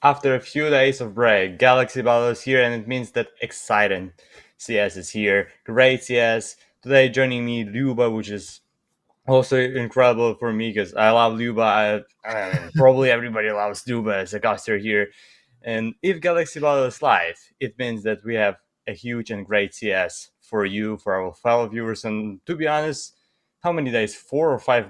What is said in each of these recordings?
after a few days of break, Galaxy Battle is here, and it means that exciting CS is here. Great CS. Today joining me, Luba, which is also incredible for me because I love Luba. I mean, probably everybody loves Luba as a caster here. And if Galaxy Battle is live, it means that we have a huge and great CS for you, for our fellow viewers. And to be honest, how many days? 4 or 5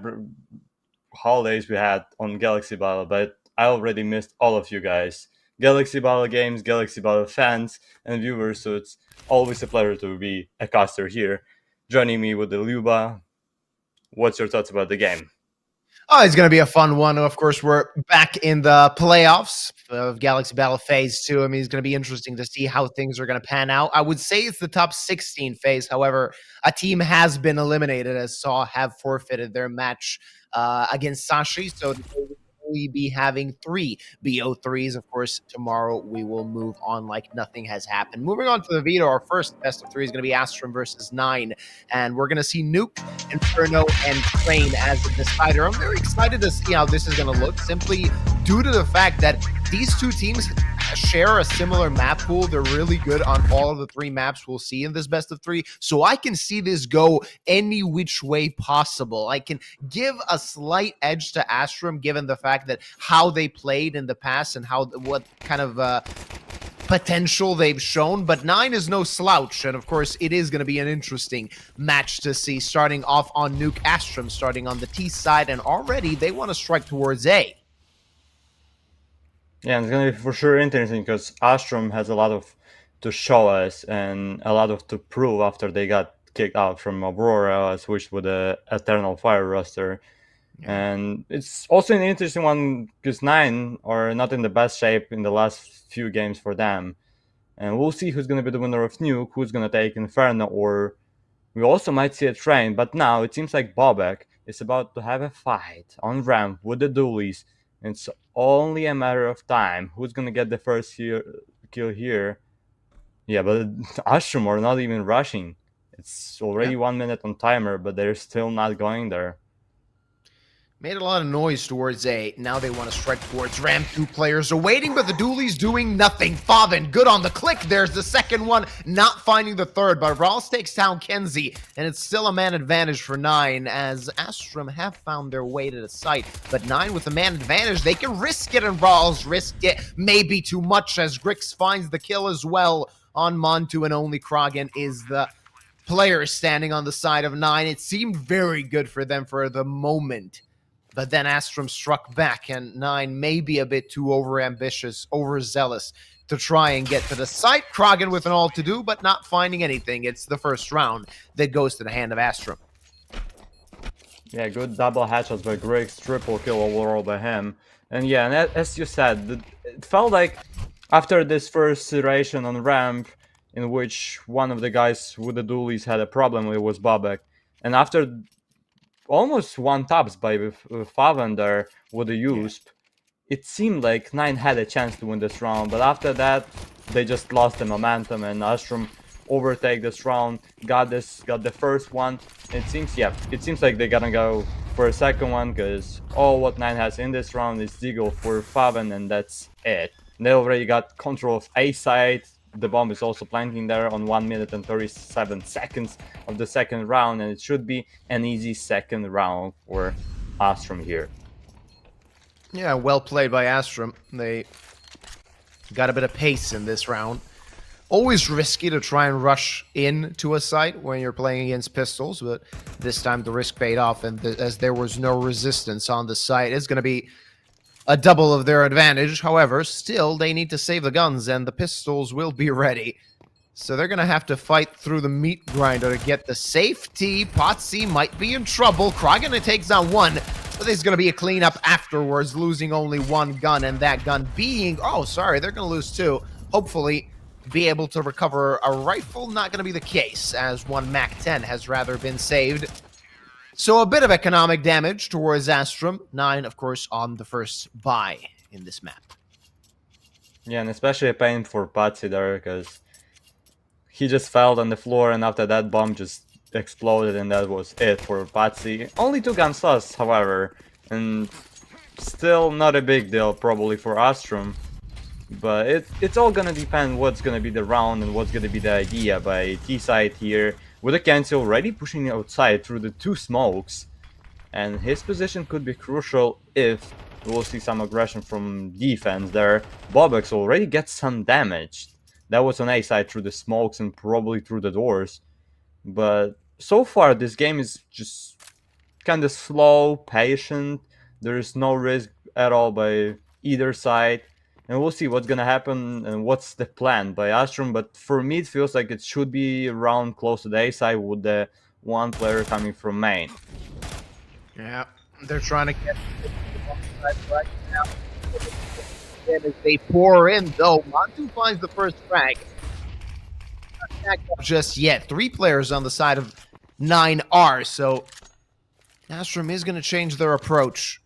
holidays we had on Galaxy Battle, but I already missed all of you guys. Galaxy Battle games, Galaxy Battle fans, and viewers, so it's always a pleasure to be a caster here. Joining me with the Luba, what's your thoughts about the game? Oh, it's going to be a fun one. Of course, we're back in the playoffs of Galaxy Battle Phase 2. I mean, it's going to be interesting to see how things are going to pan out. I would say it's the top 16 phase. However, a team has been eliminated as Saw have forfeited their match against Sashi. So we be having 3 BO3s. Of course, tomorrow we will move on like nothing has happened. Moving on to the Veto, our first best of 3 is going to be Astrum versus 9. And we're going to see Nuke, Inferno, and Crane as the decider. I'm very excited to see how this is going to look, simply due to the fact that these two teams share a similar map pool. They're really good on all of the 3 maps we'll see in this best of 3. So I can see this go any which way possible. I can give a slight edge to Astrum given the fact that how they played in the past and what kind of potential they've shown, but 9 is no slouch, and of course it is going to be an interesting match to see, starting off on Nuke Astrum, starting on the T side, and already they want to strike towards A. Yeah, it's gonna be for sure interesting because Astrum has a lot of to show us and a lot of to prove after they got kicked out from Aurora, switched with the Eternal Fire roster. Yeah. And it's also an interesting one because 9 are not in the best shape in the last few games for them. And we'll see who's going to be the winner of Nuke, who's going to take Inferno, or we also might see a train. But now it seems like Bobek is about to have a fight on ramp with the dualies. It's only a matter of time. Who's going to get the first kill here? Yeah, but Astrum are not even rushing. It's already 1 minute on timer, but they're still not going there. Made a lot of noise towards A. Now they want to strike towards ramp. 2 players are waiting, but the dualies doing nothing. Favin, good on the click. There's the second one, not finding the third, but Rawls takes down Kenzie, and it's still a man advantage for 9, as Astrum have found their way to the site. But 9 with a man advantage, they can risk it, and Rawls risked it maybe too much, as Grix finds the kill as well on Montu, and only Krogan is the player standing on the side of 9. It seemed very good for them for the moment. But then Astrum struck back, and 9 may be a bit too overambitious, overzealous to try and get to the site. Krogan with an all to do, but not finding anything. It's the first round that goes to the hand of Astrum. Yeah, good double headshots by Griggs, triple kill overall by him. And yeah, and as you said, it felt like after this first iteration on ramp, in which one of the guys with the dualies had a problem with was Bobek, and after almost 1 taps by Faven there with the USP, it seemed like 9 had a chance to win this round, but after that they just lost the momentum, and Astrum overtake this round, got the first one. It seems like they're gonna go for a second one, because all what 9 has in this round is Deagle for Faven, and that's it. They already got control of A side. The bomb is also planting there on 1 minute and 37 seconds of the second round, and it should be an easy second round for Astrum here. Yeah, well played by Astrum. They got a bit of pace in this round. Always risky to try and rush into a site when you're playing against pistols, but this time the risk paid off, and as there was no resistance on the site, it's going to be a double of their advantage. However, still, they need to save the guns, and the pistols will be ready. So they're going to have to fight through the meat grinder to get the safety. Potsy might be in trouble. Krogan takes down 1, but there's going to be a cleanup afterwards, losing only 1 gun, and that gun being... Oh, sorry, they're going to lose 2. Hopefully, be able to recover a rifle. Not going to be the case, as 1 MAC-10 has rather been saved. So a bit of economic damage towards Astrum. 9, of course, on the first buy in this map. Yeah, and especially a pain for Patsy there, because he just fell on the floor, and after that bomb just exploded, and that was it for Patsy. Only 2 guns lost, however, and still not a big deal probably for Astrum. But it's all gonna depend what's gonna be the round and what's gonna be the idea by T-side here, with a Kenzie already pushing outside through the 2 smokes. And his position could be crucial if we'll see some aggression from defense there. Bobex already gets some damage. That was on A side through the smokes and probably through the doors. But so far this game is just kind of slow, patient. There is no risk at all by either side. And we'll see what's gonna happen and what's the plan by Astrum. But for me, it feels like it should be around close to the A side with the 1 player coming from main. Yeah, they're trying to get right now. And as they pour in, though, Montu finds the first frag. Not stacked up just yet. 3 players on the side of 9R, so Astrum is going to change their approach.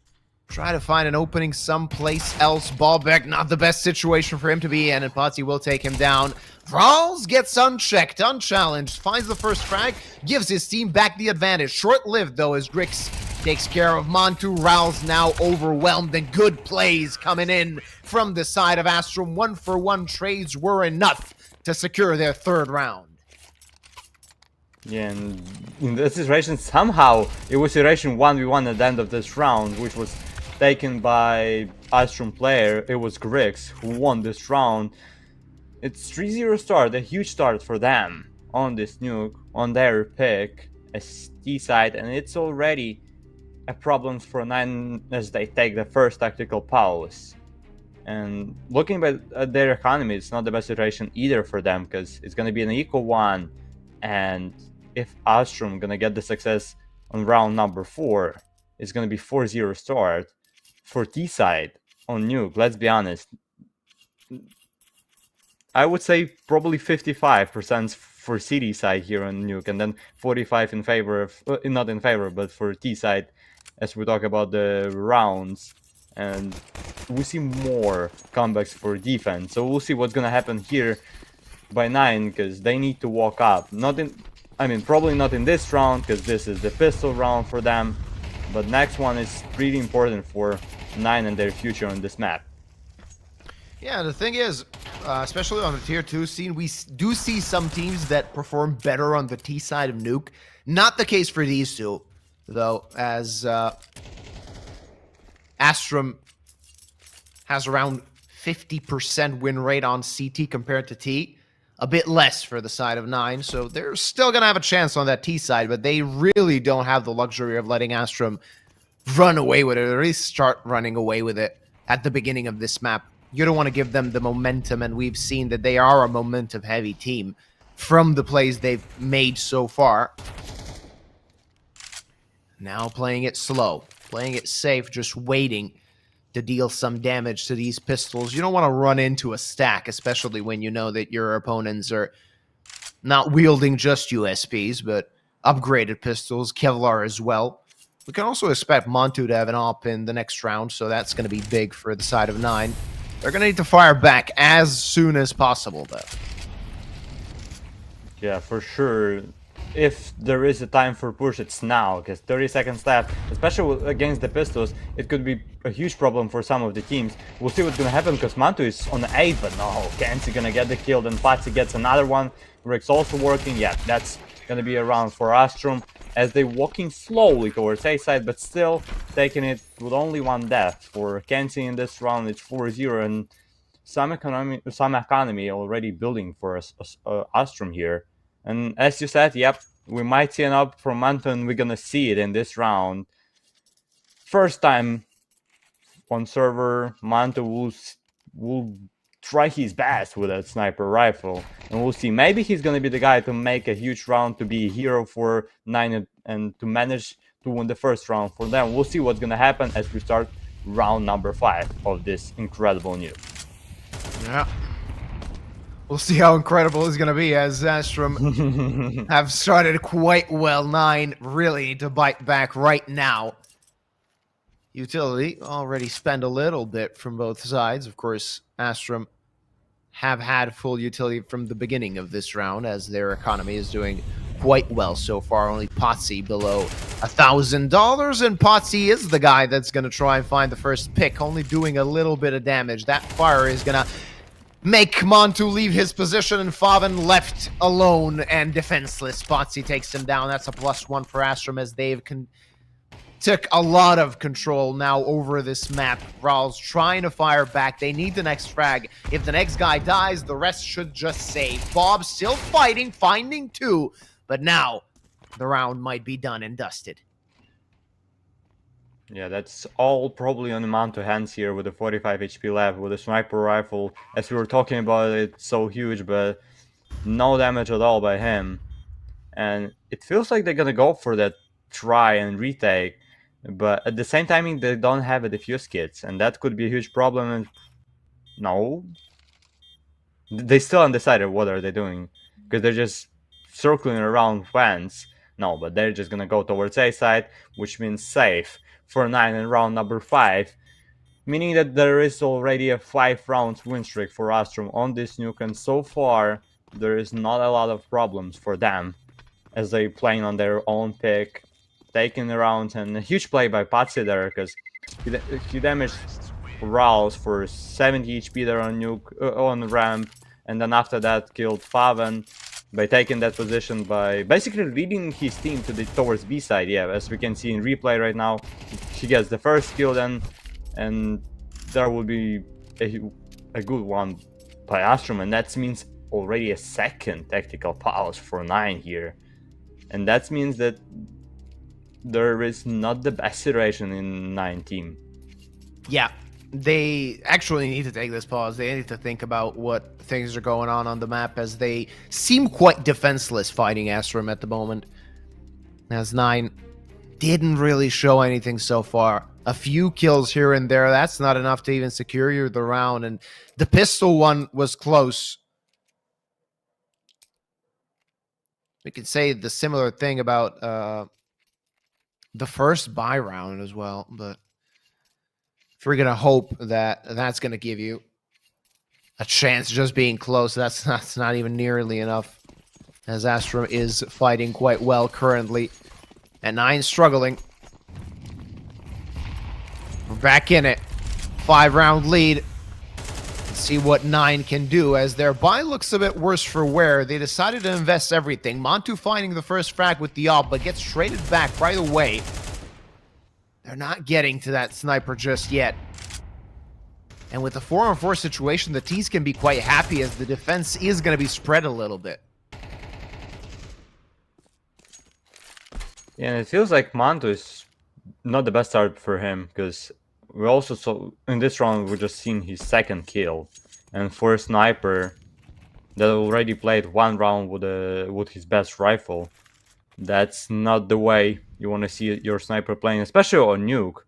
Try to find an opening someplace else. Ballbeck, not the best situation for him to be in, and Potsy will take him down. Vrals gets unchecked, unchallenged, finds the first frag, gives his team back the advantage. Short-lived, though, as Grix takes care of Montu. Ral's now overwhelmed, and good plays coming in from the side of Astrum. 1-for-1 trades were enough to secure their 3rd round. Yeah, and in this situation, somehow it was iteration 1v1 at the end of this round, which was taken by Astrum player. It was Grix who won this round. It's 3-0 start, a huge start for them on this nuke, on their pick as T-side, and it's already a problem for 9 as they take the first tactical pause. And looking at their economy, it's not the best situation either for them, because it's going to be an equal one, and if Astrum gonna get the success on round number 4, it's gonna be 4-0 start for T-side on nuke. Let's be honest. I would say probably 55% for CD side here on nuke, and then 45 in favor of not in favor, but for T-side, as we talk about the rounds. And we see more comebacks for defense. So we'll see what's gonna happen here by 9, because they need to walk up. Probably not in this round, because this is the pistol round for them. But next one is pretty important for 9 and their future on this map. Yeah, the thing is, especially on the tier 2 scene, we do see some teams that perform better on the T side of nuke. Not the case for these two, though, as Astrum has around 50% win rate on CT compared to T. A bit less for the side of 9, so they're still going to have a chance on that T side, but they really don't have the luxury of letting Astrum run away with it, or at least start running away with it at the beginning of this map. You don't want to give them the momentum, and we've seen that they are a momentum-heavy team from the plays they've made so far. Now playing it slow, playing it safe, just waiting to deal some damage to these pistols. You don't want to run into a stack, especially when you know that your opponents are not wielding just USPs, but upgraded pistols, Kevlar as well. We can also expect Montu to have an op in the next round, so that's going to be big for the side of 9. They're going to need to fire back as soon as possible, though. Yeah, for sure. If there is a time for push, it's now, because 30 seconds left, especially against the pistols, it could be a huge problem for some of the teams. We'll see what's gonna happen, because Mantu is on 8, but no, Kenzie gonna get the kill, then Patsy gets another one. Rick's also working. Yeah, that's gonna be a round for Astrum, as they walking slowly towards A side, but still taking it with only 1 death. For Kenzie in this round, it's 4-0, and some economy already building for Astrum here. And as you said, yep, we might see an up from Mantu, and we're gonna see it in this round. First time on server, Mantu will try his best with that sniper rifle, and we'll see. Maybe he's gonna be the guy to make a huge round, to be a hero for 9 and to manage to win the first round for them. We'll see what's gonna happen as we start round number 5 of this incredible nuke. Yeah. We'll see how incredible it's going to be, as Astrum have started quite well. 9 really need to bite back right now. Utility already spent a little bit from both sides. Of course, Astrum have had full utility from the beginning of this round, as their economy is doing quite well so far. Only Potsy below $1,000, and Potsy is the guy that's going to try and find the first pick, only doing a little bit of damage. That fire is going to make Montu leave his position, and Faven left alone and defenseless. Spotsy takes him down. That's a +1 for Astrum as they've took a lot of control now over this map. Rawls trying to fire back. They need the next frag. If the next guy dies, the rest should just save. Bob still fighting, finding 2, but now the round might be done and dusted. Yeah, that's all probably on the Manto hands here with the 45 HP left, with a sniper rifle. As we were talking about, it's so huge, but no damage at all by him. And it feels like they're gonna go for that try and retake, but at the same time they don't have a defuse kits, and that could be a huge problem. And no, they still undecided what are they doing, because they're just circling around fence. No, but they're just gonna go towards A side, which means safe for 9 in round number 5, meaning that there is already a 5 rounds win streak for Astrum on this nuke, and so far there is not a lot of problems for them as they playing on their own pick, taking the rounds. And a huge play by Patsy there, because he damaged Rouse for 70 HP there on nuke on ramp, and then after that killed Faven by taking that position, by basically leading his team towards B side. Yeah, as we can see in replay right now, he gets the first kill then, and there will be a good one by Astrum, and that means already a second tactical pause for 9 here. And that means that there is not the best situation in 9 team. Yeah, they actually need to take this pause. They need to think about what things are going on the map, as they seem quite defenseless fighting Astrum at the moment. As 9 didn't really show anything so far. A few kills here and there. That's not enough to even secure you the round. And the pistol one was close. We could say the similar thing about the first buy round as well, but if we're gonna hope that that's gonna give you a chance just being close, that's not even nearly enough, as Astrum is fighting quite well currently, and 9 struggling. We're back in it. 5-round lead. See what 9 can do, as their buy looks a bit worse for wear. They decided to invest everything. Montu finding the first frag with the op, but gets traded back right away. They're not getting to that sniper just yet. And with the 4-on-4 situation, the T's can be quite happy, as the defense is going to be spread a little bit. Yeah, and it feels like Manto is not the best start for him, because we also saw in this round we just seen his second kill, and for a sniper that already played 1 round with his best rifle, that's not the way you want to see your sniper playing, especially on nuke,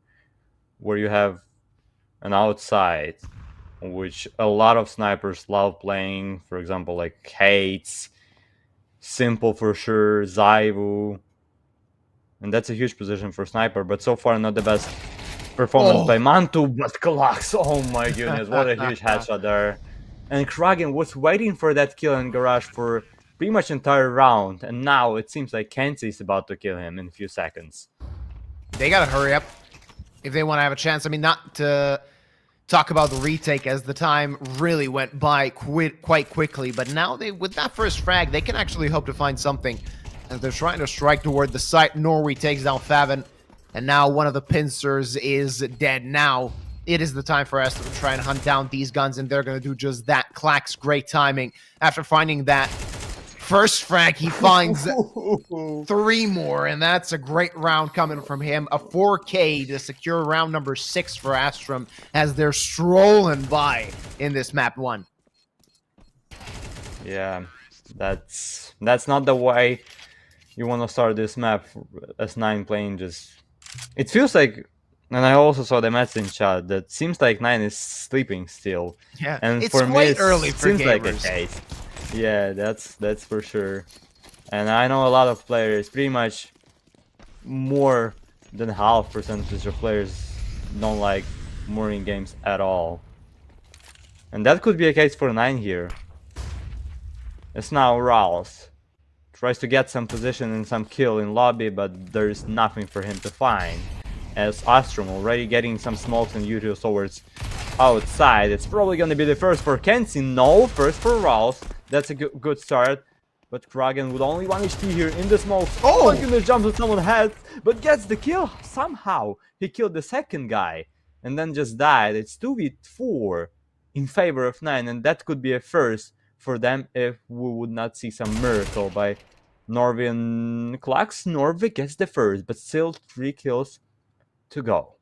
where you have an outside, which a lot of snipers love playing. For example, like Hates, Simple for sure, Zaivu, and that's a huge position for sniper. But so far, not the best performance by Mantu, but Clocks, oh my goodness, what a huge headshot there. And Kragen was waiting for that kill in Garage for pretty much entire round, and now it seems like Kenzie is about to kill him in a few seconds. They gotta hurry up if they want to have a chance. I mean, not to talk about the retake, as the time really went by quite quickly, but now with that first frag, they can actually hope to find something, as they're trying to strike toward the site. Norway takes down Faven, and now one of the pincers is dead. Now it is the time for us to try and hunt down these guns, and they're going to do just that. Clack's great timing. After finding that first frag, he finds 3 more, and that's a great round coming from him. A 4K to secure round number 6 for Astrum, as they're strolling by in this map 1. Yeah, that's not the way you want to start this map as 9 playing. Just, it feels like, and I also saw the message in chat that seems like 9 is sleeping still. Yeah, and it's for quite me, early for seems gamers. like a case. Yeah, that's for sure. And I know a lot of players, pretty much more than half percentage of players don't like morning games at all. And that could be a case for 9 here. It's now Rouse tries to get some position and some kill in lobby, but there's nothing for him to find, as Astrum already getting some smokes and Uriel towards outside. It's probably gonna be the first for Kenzie. No, first for Rouse. That's a good start. But Kragan with only 1 HP here in the smoke. Oh my goodness, jumps on someone's head, but gets the kill somehow. He killed the second guy and then just died. It's 2v4 in favor of 9, and that could be a first for them if we would not see some miracle by Norvi and Klax. Norvi gets the first, but still 3 kills to go.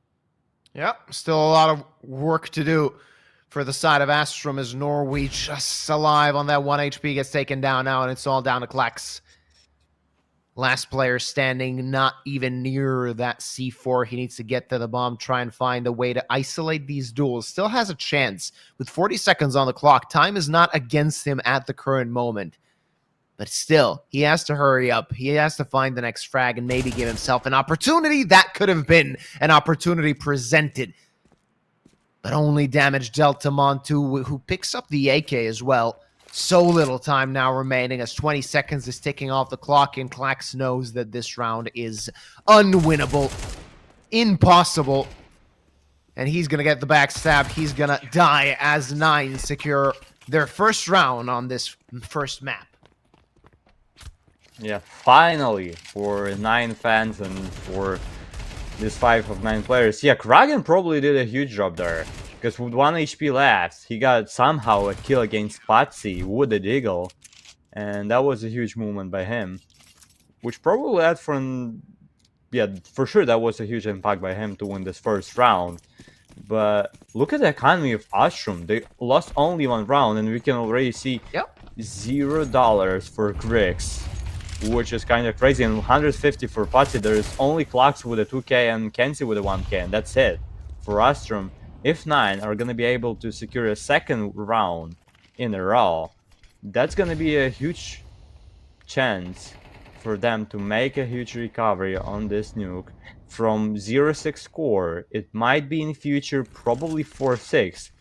Yep, still a lot of work to do for the side of Astrum as Norway just alive on that 1 HP gets taken down now, and it's all down to Klax. Last player standing, not even near that C4. He needs to get to the bomb, try and find a way to isolate these duels. Still has a chance with 40 seconds on the clock. Time is not against him at the current moment. But still, he has to hurry up. He has to find the next frag and maybe give himself an opportunity. That could have been an opportunity presented. But only damage dealt to Montu, who picks up the AK as well. So little time now remaining as 20 seconds is ticking off the clock, and Klax knows that this round is unwinnable, impossible. And he's going to get the backstab. He's going to die as 9 secure their first round on this first map. Yeah, finally, for 9 fans and for this 5 of 9 players. Yeah, Kragan probably did a huge job there. Because with 1 HP left, he got somehow a kill against Patsy with a Deagle. And that was a huge movement by him. Which probably had yeah, for sure that was a huge impact by him to win this first round. But look at the economy of Astrum. They lost only 1 round, and we can already see $0 for Grix, which is kind of crazy. And 150 for Patsy. There's only Klax with a 2k and Kenzie with a 1k, and that's it for Astrum. If 9 are going to be able to secure a second round in a row, that's going to be a huge chance for them to make a huge recovery on this nuke from 0-6 score. It might be in future, probably 4-6,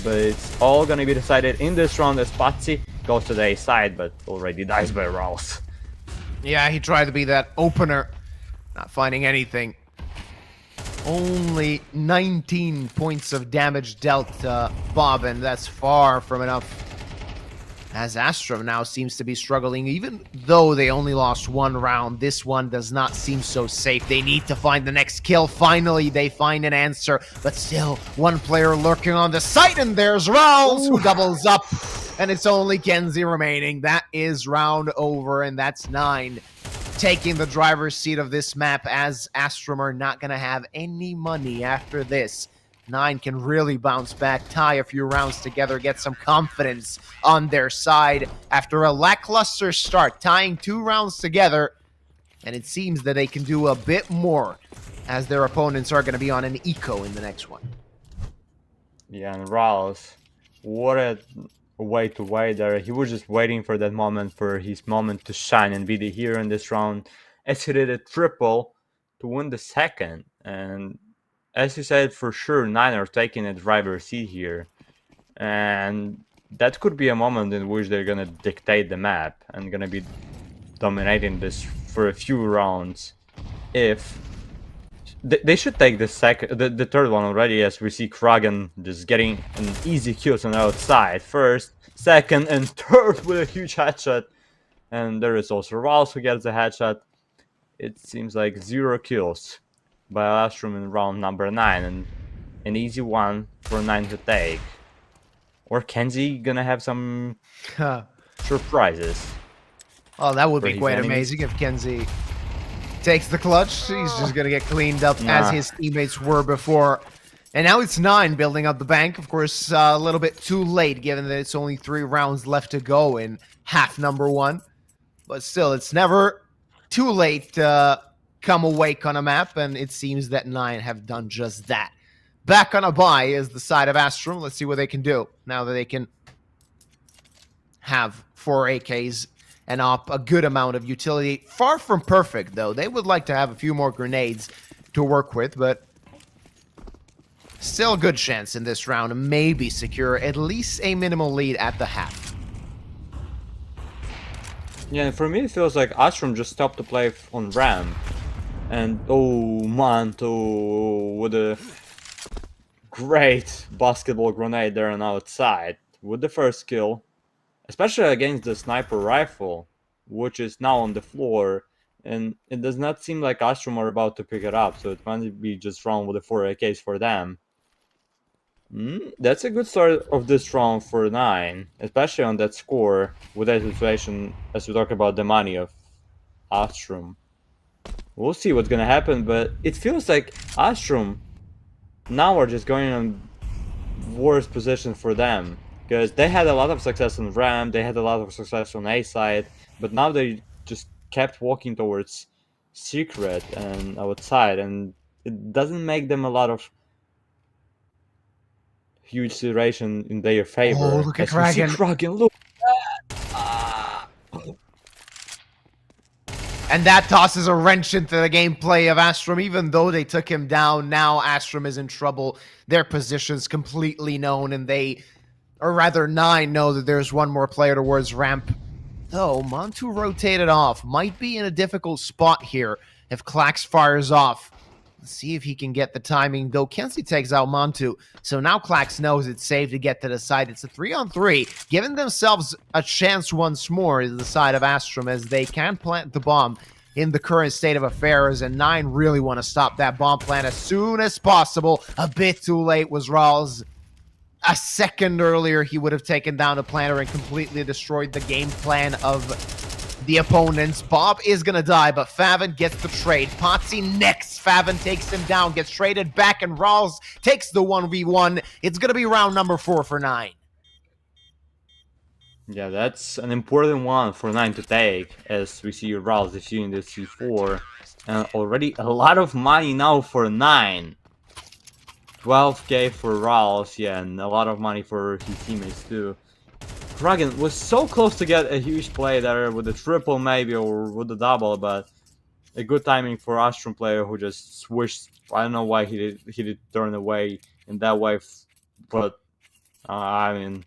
but it's all going to be decided in this round as Patsy goes to the A side, but already dies by Rouse. Yeah, he tried to be that opener, not finding anything. Only 19 points of damage dealt to Bob, and that's far from enough. As Astrum now seems to be struggling, even though they only lost 1 round, this one does not seem so safe. They need to find the next kill. Finally, they find an answer, but still 1 player lurking on the site, and there's Rouse who doubles up, and it's only Kenzie remaining. That is round over, and that's 9. Taking the driver's seat of this map, as Astrum are not going to have any money after this. 9 can really bounce back, tie a few rounds together, get some confidence on their side after a lackluster start, tying 2 rounds together. And it seems that they can do a bit more, as their opponents are going to be on an eco in the next one. Yeah, and Rouse, what a way to wait there. He was just waiting for that moment, for his moment to shine and be the hero in this round, as he did a triple to win the second. And as you said, for sure 9 are taking a driver's seat here, and that could be a moment in which they're gonna dictate the map and gonna be dominating this for a few rounds. If they should take the third one already, as we see Kragan just getting an easy kills on the outside. First, second, and third with a huge headshot. And there is also Rouse who gets a headshot. It seems like 0 kills by Astrum in round number 9, and an easy one for 9 to take. Or Kenzie gonna have some surprises. Oh, that would be quite amazing if Kenzie takes the clutch. He's just going to get cleaned up as his teammates were before. And now it's 9 building up the bank. Of course, a little bit too late, given that it's only 3 rounds left to go in half number 1. But still, it's never too late to come awake on a map, and it seems that 9 have done just that. Back on a buy is the side of Astrum. Let's see what they can do now that they can have 4 AKs and up a good amount of utility. Far from perfect, though. They would like to have a few more grenades to work with, but still a good chance in this round to maybe secure at least a minimal lead at the half. Yeah, for me it feels like Astrum just stopped to play on ramp. And oh, Manto with a Great basketball grenade there on outside with the first kill, especially against the sniper rifle, which is now on the floor, and it does not seem like Astrum are about to pick it up, so it might be just wrong with the 4 AKs for them. That's a good start of this round for 9, especially on that score, with that situation, as we talk about the money of Astrum. We'll see what's gonna happen, but it feels like Astrum now are just going on worst position for them, because they had a lot of success on ramp, they had a lot of success on A side, but now they just kept walking towards secret and outside, and it doesn't make them a lot of huge situation in their favor. Oh, look at As we see Kraken. Kraken, look. And that tosses a wrench into the gameplay of Astrum. Even though they took him down, now Astrum is in trouble. Their position's completely known, and they, or rather 9, know that there's one more player towards ramp. Though, Montu rotated off. Might be in a difficult spot here if Klax fires off. Let's see if he can get the timing, though. Kenzie takes out Montu, so now Klax knows it's safe to get to the side. It's a 3-on-3, giving themselves a chance once more to the side of Astrum, as they can plant the bomb in the current state of affairs, and 9 really want to stop that bomb plant as soon as possible. A bit too late was Rawls. A second earlier, he would have taken down the planter and completely destroyed the game plan of the opponents. Bob is going to die, but Favin gets the trade. Potsy next. Favin takes him down, gets traded back, and Rawls takes the 1v1. It's going to be round number 4 for 9. Yeah, that's an important one for 9 to take, as we see Rawls defeating the C4. And already a lot of money now for 9. 12k for Rawls, yeah, and a lot of money for his teammates too. Kraken was so close to get a huge play there with a triple maybe, or with a double, but a good timing for Astrum player who just switched. I don't know why he did turn away in that way, but I mean,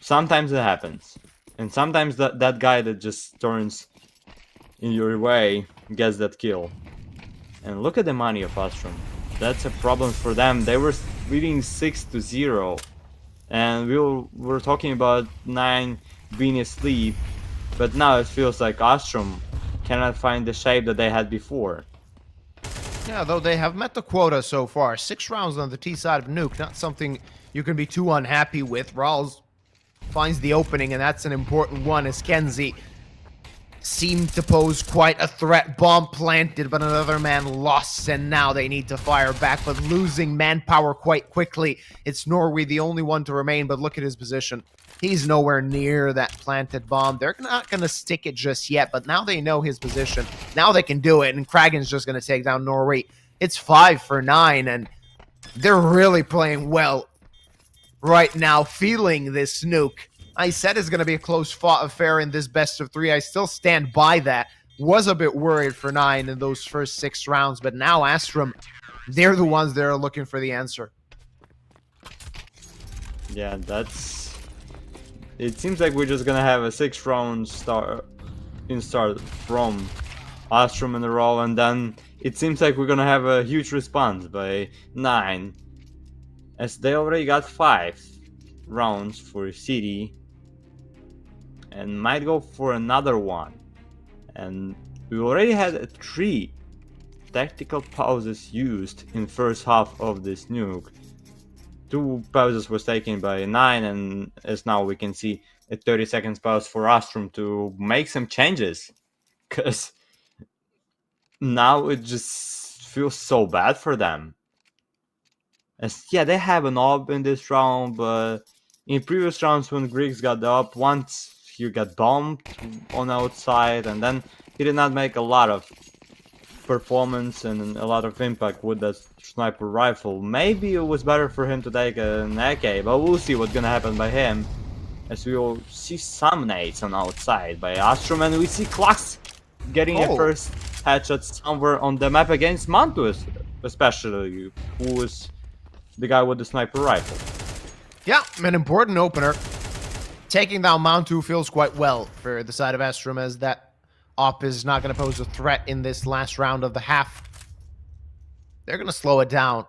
sometimes it happens, and sometimes that guy that just turns in your way gets that kill. And look at the money of Astrum. That's a problem for them. They were leading 6-0. And we were talking about 9 being asleep, but now it feels like Astrum cannot find the shape that they had before. Yeah, though they have met the quota so far. 6 rounds on the T side of Nuke, not something you can be too unhappy with. Rawls finds the opening, and that's an important one, as Kenzie seemed to pose quite a threat. Bomb planted, but another man lost, and now they need to fire back, but losing manpower quite quickly. It's Norway, the only one to remain, but look at his position. He's nowhere near that planted bomb. They're not going to stick it just yet, but now they know his position. Now they can do it, and Kraken's just going to take down Norway. It's 5 for 9, and they're really playing well right now, feeling this nuke. I said it's going to be a close-fought affair in this best of 3. I still stand by that. Was a bit worried for 9 in those first 6 rounds, but now Astrum, they're the ones that are looking for the answer. Yeah, that's... It seems like we're just going to have a 6-round start from Astrum in a row, and then it seems like we're going to have a huge response by 9, as they already got 5 rounds for City, and might go for another one. And we already had 3 tactical pauses used in first half of this nuke. 2 pauses was taken by 9, and as now we can see a 30 seconds pause for Astrum to make some changes, because now it just feels so bad for them. As yeah, they have an up in this round, but in previous rounds when Griggs got the up, once he got bombed on outside, and then he did not make a lot of performance and a lot of impact with that sniper rifle. Maybe it was better for him to take an AK, but we'll see what's gonna happen by him, as we will see some nades on outside by Astrum, and we see Klax getting a first headshot somewhere on the map against Mantus, especially, who is the guy with the sniper rifle. Yeah, an important opener. Taking down Mantu feels quite well for the side of Astrum, as that op is not going to pose a threat in this last round of the half. They're going to slow it down.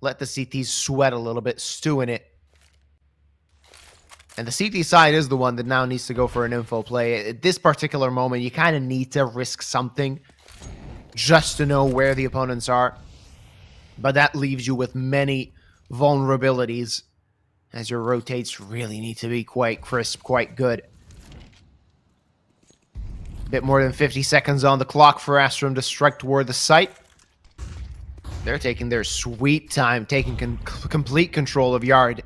let the CTs sweat a little bit, stew in it. And the CT side is the one that now needs to go for an info play. At this particular moment, you kind of need to risk something just to know where the opponents are. But that leaves you with many vulnerabilities, as your rotates really need to be quite crisp, quite good. A bit more than 50 seconds on the clock for Astrum to strike toward the site. They're taking their sweet time, taking complete control of Yard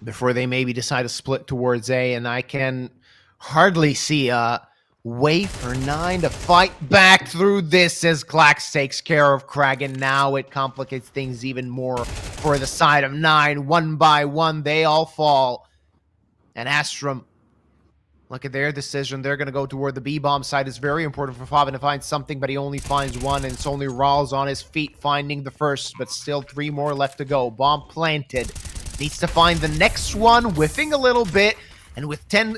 before they maybe decide to split towards A, and I can hardly see a way for 9 to fight back through this as Klax takes care of Krag, and now it complicates things even more for the side of 9. One by one, they all fall. And Astrum, look at their decision. They're going to go toward the B-bomb side. It's very important for Fabian to find something, but he only finds one, and it's only Rawls on his feet finding the first, but still 3 more left to go. Bomb planted. Needs to find the next one, whiffing a little bit, and with 10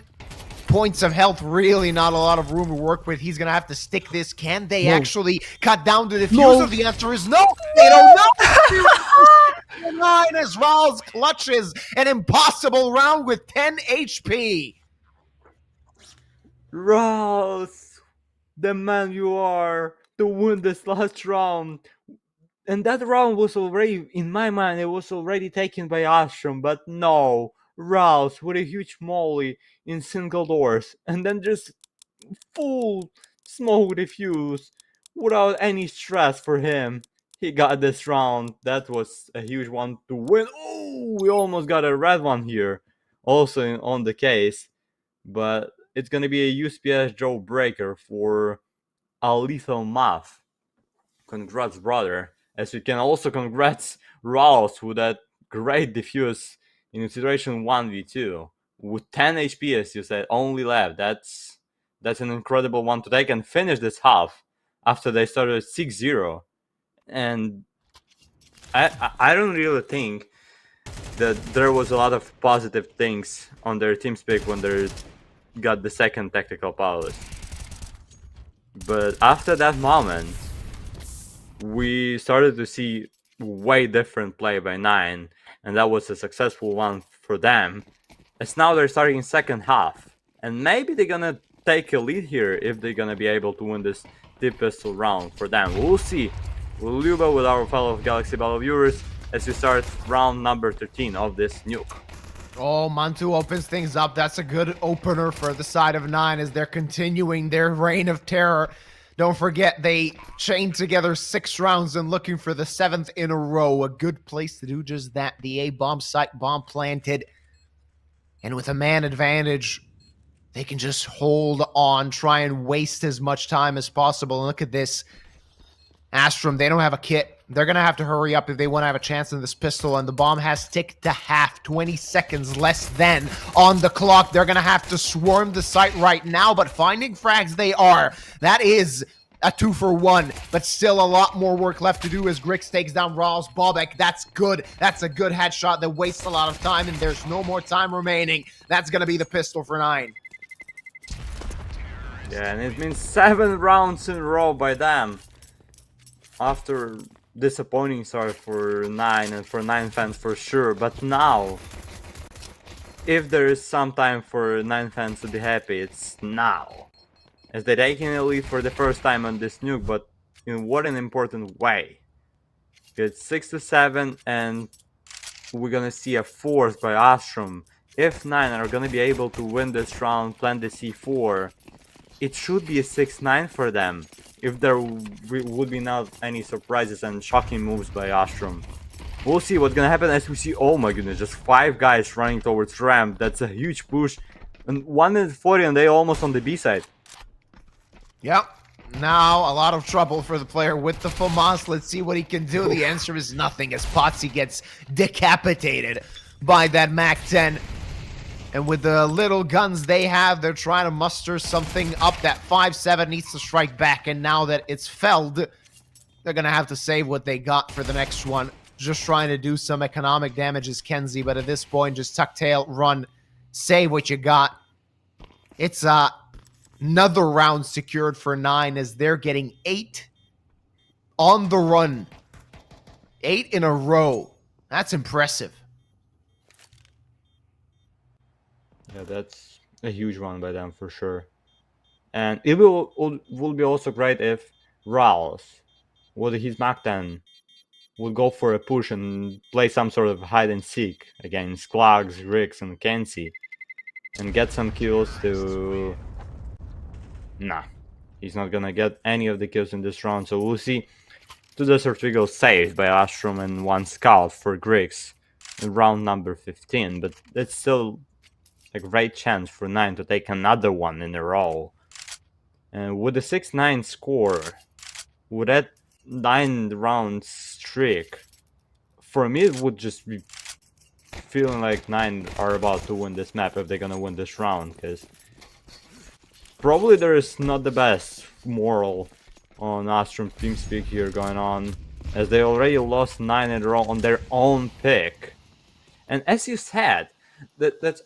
points of health, really not a lot of room to work with. He's going to have to stick this. Can they actually cut down the diffuser? The answer is no. They don't know. 9 as Rawls clutches an impossible round with 10 HP. Rouse, the man you are to win this last round. And that round was already, in my mind, it was already taken by Astrum, but no. Rouse with a huge molly in single doors, and then just full smoke diffuse without any stress for him. He got this round. That was a huge one to win. Oh, we almost got a red one here, also on the case, but it's gonna be a USPS Joe breaker for a lethal math. Congrats, brother. As you can also congrats Rouse with that great diffuse in situation 1v2 with 10 HP, as you said, only left. That's an incredible one to take and finish this half after they started 6-0. And I don't really think that there was a lot of positive things on their team speak when they got the second tactical powers. But after that moment, we started to see way different play by 9, and that was a successful one for them. As now they're starting second half, and maybe they're gonna take a lead here if they're gonna be able to win this deep pistol round for them. We'll see. We'll Luba with our fellow Galaxy Battle viewers as we start round number 13 of this nuke. Oh, Mantu opens things up. That's a good opener for the side of 9 as they're continuing their reign of terror. Don't forget, they chained together 6 rounds and looking for the 7th in a row. A good place to do just that. The A-bomb site, bomb planted. And with a man advantage, they can just hold on, try and waste as much time as possible. And look at this. Astrum, they don't have a kit. They're going to have to hurry up if they want to have a chance in this pistol. And the bomb has ticked to half, 20 seconds less than on the clock. They're going to have to swarm the site right now, but finding frags they are. That is a 2-for-1, but still a lot more work left to do as Grix takes down Rawls. Bobek, that's good. That's a good headshot that wastes a lot of time, and there's no more time remaining. That's going to be the pistol for 9. Yeah, and it means 7 rounds in a row by them. After disappointing start for 9 and for 9 fans for sure, but now, if there is some time for 9 fans to be happy, it's now. As they're taking a lead for the first time on this nuke, but in what an important way. It's 6-7, and we're gonna see a 4th by Astrum. If 9 are gonna be able to win this round, plant the C4, it should be a 6-9 for them. If there would be not any surprises and shocking moves by Astrum. We'll see what's gonna happen as we see, oh my goodness, just 5 guys running towards ramp. That's a huge push. And 1:40 and they almost on the B side. Yep. Now, a lot of trouble for the player with the FAMAS. Let's see what he can do. The answer is nothing as Potsy gets decapitated by that MAC-10. And with the little guns they have, they're trying to muster something up. That 5-7 needs to strike back. And now that it's felled, they're going to have to save what they got for the next one. Just trying to do some economic damage as Kenzie. But at this point, just tuck tail, run, save what you got. It's another round secured for 9 as they're getting 8 on the run. 8 in a row. That's impressive. Yeah, that's a huge one by them for sure. And it will be also great if Ralph, with his Mac 10, would go for a push and play some sort of hide and seek against Klags, Rix, and Kenzie, and get some kills to. Nah, he's not gonna get any of the kills in this round, so we'll see two Desert Eagles saved by Astrum and one Scout for Griggs in round number 15, but that's still a great chance for 9 to take another one in a row. And with the 6-9 score, with that 9-round streak, for me it would just be feeling like 9 are about to win this map if they're gonna win this round, because probably there is not the best moral on Astrum TeamSpeak here going on, as they already lost 9 in a row on their own pick. And as you said, that's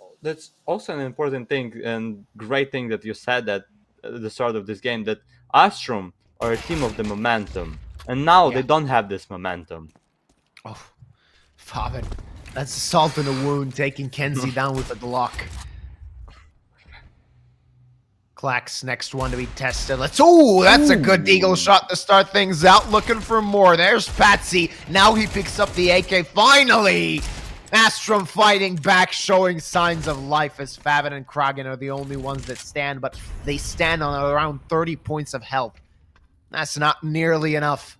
also an important thing and great thing that you said that at the start of this game, that Astrum are a team of the momentum, and now Yeah. they don't have this momentum. Oh, Faven. That's salt in a wound, taking Kenzie down with a Glock. Clack's next one to be tested. That's a good eagle shot to start things out. Looking for more. There's Patsy. Now he picks up the AK. Finally! Astrum fighting back, showing signs of life as Faven and Kragan are the only ones that stand, but they stand on around 30 points of health. That's not nearly enough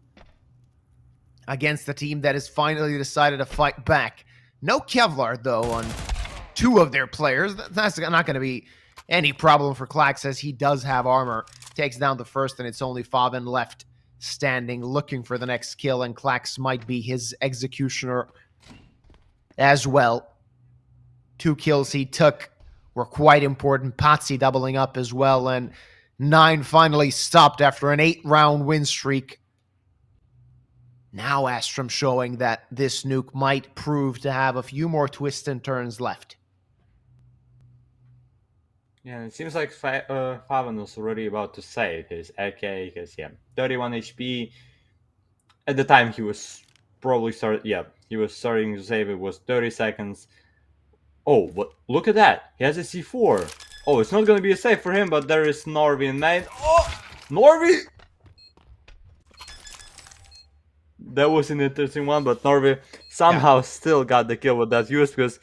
against the team that has finally decided to fight back. No Kevlar, though, on 2 of their players. That's not going to be any problem for Clax, as he does have armor. Takes down the first, and it's only Faven left standing, looking for the next kill, and Clax might be his executioner as well. 2 kills he took were quite important. Patsy doubling up as well, and 9 finally stopped after an 8-round win streak. Now Astrum showing that this nuke might prove to have a few more twists and turns left. Yeah, it seems like Faven was already about to save his AK, because, 31 HP. At the time he was probably he was starting to save. It was 30 seconds. Oh, but look at that. He has a C4. Oh, it's not going to be a save for him, but there is Norby in main. Oh, Norby! That was an interesting one, but Norby somehow still got the kill with that use, because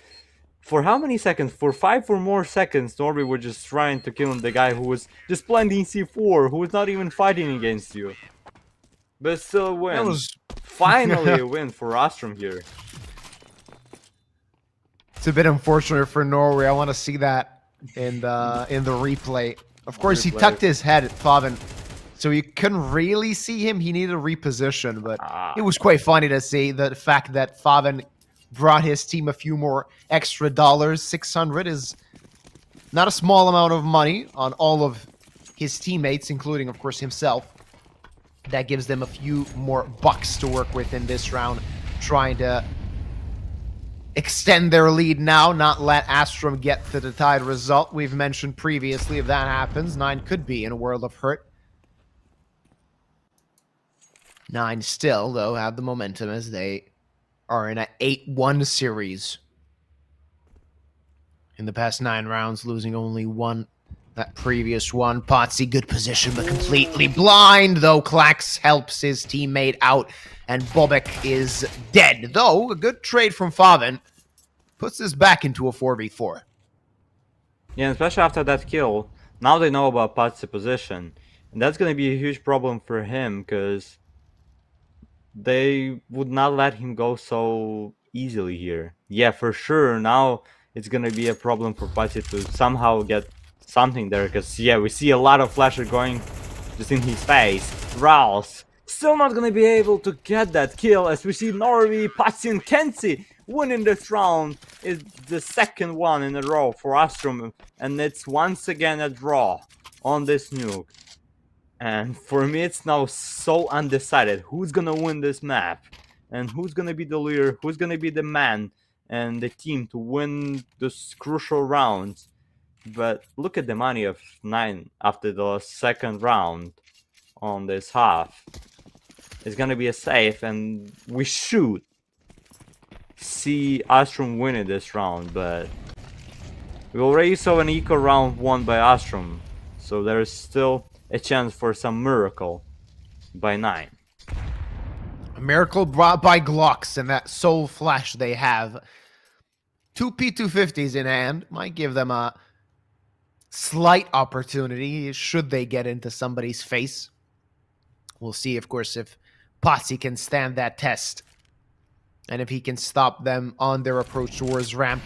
for how many seconds? For 5 or more seconds, Norby was just trying to kill the guy who was just planting C4, who was not even fighting against you. But still a win. That was finally a win for Astrum here. It's a bit unfortunate for Norway. I want to see that in the replay. Of course, he tucked his head at Faven, so you couldn't really see him. He needed a reposition, but it was quite funny to see the fact that Faven brought his team a few more extra dollars. 600 is not a small amount of money on all of his teammates, including, of course, himself. That gives them a few more bucks to work with in this round, trying to extend their lead now, not let Astrum get to the tied result. We've mentioned previously, if that happens, 9 could be in a world of hurt. 9 still, though, have the momentum as they are in an 8-1 series. In the past 9 rounds, losing only 1. That previous one, Potsy, good position, but completely blind, though Klax helps his teammate out, and Bobek is dead. Though, a good trade from Faven puts this back into a 4v4. Yeah, especially after that kill, now they know about Potsy's position, and that's going to be a huge problem for him, because they would not let him go so easily here. Yeah, for sure, now it's going to be a problem for Potsy to somehow get something there, because we see a lot of flasher going just in his face. Ralph still not gonna be able to get that kill, as we see Norby, Patsy, and Kenzie winning this round. Is the second one in a row for Astrum, and it's once again a draw on this nuke. And for me, it's now so undecided who's gonna win this map, and who's gonna be the leader, who's gonna be the man and the team to win this crucial round. But look at the money of 9 after the second round on this half. is gonna be a safe, and we should see Astrum winning this round, but we already saw an eco round won by Astrum, so there is still a chance for some miracle by 9. A miracle brought by Glocks and that soul flash they have. 2 P250s in hand might give them a slight opportunity should they get into somebody's face. We'll see, of course, if Potsy can stand that test and if he can stop them on their approach towards ramp.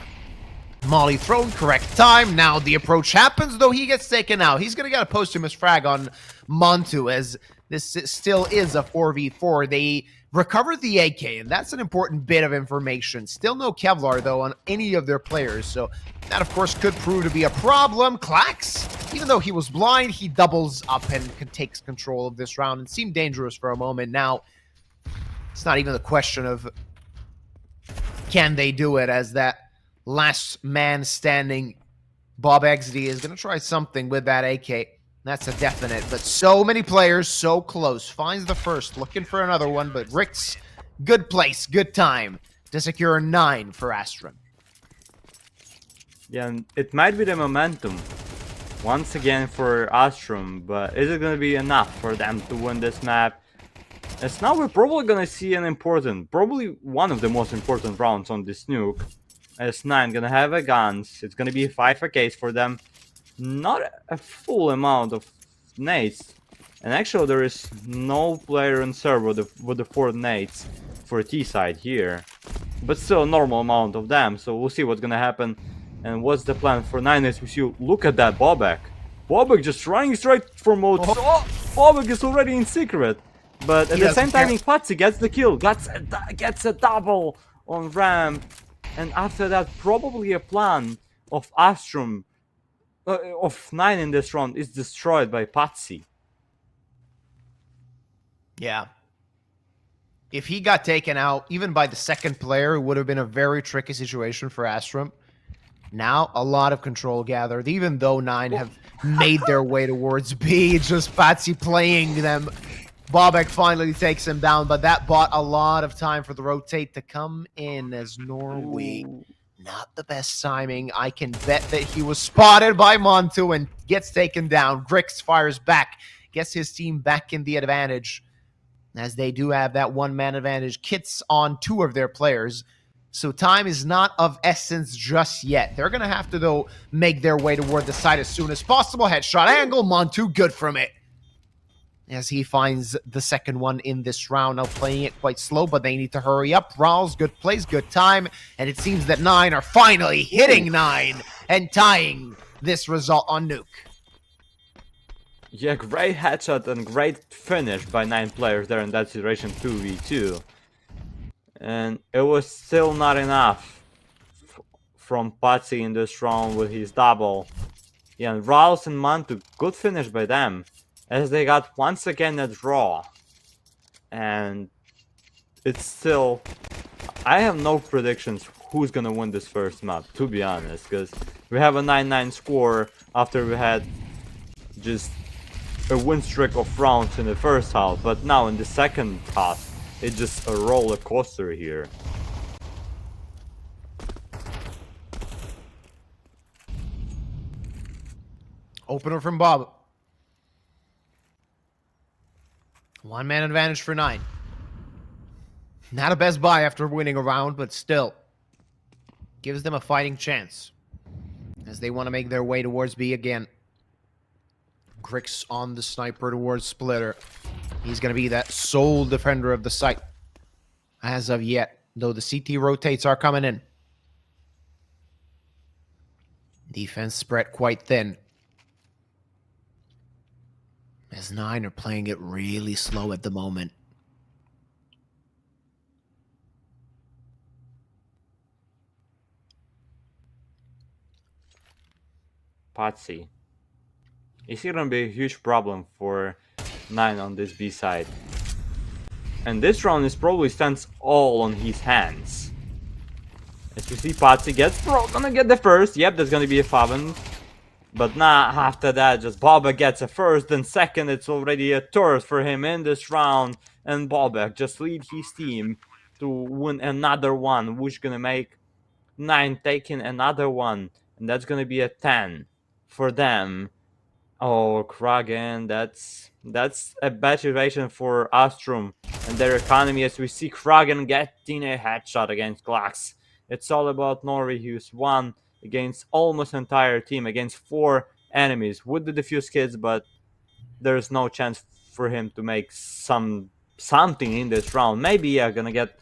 Molly thrown, correct time. Now the approach happens, though he gets taken out. He's going to get a posthumous frag on Montu, as this still is a 4v4. They recovered the AK, and that's an important bit of information. Still no Kevlar, though, on any of their players, so that, of course, could prove to be a problem. Klax, even though he was blind, he doubles up and takes control of this round and seemed dangerous for a moment. Now, it's not even the question of can they do it, as that last man standing Bob XD is going to try something with that AK. That's a definite, but so many players so close. Finds the first, looking for another one, but Ricks, good place, good time to secure 9 for Astrum. Yeah, and it might be the momentum once again for Astrum, but is it going to be enough for them to win this map? As now we're probably going to see an important, probably one of the most important rounds on this nuke. S9 gonna have a guns. It's gonna be 5 AKs for them. Not a full amount of nades. And actually there is no player in server with the 4 nades for T side here. But still a normal amount of them. So we'll see what's gonna happen. And what's the plan for 9 as we see. Look at that Bobek. Bobek just running straight for mode. Oh, Bobek is already in secret. But at the same time, Patsy gets the kill. Gets a double on ramp. And after that, probably a plan of Astrum, of 9 in this round, is destroyed by Patsy. Yeah. If he got taken out, even by the second player, it would have been a very tricky situation for Astrum. Now, a lot of control gathered, even though 9 have made their way towards B. Just Patsy playing them. Bobek finally takes him down, but that bought a lot of time for the rotate to come in, as Norway, not the best timing. I can bet that he was spotted by Montu and gets taken down. Grix fires back, gets his team back in the advantage, as they do have that one-man advantage. Kits on 2 of their players, so time is not of essence just yet. They're going to have to, though, make their way toward the side as soon as possible. Headshot angle, Montu good from it, as he finds the second one in this round. Now playing it quite slow, but they need to hurry up. Rawls, good plays, good time, and it seems that 9 are finally hitting 9 and tying this result on Nuke. Yeah, great headshot and great finish by 9 players there in that situation, 2v2. And it was still not enough from Patsy in this round with his double. Yeah, and Rawls and Mantu, good finish by them, as they got once again a draw. And it's still, I have no predictions who's gonna win this first map, to be honest, because we have a 9-9 score after we had just a win streak of rounds in the first half, but now in the second half it's just a roller coaster here. Opener from Bob. One-man advantage for 9. Not a best buy after winning a round, but still gives them a fighting chance as they want to make their way towards B again. Grix on the sniper towards Splitter. He's going to be that sole defender of the site as of yet, though the CT rotates are coming in. Defense spread quite thin, as 9 are playing it really slow at the moment. Patsy. Is he gonna be a huge problem for 9 on this B side? And this round is probably stands all on his hands. As you see, Patsy gets gonna get the first. Yep, that's gonna be a Faven. But now, after that, just Bobek gets a first, then second, it's already a third for him in this round. And Bobek just lead his team to win another one, which gonna make 9 taking another one. And that's gonna be a 10 for them. Oh, Kragan, that's a bad situation for Astrum and their economy as we see Kragan getting a headshot against Glax. It's all about Norway, who's won against almost entire team, against 4 enemies with the defuse kits, but there's no chance for him to make something in this round. Maybe yeah, gonna get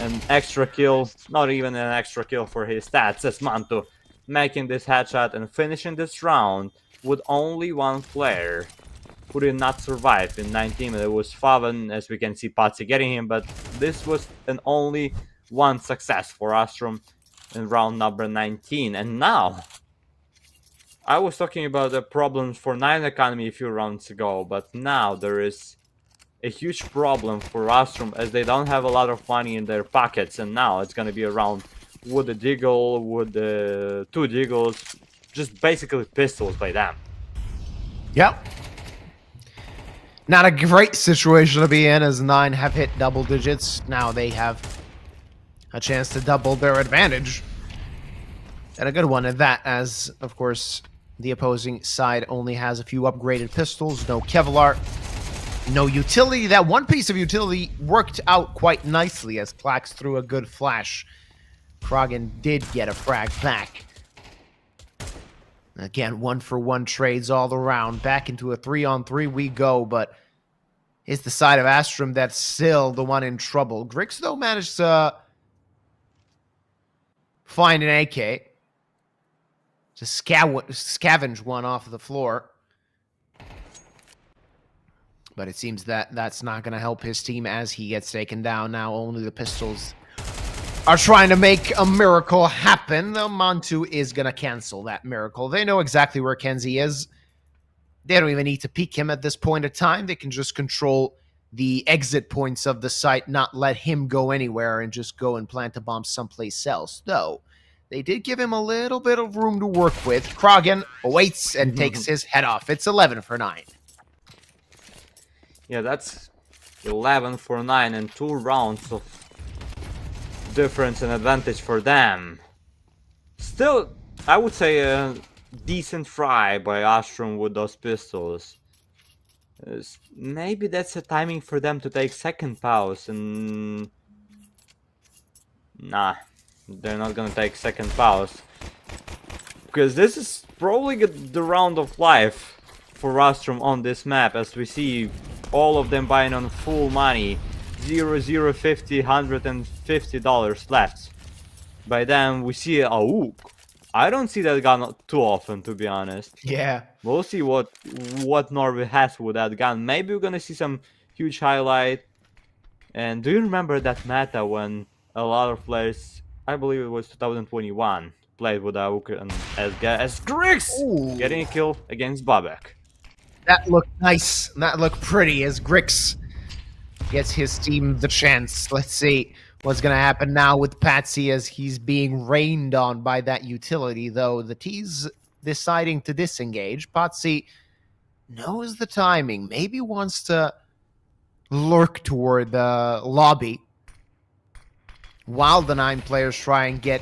an extra kill, not even an extra kill for his stats as Manto making this headshot and finishing this round with only 1 player who did not survive in 19. It was Faven, as we can see Patsy getting him, but this was an only 1 success for Astrum in round number 19. And now, I was talking about the problems for 9 economy a few rounds ago, but now there is a huge problem for Astrum as they don't have a lot of money in their pockets, and now it's gonna be a round with a Deagle, with 2 Deagles, just basically pistols by them. Yep. Not a great situation to be in as 9 have hit double digits. Now they have a chance to double their advantage. And a good one at that, as, of course, the opposing side only has a few upgraded pistols, no Kevlar, no utility. That one piece of utility worked out quite nicely as Klax threw a good flash. Kragan did get a frag back. Again, 1-for-1 trades all around. Back into a 3-on-3 we go, but it's the side of Astrum that's still the one in trouble. Grix, though, managed to find an AK. To scavenge one off the floor. But it seems that that's not going to help his team as he gets taken down. Now only the pistols are trying to make a miracle happen. The Mantu is going to cancel that miracle. They know exactly where Kenzie is. They don't even need to peek him at this point of time. They can just control the exit points of the site, not let him go anywhere and just go and plant a bomb someplace else. Though, they did give him a little bit of room to work with. Kragan awaits and takes his head off. It's 11 for 9. Yeah, that's 11 for 9 and 2 rounds of difference and advantage for them. Still, I would say a decent try by Astrum with those pistols. Maybe that's a timing for them to take second pause and... Nah, they're not gonna take second pause. Because this is probably the round of life for Astrum on this map, as we see all of them buying on full money. 0, 0, 50, $150 left. By then we see a Ook. I don't see that gun too often, to be honest. Yeah. We'll see what Norway has with that gun. Maybe we're gonna see some huge highlight. And do you remember that meta when a lot of players, I believe it was 2021, played with Ook and as Grix getting a kill against Bobek. That looked nice. That looked pretty as Grix gets his team the chance. Let's see what's going to happen now with Patsy as he's being rained on by that utility, though the T's deciding to disengage. Patsy knows the timing, maybe wants to lurk toward the lobby while the 9 players try and get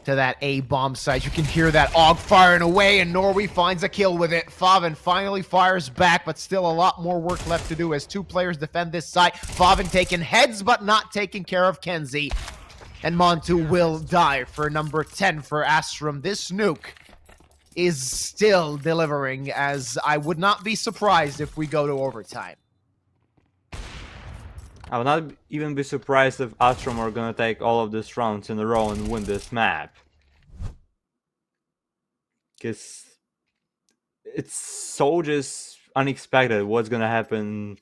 to that A bomb site. You can hear that AUG firing away, and Norway finds a kill with it. Faven finally fires back, but still a lot more work left to do as 2 players defend this site. Faven taking heads, but not taking care of Kenzie. And Montu will die for number 10 for Astrum. This nuke is still delivering, as I would not be surprised if we go to overtime. I would not even be surprised if Astrum are gonna take all of these rounds in a row and win this map. Because it's so just unexpected what's gonna happen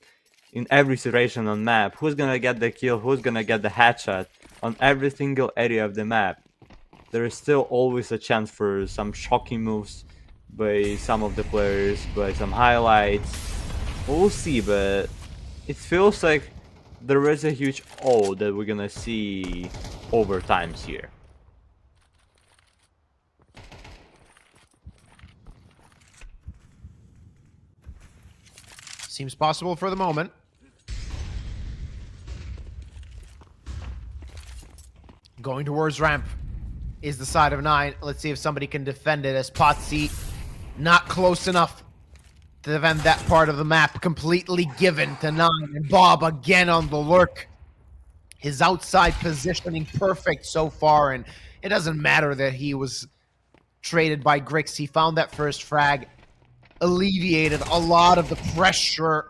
in every situation on map. Who's gonna get the kill, who's gonna get the headshot on every single area of the map. There is still always a chance for some shocking moves by some of the players, by some highlights. We'll see, but it feels like there is a huge O that we're gonna see over times here. Seems possible for the moment. Going towards ramp is the side of 9. Let's see if somebody can defend it, as Potsy not close enough to defend that part of the map. Completely given to 9. And Bob again on the lurk. His outside positioning perfect so far, and it doesn't matter that he was traded by Grix. He found that first frag, alleviated a lot of the pressure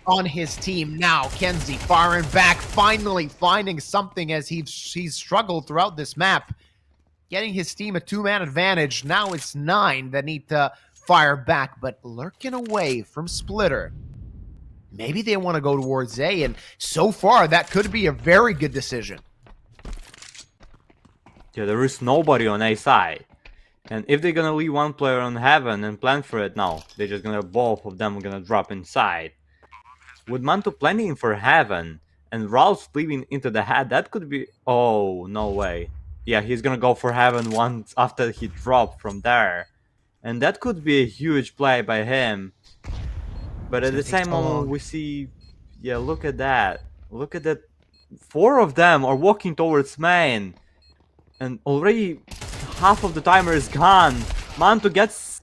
on his team. Now Kenzie firing back, finally finding something, as he's struggled throughout this map, getting his team a 2-man advantage. Now it's 9 that need to fire back, but lurking away from Splitter. Maybe they want to go towards A, and so far that could be a very good decision. Yeah, there is nobody on A side. And if they're gonna leave one player on Heaven and plan for it, no. They're just gonna, both of them are gonna drop inside. With Manto planning for Heaven and Ralph leaving into the head, that could be... Oh, no way. Yeah, he's gonna go for Heaven once after he dropped from there. And that could be a huge play by him. But at the same moment, we see... Yeah, look at that. Look at that. 4 of them are walking towards main. And already half of the timer is gone. Manto gets...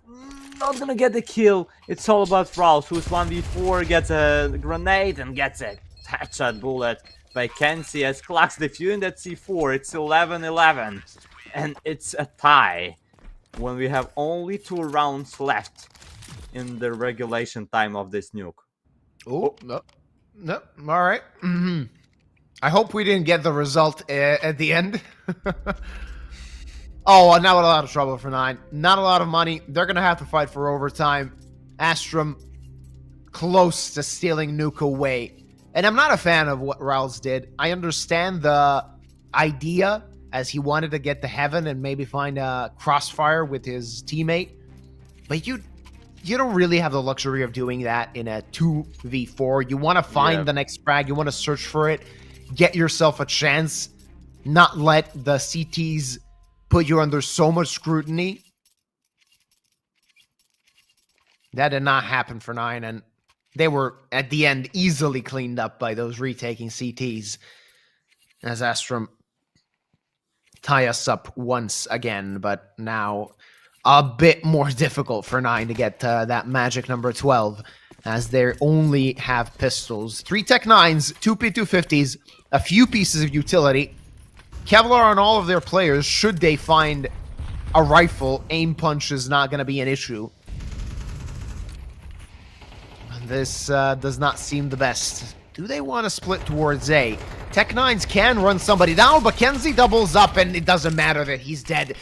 Not gonna get the kill. It's all about Rouse, who's 1v4, gets a grenade and gets a headshot bullet by Kenzie, as clocks the few in that C4. It's 11-11. And it's a tie when we have only 2 rounds left in the regulation time of this nuke. Oh, no. All right. I hope we didn't get the result at the end. Oh, now a lot of trouble for 9. Not a lot of money. They're going to have to fight for overtime. Astrum close to stealing nuke away. And I'm not a fan of what Rouse did. I understand the idea, as he wanted to get to Heaven and maybe find a crossfire with his teammate. But you don't really have the luxury of doing that in a 2v4. You want to find the next frag. You want to search for it. Get yourself a chance. Not let the CTs put you under so much scrutiny. That did not happen for 9. And they were, at the end, easily cleaned up by those retaking CTs. As Astrum tie us up once again. But now a bit more difficult for 9 to get that magic number 12, as they only have pistols. 3 Tech 9s, 2 P250s, a few pieces of utility. Kevlar on all of their players, should they find a rifle. Aim punch is not going to be an issue. This does not seem the best. Do they want to split towards A? Tech 9s can run somebody down, but Kenzie doubles up, and it doesn't matter that he's dead.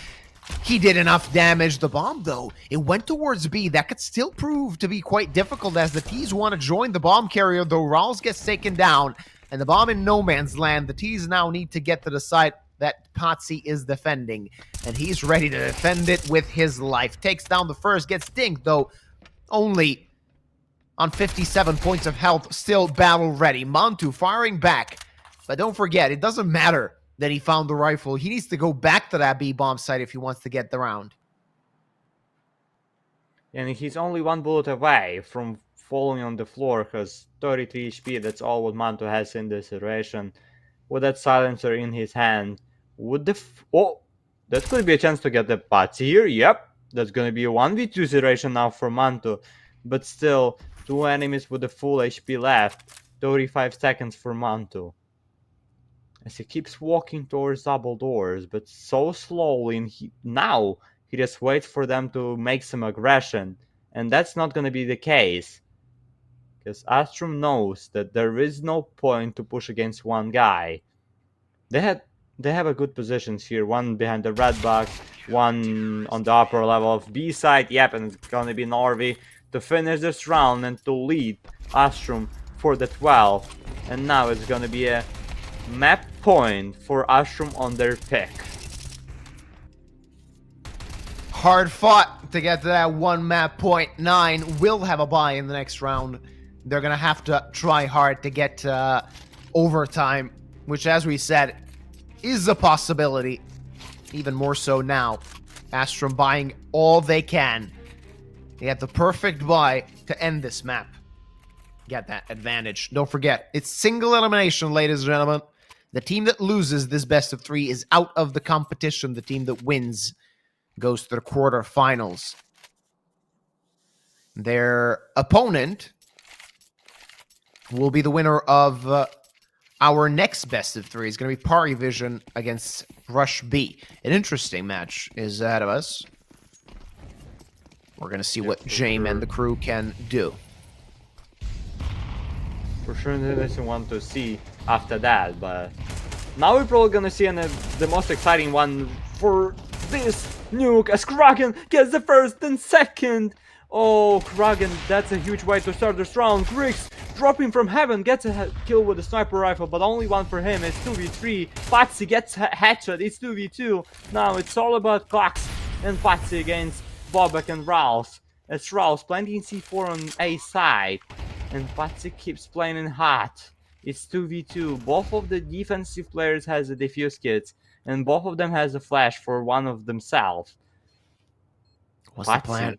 He did enough damage. The bomb, though, it went towards B. That could still prove to be quite difficult, as the T's want to join the bomb carrier, though Rawls gets taken down. And the bomb in no man's land. The T's now need to get to the site that Potsy is defending. And he's ready to defend it with his life. Takes down the first, gets dinked, though only on 57 points of health. Still battle ready. Mantu firing back. But don't forget, it doesn't matter that he found the rifle. He needs to go back to that B bomb site if he wants to get the round. And he's only 1 bullet away from falling on the floor, has 33 HP. That's all what Manto has in this situation. With that silencer in his hand, would the that could be a chance to get the Potsy here. Yep, that's gonna be a 1v2 situation now for Manto. But still, 2 enemies with the full HP left. 35 seconds for Manto, as he keeps walking towards double doors, but so slowly, and now he just waits for them to make some aggression. And that's not gonna be the case, because Astrum knows that there is no point to push against one guy. They have a good positions here. One behind the red box, one on the upper level of B side. Yep, and it's gonna be Norvi to finish this round and to lead Astrum for the 12. And now it's gonna be a map point for Astrum on their pick. Hard fought to get to that 1 map point. 9 will have a bye in the next round. They're going to have to try hard to get overtime, which, as we said, is a possibility. Even more so now. Astrum buying all they can. They have the perfect buy to end this map. get that advantage. Don't forget, it's single elimination, ladies and gentlemen. The team that loses this best of 3 is out of the competition. The team that wins goes to the quarterfinals. Their opponent will be the winner of our next best of 3. It's going to be PARIVISION against Rush B. An interesting match is ahead of us. We're going to see what James and the crew can do. For sure, interesting one to see after that, but now we're probably gonna see the most exciting one for this nuke as Kraken gets the first and second. Oh, Kraken, that's a huge way to start this round. Griggs dropping from heaven gets a kill with a sniper rifle, but only one for him. It's 2v3. Patsy gets a headshot. It's 2v2. Now it's all about Klax and Patsy against Bobek and Rouse. It's Rouse planting C4 on A side, and Patsy keeps playing in hot. It's 2v2. Both of the defensive players has a defuse kit, and both of them has a flash for one of themselves. What's the plan?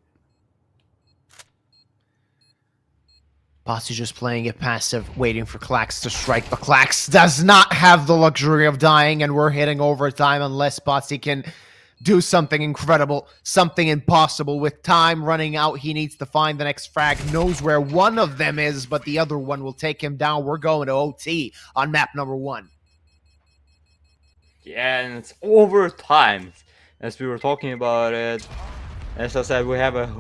Patsy just playing it passive, waiting for Klax to strike, but Klax does not have the luxury of dying, and we're hitting overtime unless Patsy can do something incredible, something impossible. With time running out, he needs to find the next frag. Knows where one of them is, but the other one will take him down. We're going to OT on map number 1. Yeah, and it's overtime. As we were talking about it, as I said, we have a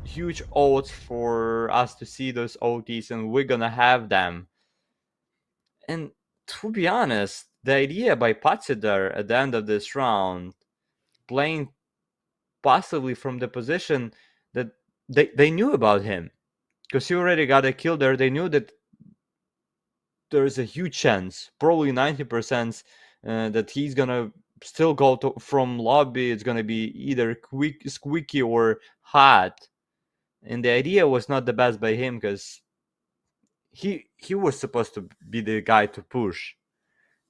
huge odds for us to see those OTs, and we're gonna have them. And to be honest, the idea by Patsy there at the end of this round, playing possibly from the position that they knew about him, because he already got a kill there. They knew that there's a huge chance, probably 90%, that he's gonna still go from lobby. It's gonna be either squeaky or hot, and the idea was not the best by him, because he was supposed to be the guy to push,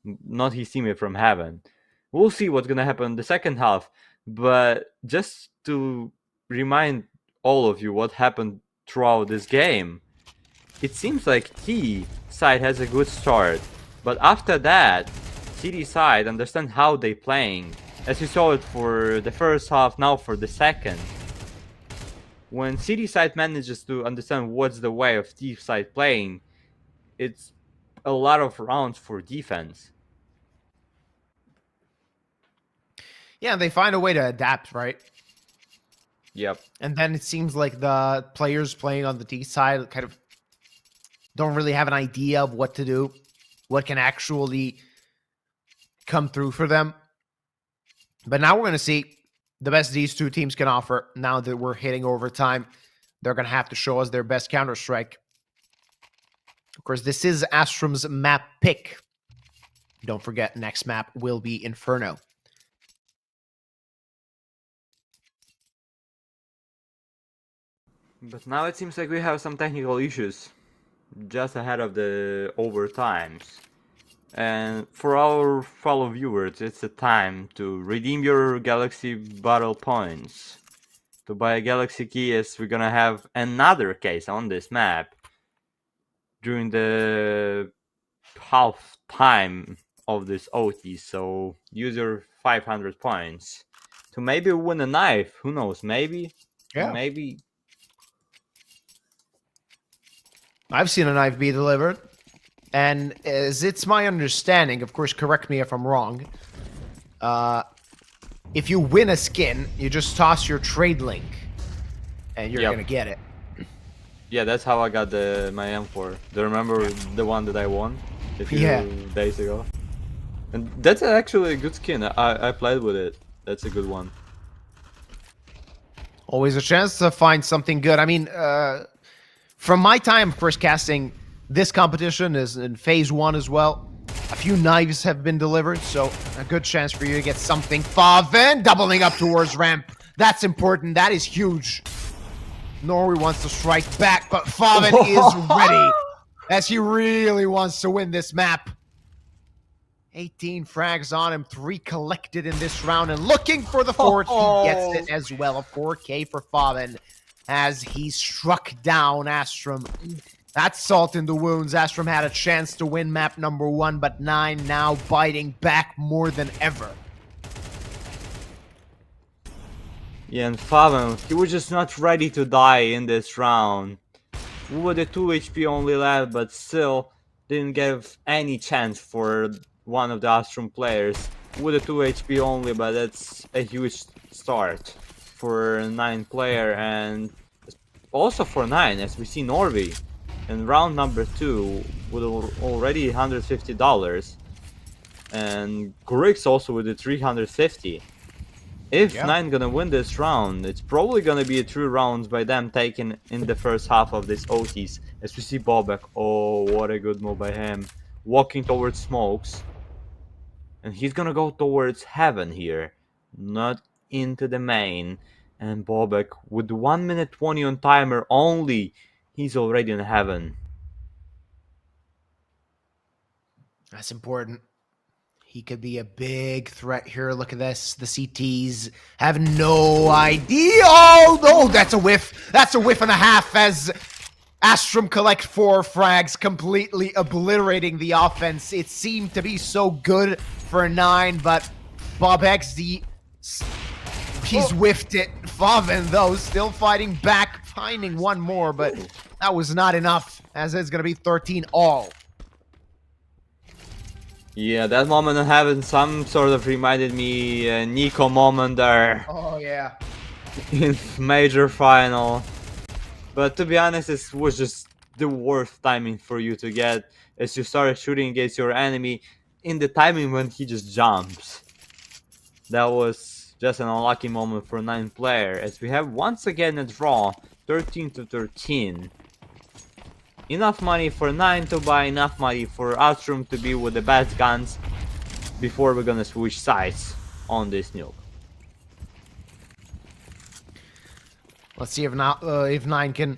not his teammate from heaven. We'll see what's gonna happen in the second half, but just to remind all of you what happened throughout this game, it seems like T side has a good start, but after that, CD side understand how they playing, as you saw it for the first half, now for the second. When CD side manages to understand what's the way of T side playing, it's a lot of rounds for defense. Yeah, they find a way to adapt, right? Yep. And then it seems like the players playing on the T side kind of don't really have an idea of what to do, what can actually come through for them. But now we're going to see the best these two teams can offer. Now that we're hitting overtime, they're going to have to show us their best Counter-Strike. Of course, this is Astrum's map pick. Don't forget, next map will be Inferno. But now it seems like we have some technical issues just ahead of the overtimes. And for our fellow viewers, it's a time to redeem your Galaxy Battle Points. To buy a Galaxy Key, as we're gonna have another case on this map during the half time of this OT. So use your 500 points to maybe win a knife. Who knows? Maybe. Yeah. Maybe. I've seen a knife be delivered, and as it's my understanding, of course, correct me if I'm wrong, if you win a skin, you just toss your trade link, and you're gonna get it. Yeah, that's how I got my M4. Do you remember the one that I won a few days ago? And that's actually a good skin. I played with it. That's a good one. Always a chance to find something good. I mean, from my time, of course, casting, this competition is in phase 1 as well. A few knives have been delivered, so a good chance for you to get something. Faven doubling up towards ramp. That's important. That is huge. Norway wants to strike back, but Faven is ready, as he really wants to win this map. 18 frags on him, 3 collected in this round, and looking for the 4th, he gets it as well. A 4K for Faven, as he struck down Astrum. That's salt in the wounds. Astrum had a chance to win map number 1, but 9 now biting back more than ever. Yeah, and Faven, he was just not ready to die in this round. With the 2 HP only left, but still didn't give any chance for one of the Astrum players. With the 2 HP only, but that's a huge start for 9 player, and also for 9, as we see Norby in round number 2 with already $150, and Grix also with the 350. If 9 gonna win this round, it's probably gonna be 3 rounds by them taken in the first half of this OTs. As we see Bobek, oh, what a good move by him, walking towards smokes. And he's gonna go towards heaven here, not into the main. And Bobek, with 1 minute 20 on timer only, he's already in heaven. That's important. He could be a big threat here. Look at this. The CTs have no idea. Oh, no, that's a whiff. That's a whiff and a half as Astrum collect 4 frags, completely obliterating the offense. It seemed to be so good for 9, but Bob XD, he's whiffed it. Faven, though, still fighting back, finding one more, but that was not enough, as it's going to be 13 all. Yeah, that moment in heaven some sort of reminded me Nico moment there. Oh, yeah. In major final. But to be honest, it was just the worst timing for you to get, as you started shooting against your enemy in the timing when he just jumps. That was just an unlucky moment for 9 player, as we have once again a draw, 13-13. Enough money for 9 to buy, enough money for Astrum to be with the best guns before we're gonna switch sides on this nuke. Let's see if 9 can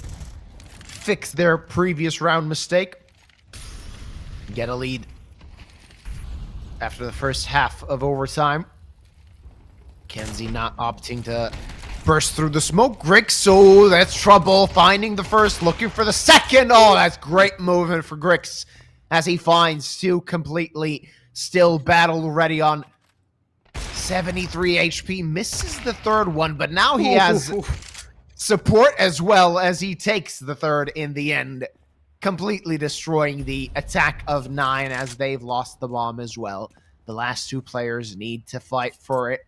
fix their previous round mistake. Get a lead after the first half of overtime. Kenzie not opting to burst through the smoke. Grix, so that's trouble. Finding the first, looking for the second. Oh, that's great movement for Grix as he finds 2 completely still battle ready on 73 HP. Misses the third one, but now he has support as well as he takes the third in the end, completely destroying the attack of 9 as they've lost the bomb as well. The last 2 players need to fight for it.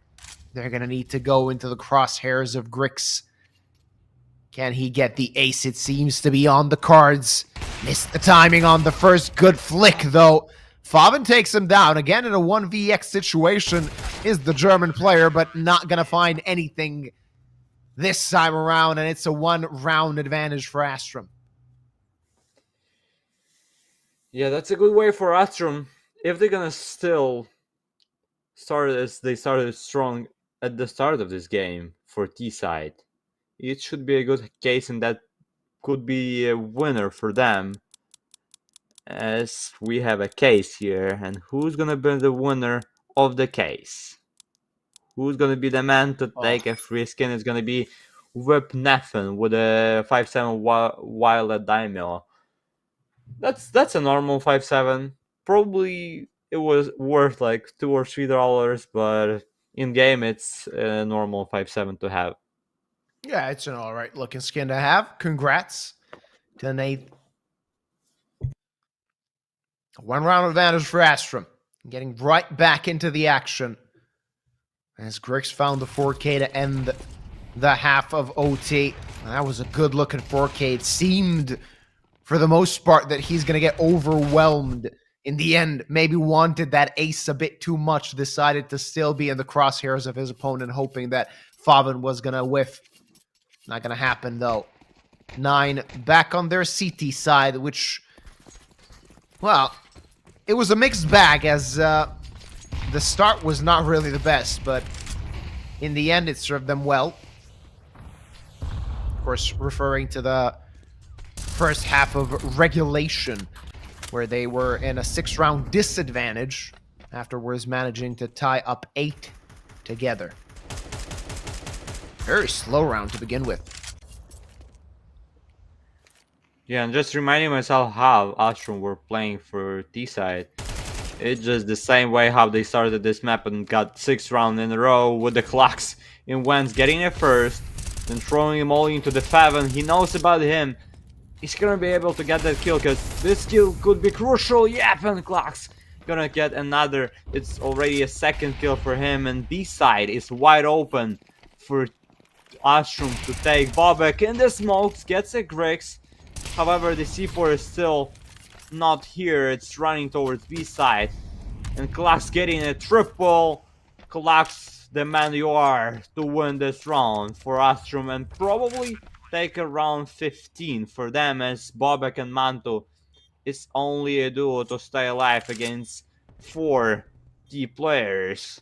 They're going to need to go into the crosshairs of Grix. Can he get the ace? It seems to be on the cards. Missed the timing on the first good flick, though. Faven takes him down. Again, in a 1vx situation, is the German player, but not going to find anything this time around, and it's a 1-round advantage for Astrum. Yeah, that's a good way for Astrum. If they're gonna still start as they started strong at the start of this game for T-side, it should be a good case, and that could be a winner for them, as we have a case here. And who's gonna be the winner of the case? Who's gonna be the man to take a free skin? It's gonna be Whip Neffen with a 5-7 while at Daimyo. That's a normal 5-7. Probably it was worth like $2 or $3, but in game it's a normal 5-7 to have. Yeah, it's an all right looking skin to have. Congrats to Nate. 1-round advantage for Astrum. Getting right back into the action as Grix found the 4K to end the half of OT. And that was a good looking 4K. It seemed for the most part that he's going to get overwhelmed in the end. Maybe wanted that ace a bit too much. Decided to still be in the crosshairs of his opponent, hoping that Faven was going to whiff. Not going to happen, though. 9 back on their CT side, which, well, it was a mixed bag, as the start was not really the best, but in the end it served them well. Of course, referring to the first half of regulation, where they were in a 6-round disadvantage, afterwards managing to tie up 8 together. Very slow round to begin with. Yeah, and just reminding myself how Astrum were playing for T-side. It's just the same way how they started this map and got 6 rounds in a row with the clocks in Wentz getting it first, then throwing him all into the Faven. He knows about him. He's gonna be able to get that kill because this kill could be crucial. Yep, and clocks gonna get another. It's already a second kill for him, and B side is wide open for Astrum to take. Bobek in the smokes gets a Grix. However, the C4 is still not here. It's running towards B side, and Clocks getting a triple. Clocks the man you are to win this round for Astrum and probably take around 15 for them, as Bobek and Manto is only a duo to stay alive against 4 T players.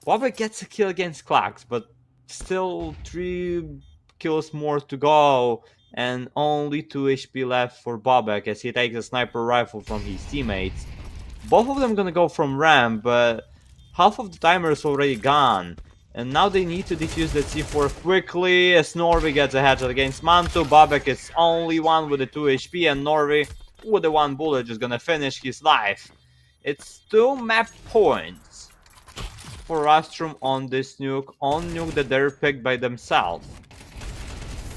Bobek gets a kill against Clocks, but still 3 kills more to go and only 2 HP left for Bobek as he takes a sniper rifle from his teammates. Both of them gonna go from ramp, but half of the timer is already gone. And now they need to defuse that C4 quickly as Norvi gets a headshot against Mantu. Bobek is only one with the 2 HP and Norvi with the 1 bullet just gonna finish his life. It's 2 map points for Astrum on this nuke, that they're picked by themselves.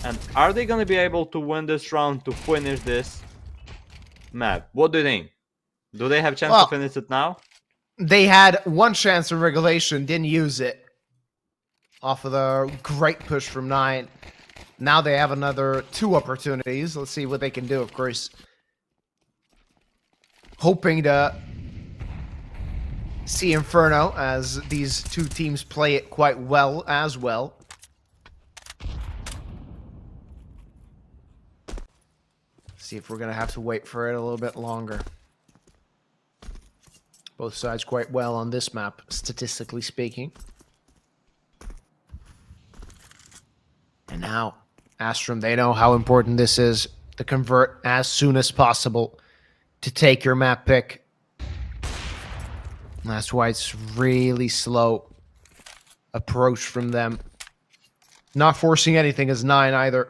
And are they gonna be able to win this round to finish this map? What do you think? Do they have a chance to finish it now? They had one chance in regulation, didn't use it. Off of the great push from 9. Now they have another 2 opportunities. Let's see what they can do, of course. Hoping to see Inferno, as these 2 teams play it quite well as well. See if we're going to have to wait for it a little bit longer. Both sides quite well on this map, statistically speaking. And now, Astrum, they know how important this is to convert as soon as possible to take your map pick. And that's why it's really slow approach from them. Not forcing anything as 9 either.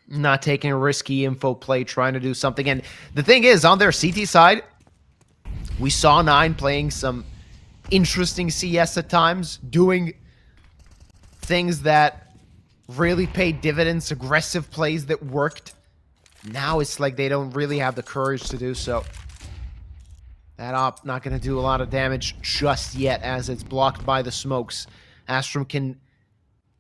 Not taking a risky info play, trying to do something. And the thing is, on their CT side, we saw 9 playing some interesting CS at times, doing things that really paid dividends, aggressive plays that worked. Now it's like they don't really have the courage to do so. That op not going to do a lot of damage just yet as it's blocked by the smokes. Astrum can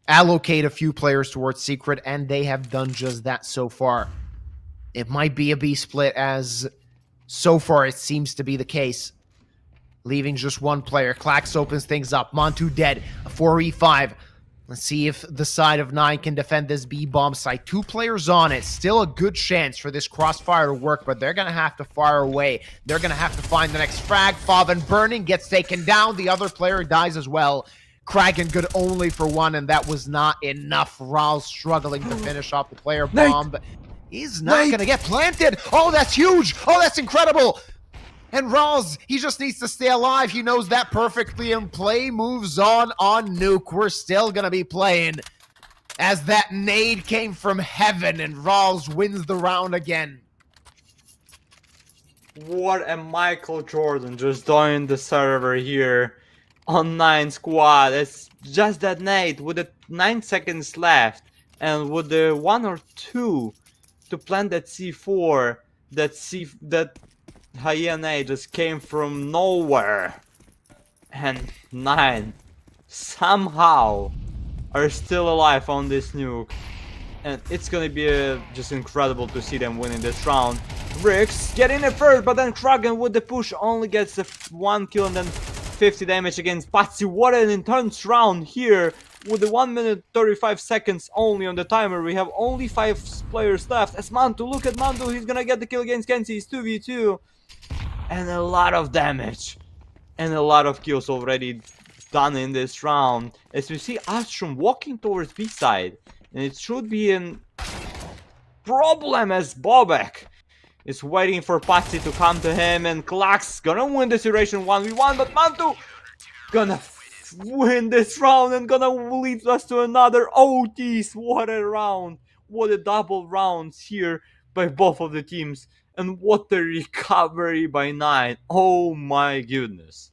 allocate a few players towards Secret, and they have done just that so far. It might be a B split, as so far it seems to be the case. Leaving just 1 player. Klax opens things up. Montu dead. A 4v5. Let's see if the side of 9 can defend this B bomb site. 2 players on it. Still a good chance for this crossfire to work, but they're going to have to fire away. They're going to have to find the next frag. Faven burning, gets taken down. The other player dies as well. Kraken good only for 1, and that was not enough. Raul struggling to finish off the player bomb, but he's not going to get planted. Oh, that's huge. Oh, that's incredible. And Rawls, he just needs to stay alive. He knows that perfectly, and play moves on Nuke. We're still going to be playing as that nade came from heaven, and Rawls wins the round again. What a Michael Jordan just joined the server here on 9 squad. It's just that nade with the 9 seconds left, and with the 1 or 2 to plant that C4, that Hyena just came from nowhere, and 9 somehow are still alive on this nuke, and it's gonna be just incredible to see them winning this round. Rix getting it first, but then Kraken with the push only gets the 1 kill and then 50 damage against Patsy. What an intense round here with the 1 minute 35 seconds only on the timer. We have only 5 players left. As Mantu, look at Mantu, he's gonna get the kill against Kenzie. He's 2v2. And a lot of damage. And a lot of kills already done in this round. As we see Astrum walking towards B side. And it should be a problem as Bobek is waiting for Patsy to come to him. And Klax gonna win this iteration 1v1. But Mantu gonna win this round and gonna lead us to another OTs. What a round. What a double rounds here by both of the teams. And what a recovery by 9. Oh my goodness.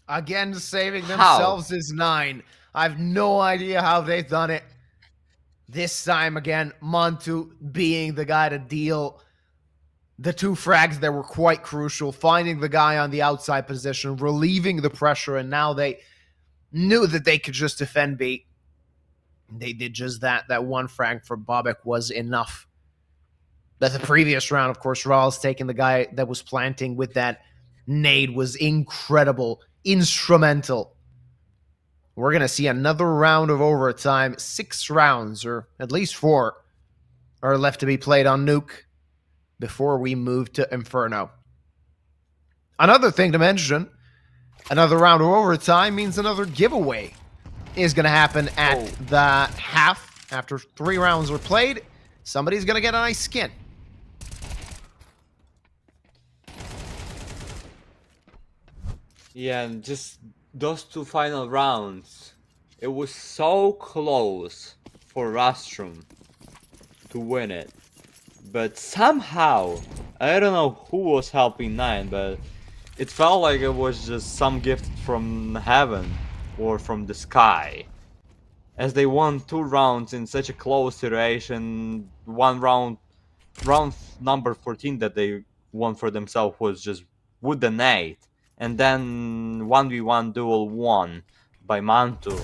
Again, saving How? themselves is 9. I have no idea how they've done it. This time again, Montu being the guy to deal the 2 frags that were quite crucial, finding the guy on the outside position, relieving the pressure, and now they knew that they could just defend B. They did just that. That 1 frag for Bobek was enough. But the previous round, of course, Rawls taking the guy that was planting with that nade was incredible, instrumental. We're going to see another round of overtime. 6 rounds, or at least 4, are left to be played on Nuke before we move to Inferno. Another thing to mention, another round of overtime means another giveaway is going to happen at the half. After 3 rounds were played, somebody's going to get a nice skin. Yeah, and just those 2 final rounds, it was so close for Astrum to win it. But somehow, I don't know who was helping 9, but it felt like it was just some gift from heaven or from the sky. As they won 2 rounds in such a close situation, one round number 14 that they won for themselves was just with the nade. And then 1v1 duel won by Mantu.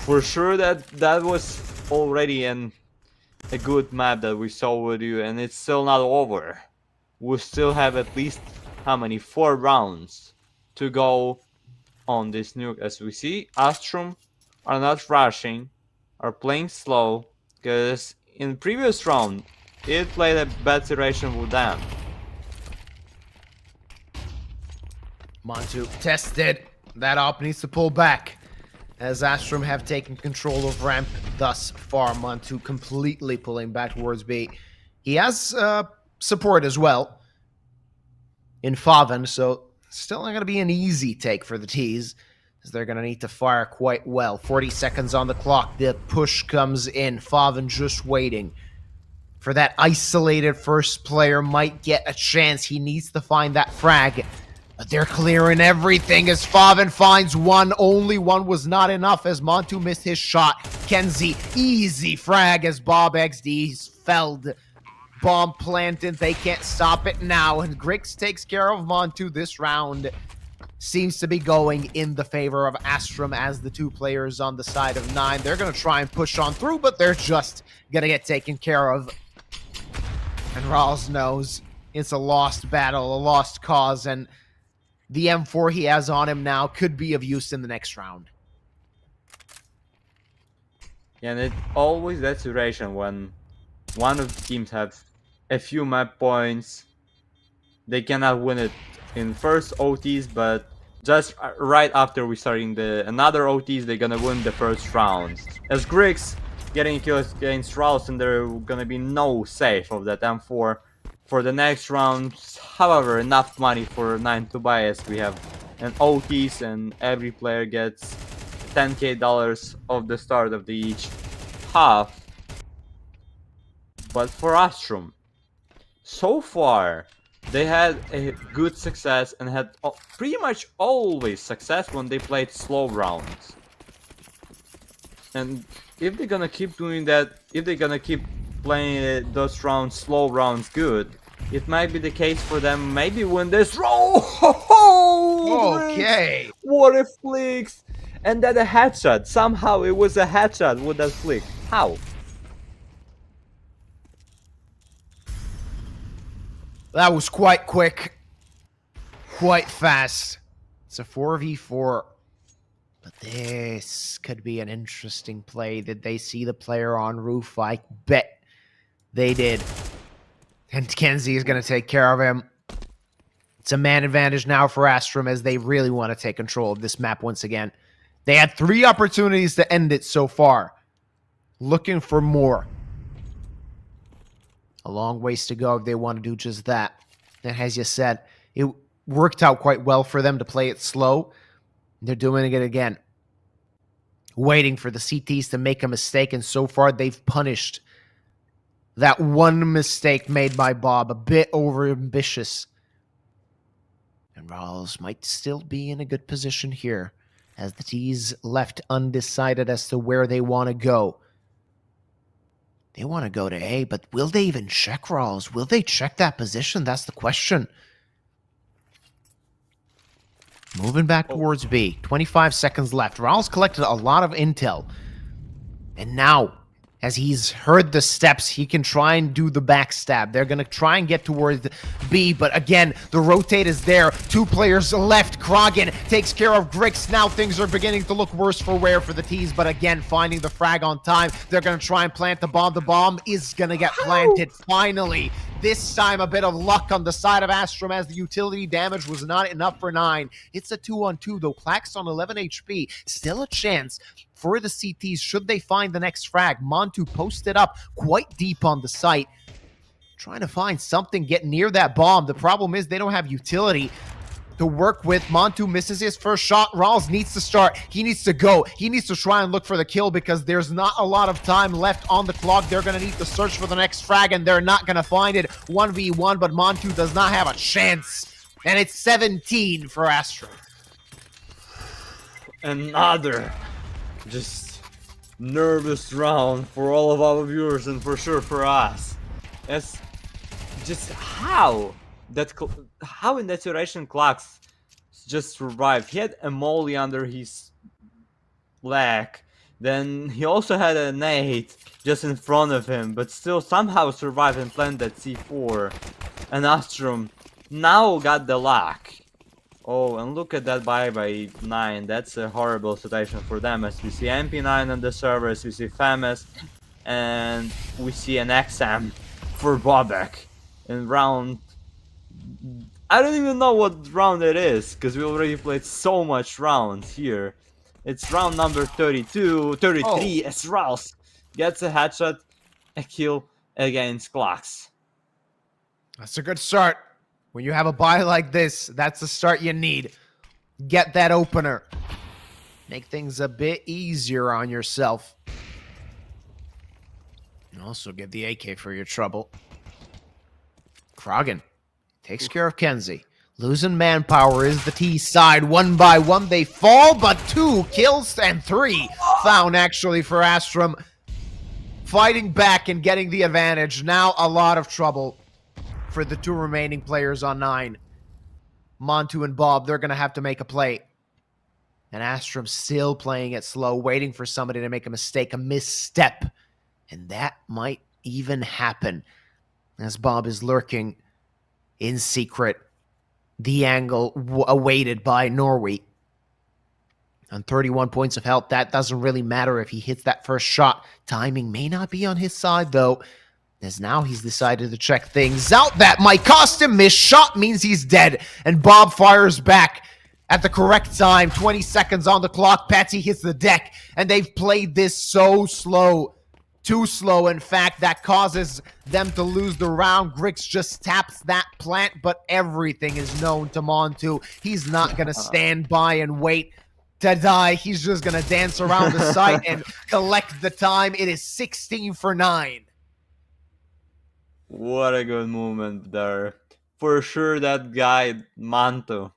For sure that was already a good map that we saw with you, and it's still not over. We still have at least, how many, 4 rounds to go on this nuke. As we see, Astrum are not rushing, are playing slow, because in the previous round, it played a bad situation with them. Montu tested. That op needs to pull back, as Astrum have taken control of ramp thus far. Montu completely pulling back towards B. He has support as well in Faven, so still not going to be an easy take for the T's, as they're going to need to fire quite well. 40 seconds on the clock. The push comes in. Faven just waiting for that isolated first player. Might get a chance. He needs to find that frag. But they're clearing everything as Faven finds 1. Only 1 was not enough as Montu missed his shot. Kenzie, easy frag as Bob XD's felled. Bomb planted. They can't stop it now. And Grix takes care of Montu. This round seems to be going in the favor of Astrum as the 2 players on the side of 9. They're going to try and push on through, but they're just going to get taken care of. And Rawls knows it's a lost battle, a lost cause, and the M4 he has on him now could be of use in the next round. Yeah, and it's always that situation when one of the teams have a few map points. They cannot win it in first OTs, but just right after we starting another OTs, they're gonna win the first round. As Grix getting kills against Rawls, and there gonna be no save of that M4 for the next round. However, enough money for 9 to buy, as we have an OTs and every player gets $10k of the start of the each half. But for Astrum, so far they had a good success and had pretty much always success when they played slow rounds. And if they're gonna keep doing that, if they're gonna keep playing those rounds, slow rounds good, it might be the case for them. Maybe win this round. Okay. What a flicks! And then a headshot. Somehow it was a headshot with that flick. How? That was quite quick. Quite fast. It's a 4v4. But this could be an interesting play. Did they see the player on roof? I bet they did. And Kenzie is going to take care of him. It's a man advantage now for Astrum as they really want to take control of this map once again. They had 3 opportunities to end it so far. Looking for more. A long ways to go if they want to do just that. And as you said, it worked out quite well for them to play it slow. They're doing it again. Waiting for the CTs to make a mistake, and so far they've punished that one mistake made by Bob. A bit overambitious. And Rawls might still be in a good position here, as the T's left undecided as to where they want to go. They want to go to A, but will they even check Rawls? Will they check that position? That's the question. Moving back towards B. 25 seconds left. Rawls collected a lot of intel. And now, as he's heard the steps, he can try and do the backstab. They're going to try and get towards B, but again, the rotate is there. 2 players left. Krogan takes care of Grix. Now things are beginning to look worse for wear for the T's, but again, finding the frag on time. They're going to try and plant the bomb. The bomb is going to get planted finally. This time, a bit of luck on the side of Astrum, as the utility damage was not enough for 9. It's a 2-on-2, though. Plax on 11 HP. Still a chance for the CTs should they find the next frag. Montu posted up quite deep on the site, trying to find something, get near that bomb. The problem is they don't have utility to work with. Montu misses his first shot. Rawls needs to start. He needs to go. He needs to try and look for the kill, because there's not a lot of time left on the clock. They're going to need to search for the next frag, and they're not going to find it. 1v1, but Montu does not have a chance. And it's 17 for Astrum. Another just nervous round for all of our viewers, and for sure for us. It's just how in that situation Klax just survived. He had a molly under his leg, then he also had a nade just in front of him, but still somehow survived and planted that C4. And Astrum now got the luck. Oh, and look at that buy by 9. That's a horrible situation for them, as we see MP9 on the server, as we see Famous, and we see an XM for Bobek in round... I don't even know what round it is, because we already played so much rounds here. It's round number 33, as Rawls gets a headshot, a kill against Klax. That's a good start. When you have a buy like this, that's the start you need. Get that opener. Make things a bit easier on yourself. And also get the AK for your trouble. Krogan takes care of Kenzie. Losing manpower is the T side. 1 by 1 they fall, but 2 kills and 3 found actually for Astrum. Fighting back and getting the advantage. Now a lot of trouble for the 2 remaining players on 9. Montu and Bob, they're going to have to make a play. And Astrum still playing it slow, waiting for somebody to make a mistake, a misstep. And that might even happen, as Bob is lurking in secret. The angle awaited by Norway. On 31 points of health, that doesn't really matter if he hits that first shot. Timing may not be on his side, though, as now he's decided to check things out. That might cost him. Missed shot means he's dead. And Bob fires back at the correct time. 20 seconds on the clock. Patsy hits the deck. And they've played this so slow. Too slow, in fact, that causes them to lose the round. Grix just taps that plant, but everything is known to Montu. He's not going to stand by and wait to die. He's just going to dance around the site and collect the time. It is 16 for 9. What a good movement there. For sure that guy, Manto,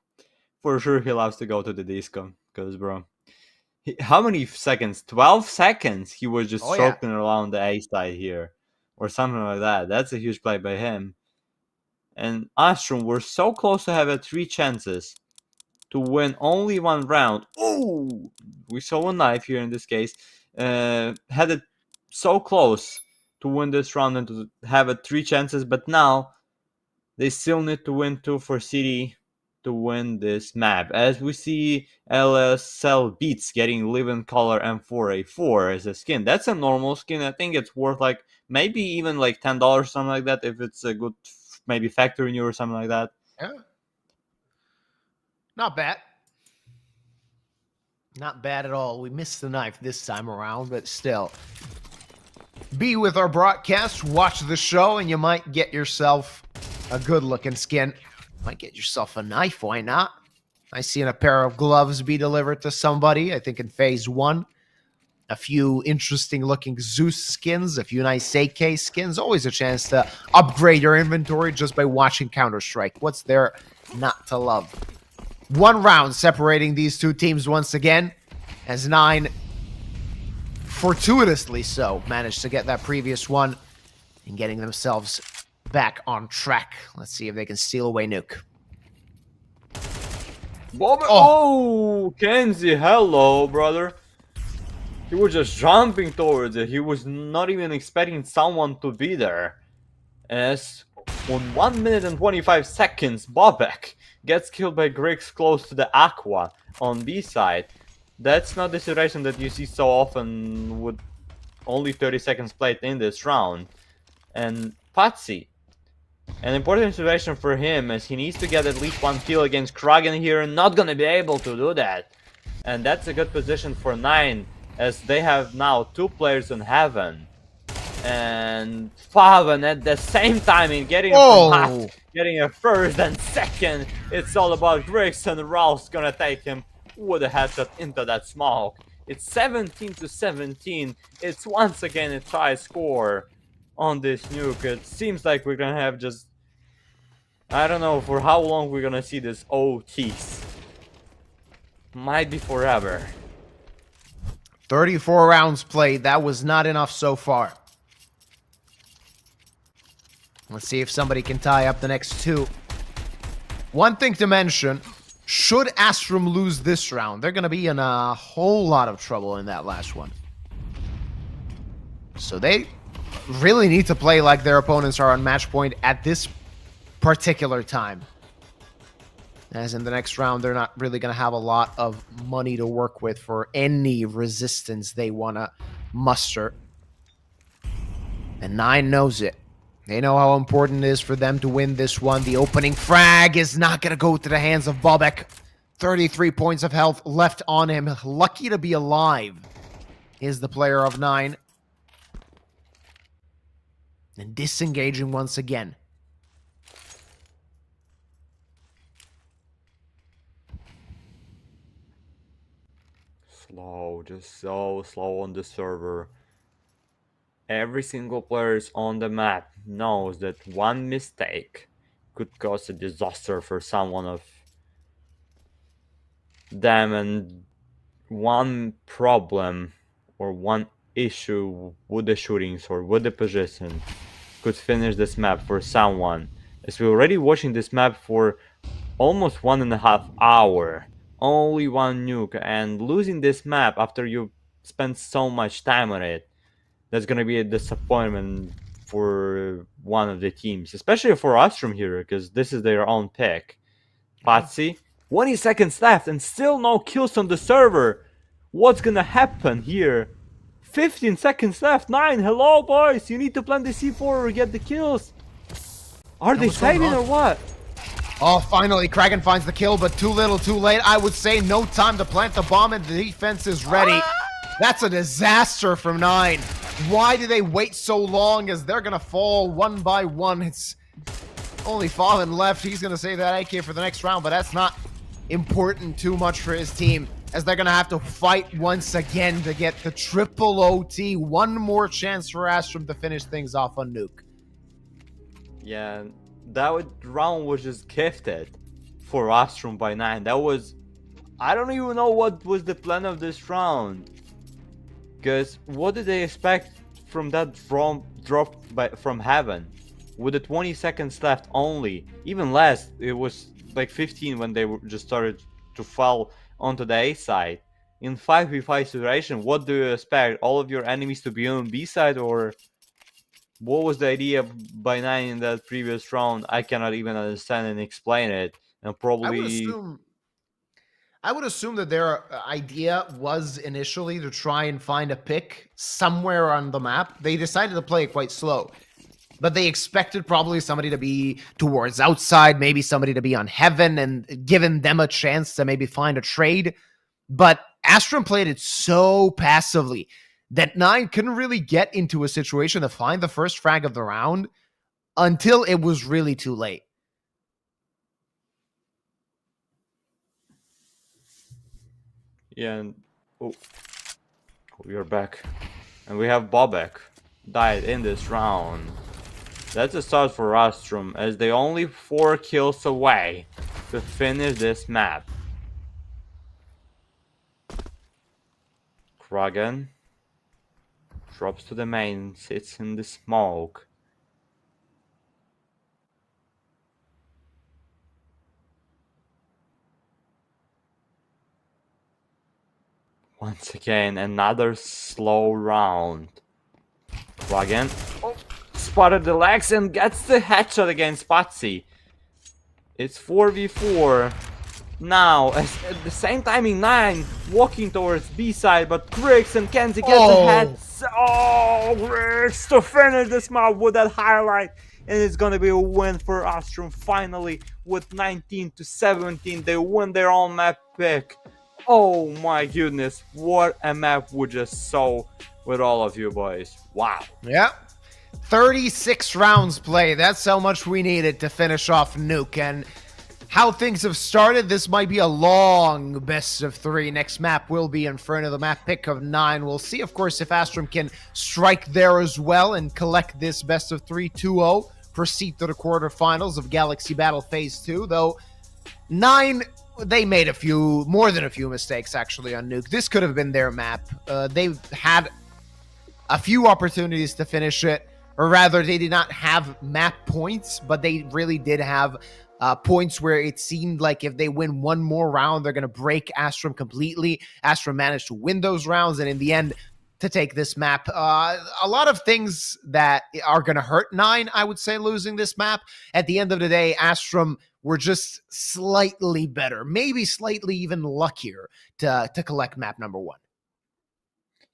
for sure he loves to go to the disco. Because, bro, how many seconds? 12 seconds he was just stroking around the A side here. Or something like that. That's a huge play by him. And Astrum were so close to have 3 chances to win only 1 round. Oh, we saw a knife here in this case. Had it so close to win this round and to have 3 chances, but now they still need to win 2 for City to win this map. As we see LSL Beats getting Living Color M4A4 as a skin. That's a normal skin. I think it's worth like maybe even like $10, something like that, if it's a good maybe factory new or something like that. Yeah. Not bad. Not bad at all. We missed the knife this time around, but still. Be with our broadcast, watch the show, and you might get yourself a good-looking skin. Might get yourself a knife, why not? I seen a pair of gloves be delivered to somebody, I think in phase 1. A few interesting looking Zeus skins, a few nice AK skins. Always a chance to upgrade your inventory just by watching Counter-Strike. What's there not to love? 1 round separating these two teams once again, as 9, fortuitously so, managed to get that previous one and getting themselves back on track. Let's see if they can steal away Nuke. Oh, Kenzie, hello, brother. He was just jumping towards it. He was not even expecting someone to be there. As on 1 minute and 25 seconds, Bobek gets killed by Griggs close to the Aqua on B side. That's not the situation that you see so often with only 30 seconds played in this round. And Patsy, an important situation for him, as he needs to get at least 1 kill against Kragan here, and not gonna be able to do that. And that's a good position for 9, as they have now 2 players in Heaven. And Faven at the same time in getting getting a first and second. It's all about Griggs, and Ralph's gonna take him with a headshot into that smoke. It's 17-17. It's once again a tie score on this Nuke. It seems like we're gonna have just, I don't know for how long we're gonna see this OTs. Might be forever. 34 rounds played. That was not enough so far. Let's see if somebody can tie up the next 2. One thing to mention, should Astrum lose this round, they're going to be in a whole lot of trouble in that last one. So they really need to play like their opponents are on match point at this particular time. As in the next round, they're not really going to have a lot of money to work with for any resistance they want to muster. And 9 knows it. They know how important it is for them to win this one. The opening frag is not going to go to the hands of Bobek. 33 points of health left on him. Lucky to be alive is the player of 9. And disengaging once again. Slow, just so slow on the server. Every single player on the map knows that one mistake could cause a disaster for someone of them, and one problem or one issue with the shootings or with the position could finish this map for someone. As we're already watching this map for almost 1.5 hours, only 1 nuke, and losing this map after you spend so much time on it, that's gonna be a disappointment for one of the teams, especially for Astrum here, because this is their own pick. Patsy, 20 seconds left and still no kills on the server. What's gonna happen here? 15 seconds left. 9, hello boys, you need to plant the C4 or get the kills. Are they saving or what? Oh, finally, Kragan finds the kill, but too little, too late. I would say no time to plant the bomb, and the defense is ready. That's a disaster from 9. Why do they wait so long, as they're going to fall one by one? It's only Fallen left. He's going to save that AK for the next round, but that's not important too much for his team, as they're going to have to fight once again to get the triple OT. One more chance for Astrum to finish things off on Nuke. Yeah, that round was just gifted for Astrum by 9. That was, I don't even know what was the plan of this round. Because what did they expect from that drop from Heaven? With the 20 seconds left only, even less, it was like 15 when they just started to fall onto the A side. In 5v5 situation, what do you expect? All of your enemies to be on B side, or what was the idea by 9 in that previous round? I cannot even understand and explain it. And probably I would assume that their idea was initially to try and find a pick somewhere on the map. They decided to play it quite slow, but they expected probably somebody to be towards outside, maybe somebody to be on Heaven, and giving them a chance to maybe find a trade. But Astrum played it so passively that 9 couldn't really get into a situation to find the first frag of the round until it was really too late. Yeah, and oh, we are back. And we have Bobek died in this round. That's a start for Astrum, as they only 4 kills away to finish this map. Kragan drops to the main, sits in the smoke. Once again, another slow round. Kragan spotted the legs and gets the headshot against Patsy. It's 4v4. Now, at the same timing, 9 walking towards B side, but Griggs and Kenzie get the heads. Oh, Griggs to finish this map with that highlight. And it's gonna be a win for Astrum finally with 19-17. They win their own map pick. Oh my goodness, what a map we just saw with all of you boys. Wow. Yeah. 36 rounds played. That's how much we needed to finish off Nuke. And how things have started, this might be a long best of 3. Next map will be in front of the map pick of 9. We'll see, of course, if Astrum can strike there as well and collect this best of 3 2-0. Proceed to the quarterfinals of Galaxy Battle Phase 2. Though 9, they made more than a few mistakes actually on Nuke. This could have been their map. They had a few opportunities to finish it. Or rather, they did not have map points, but they really did have points where it seemed like if they win one more round, they're going to break Astrum completely. Astrum managed to win those rounds, and in the end, to take this map. A lot of things that are going to hurt 9, I would say, losing this map. At the end of the day, Astrum were just slightly better, maybe slightly even luckier to collect map number 1.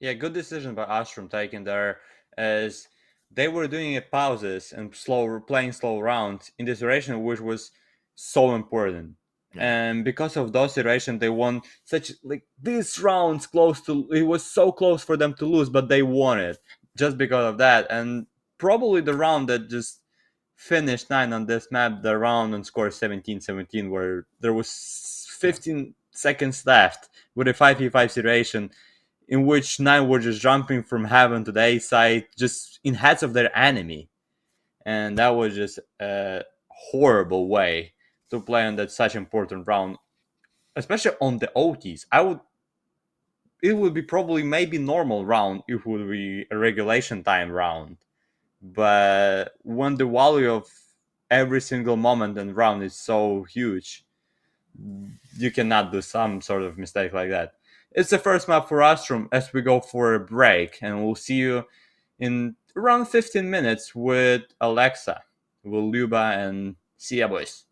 Yeah, good decision by Astrum taking there, as they were doing it pauses and playing slow rounds in this iteration, which was so important. Yeah. And because of those iterations, they won such these rounds close to. It was so close for them to lose, but they won it just because of that. And probably the round that just finished 9 on this map, the round and score 17-17, where there was 15 seconds left with a 5v5 situation, in which 9 were just jumping from heaven to the A side, just in heads of their enemy. And that was just a horrible way to play on that such important round, especially on the OTs. It would be probably maybe normal round if it would be a regulation time round. But when the value of every single moment and round is so huge, you cannot do some sort of mistake like that. It's the first map for Astrum as we go for a break, and we'll see you in around 15 minutes with Alexa, with Luba, and see ya, boys.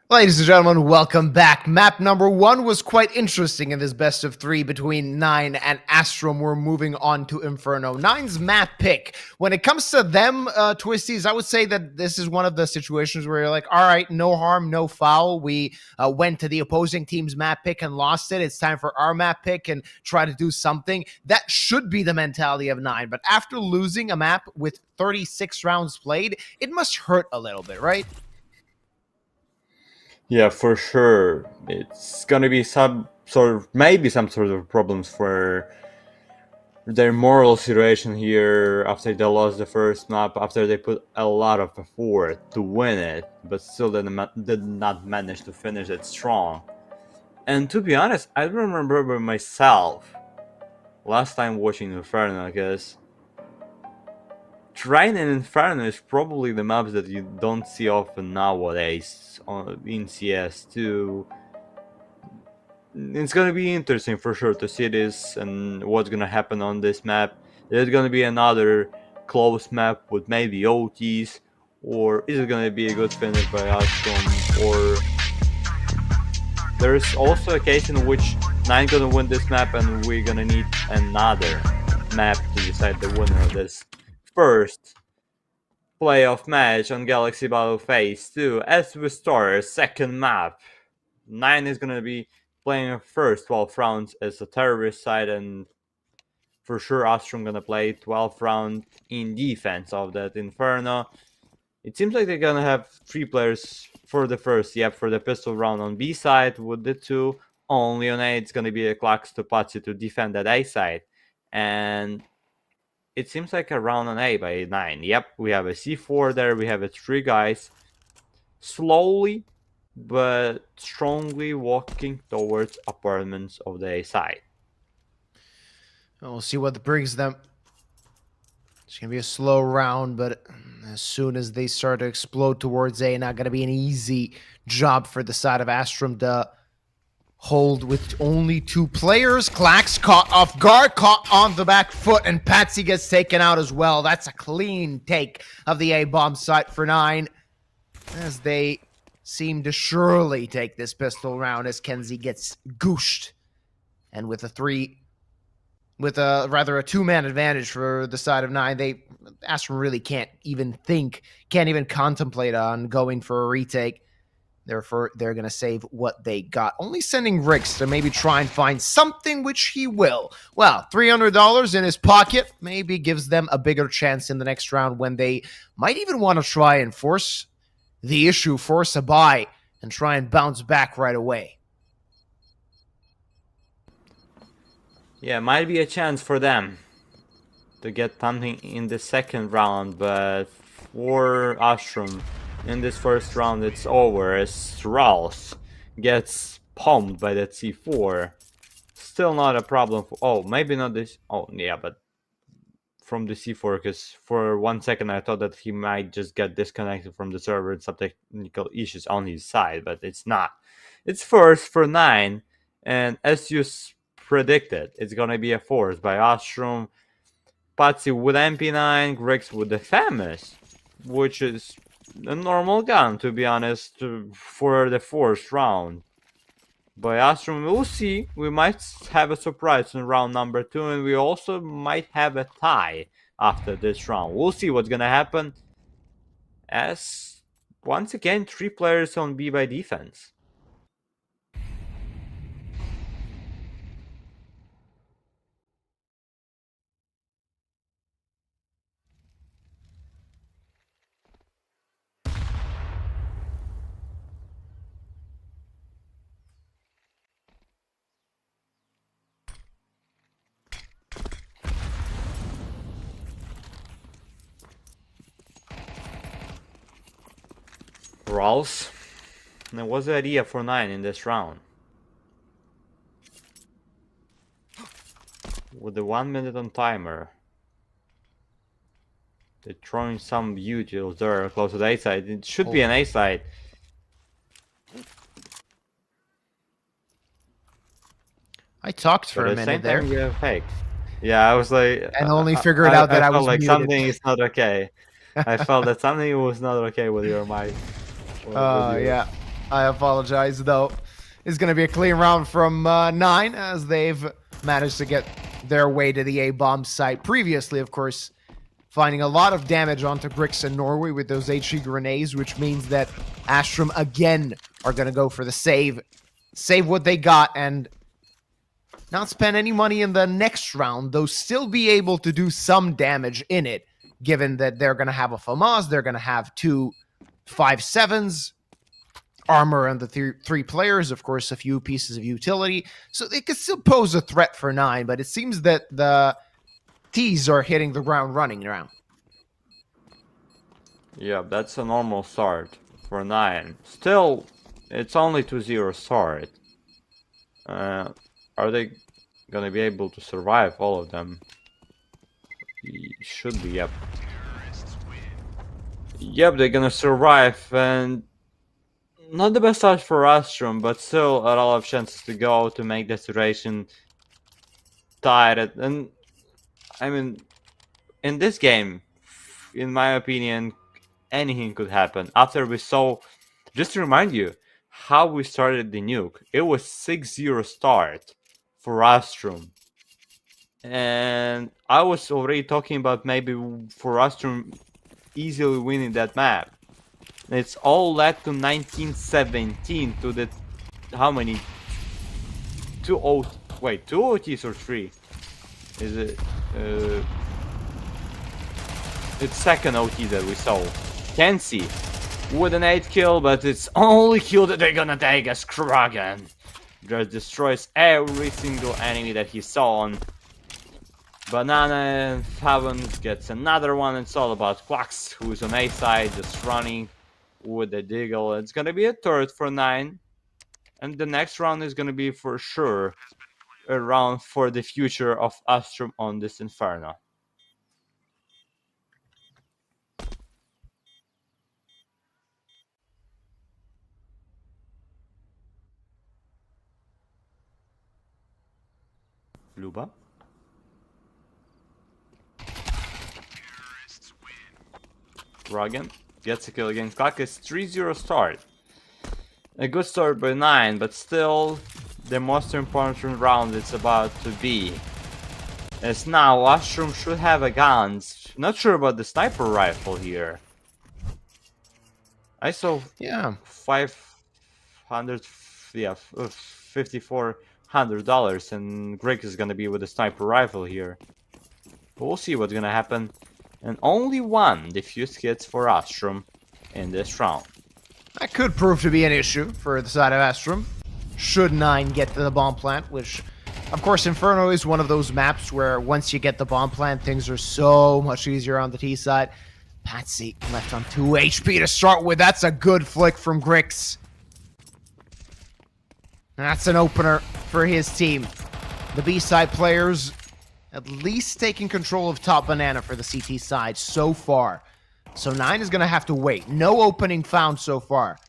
Ladies and gentlemen, welcome back. Map number 1 was quite interesting in this best of 3 between 9 and Astrum. We're moving on to Inferno. 9's map pick. When it comes to them, Twisties, I would say that this is one of the situations where you're like, all right, no harm, no foul. We went to the opposing team's map pick and lost it. It's time for our map pick and try to do something. That should be the mentality of 9. But after losing a map with 36 rounds played, it must hurt a little bit, right? Yeah, for sure. It's gonna be maybe some sort of problems for their moral situation here after they lost the first map, after they put a lot of effort to win it, but still did not manage to finish it strong. And to be honest, I remember myself last time watching Inferno, I guess. Train and Inferno is probably the maps that you don't see often nowadays in CS2. It's gonna be interesting for sure to see this and what's gonna happen on this map. There's gonna be another close map with maybe OTs, or is it gonna be a good finish by Astrum, or there's also a case in which 9 gonna win this map and we're gonna need another map to decide the winner of this first playoff match on Galaxy Battle Phase 2 as we start our second map. 9 is gonna be playing first 12 rounds as a terrorist side, and for sure Astrum gonna play 12 round in defense of that Inferno. It seems like they're gonna have 3 players for the first, for the pistol round on B side, with the 2 only on A. It's gonna be a Klax to Patsy to defend that A side. And it seems like a round on A by 9. Yep, we have a C4 there, we have 3 guys slowly but strongly walking towards apartments of the A side. We'll see what brings them. It's going to be a slow round, but as soon as they start to explode towards A, not going to be an easy job for the side of Astrum to hold with only 2 players. Klax caught off guard, caught on the back foot, and Patsy gets taken out as well. That's a clean take of the A-bomb site for 9, as they seem to surely take this pistol round as Kenzie gets gooshed. And with a 2-man advantage for the side of 9, Astrum really can't even contemplate on going for a retake. Therefore, they're going to save what they got. Only sending Rix to maybe try and find something, which he will. Well, $300 in his pocket maybe gives them a bigger chance in the next round when they might even want to try and force the issue, force a buy, and try and bounce back right away. Yeah, might be a chance for them to get something in the second round, but for Astrum, in this first round, it's over as Ralph gets pumped by that C4. Still not a problem for... Oh, maybe not this... Oh, yeah, but from the C4, because for 1 second I thought that he might just get disconnected from the server and some technical issues on his side, but it's not. It's first for 9, and as you predicted, it's gonna be a force by Astrum. Patsy with MP9, Grix with the Famous, which is a normal gun, to be honest, for the first round. By Astrum, we'll see. We might have a surprise in round number 2, and we also might have a tie after this round. We'll see what's gonna happen, as once again 3 players on B by defense. Rolls. Now, what's the idea for 9 in this round? With the 1 minute on timer, they're throwing some utils there close to the A side. It should be an A side. I talked for a minute there. We have fake. Yeah, I was like, and only figured out that I was like muted. Something is not okay. I felt that something was not okay with your mic. Yeah, I apologize though. It's going to be a clean round from 9 as they've managed to get their way to the A-bomb site. Previously, of course, finding a lot of damage onto Grix and Norway with those HE grenades, which means that Astrum again are going to go for the save what they got, and not spend any money in the next round, though still be able to do some damage in it, given that they're going to have a FAMAS, they're going to have 2 5.7s, armor on the 3 players, of course, a few pieces of utility, so they could still pose a threat for 9, but it seems that the T's are hitting the ground running now. Yeah, that's a normal start for 9. Still, it's only 2-0 start. Are they gonna be able to survive all of them? Should be, yep. Yep, they're gonna survive, and not the best start for Astrum, but still a lot of chances to go to make the situation tied. And I mean, in this game, in my opinion, anything could happen. After we saw, just to remind you, how we started the nuke. It was 6-0 start for Astrum. And I was already talking about maybe for Astrum easily winning that map. And it's all led to 1917 to the how many? 2 OTs or 3? Is it it's second OT that we saw. Kenzie with an 8 kill, but it's only kill that they're gonna take as Kragan. Just destroys every single enemy that he saw on. Banana Faven gets another one. It's all about Quax, who's on A side, just running with the Deagle. It's gonna be a turret for 9. And the next round is gonna be for sure a round for the future of Astrum on this Inferno. Luba. Ragan gets a kill against Kakis. 3-0 start. A good start by 9, but still the most important round it's about to be. As now Astrum should have a guns. Not sure about the sniper rifle here. I saw $5,400 and Greg is gonna be with the sniper rifle here. But we'll see what's gonna happen. And only 1 defused hits for Astrum in this round. That could prove to be an issue for the side of Astrum. Should 9 get to the bomb plant, which, of course, Inferno is one of those maps where once you get the bomb plant, things are so much easier on the T side. Patsy left on 2 HP to start with. That's a good flick from Grix. That's an opener for his team. The B side players at least taking control of top banana for the CT side so far. So 9 is going to have to wait. No opening found so far.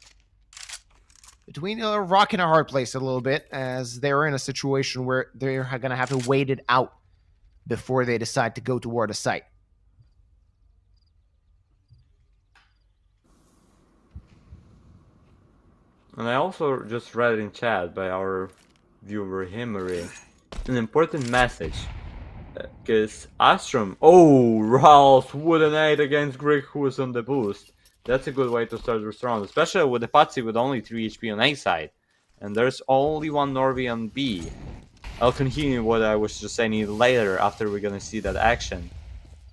Between a rock and a hard place a little bit, as they're in a situation where they're going to have to wait it out before they decide to go toward a site. And I also just read in chat by our viewer Himmery an important message. Because Astrum, Ralph with an 8 against Greg who is on the boost. That's a good way to start this round, especially with the Patsy with only 3 HP on A side. And there's only 1 Norby on B. I'll continue what I was just saying later after we're gonna see that action.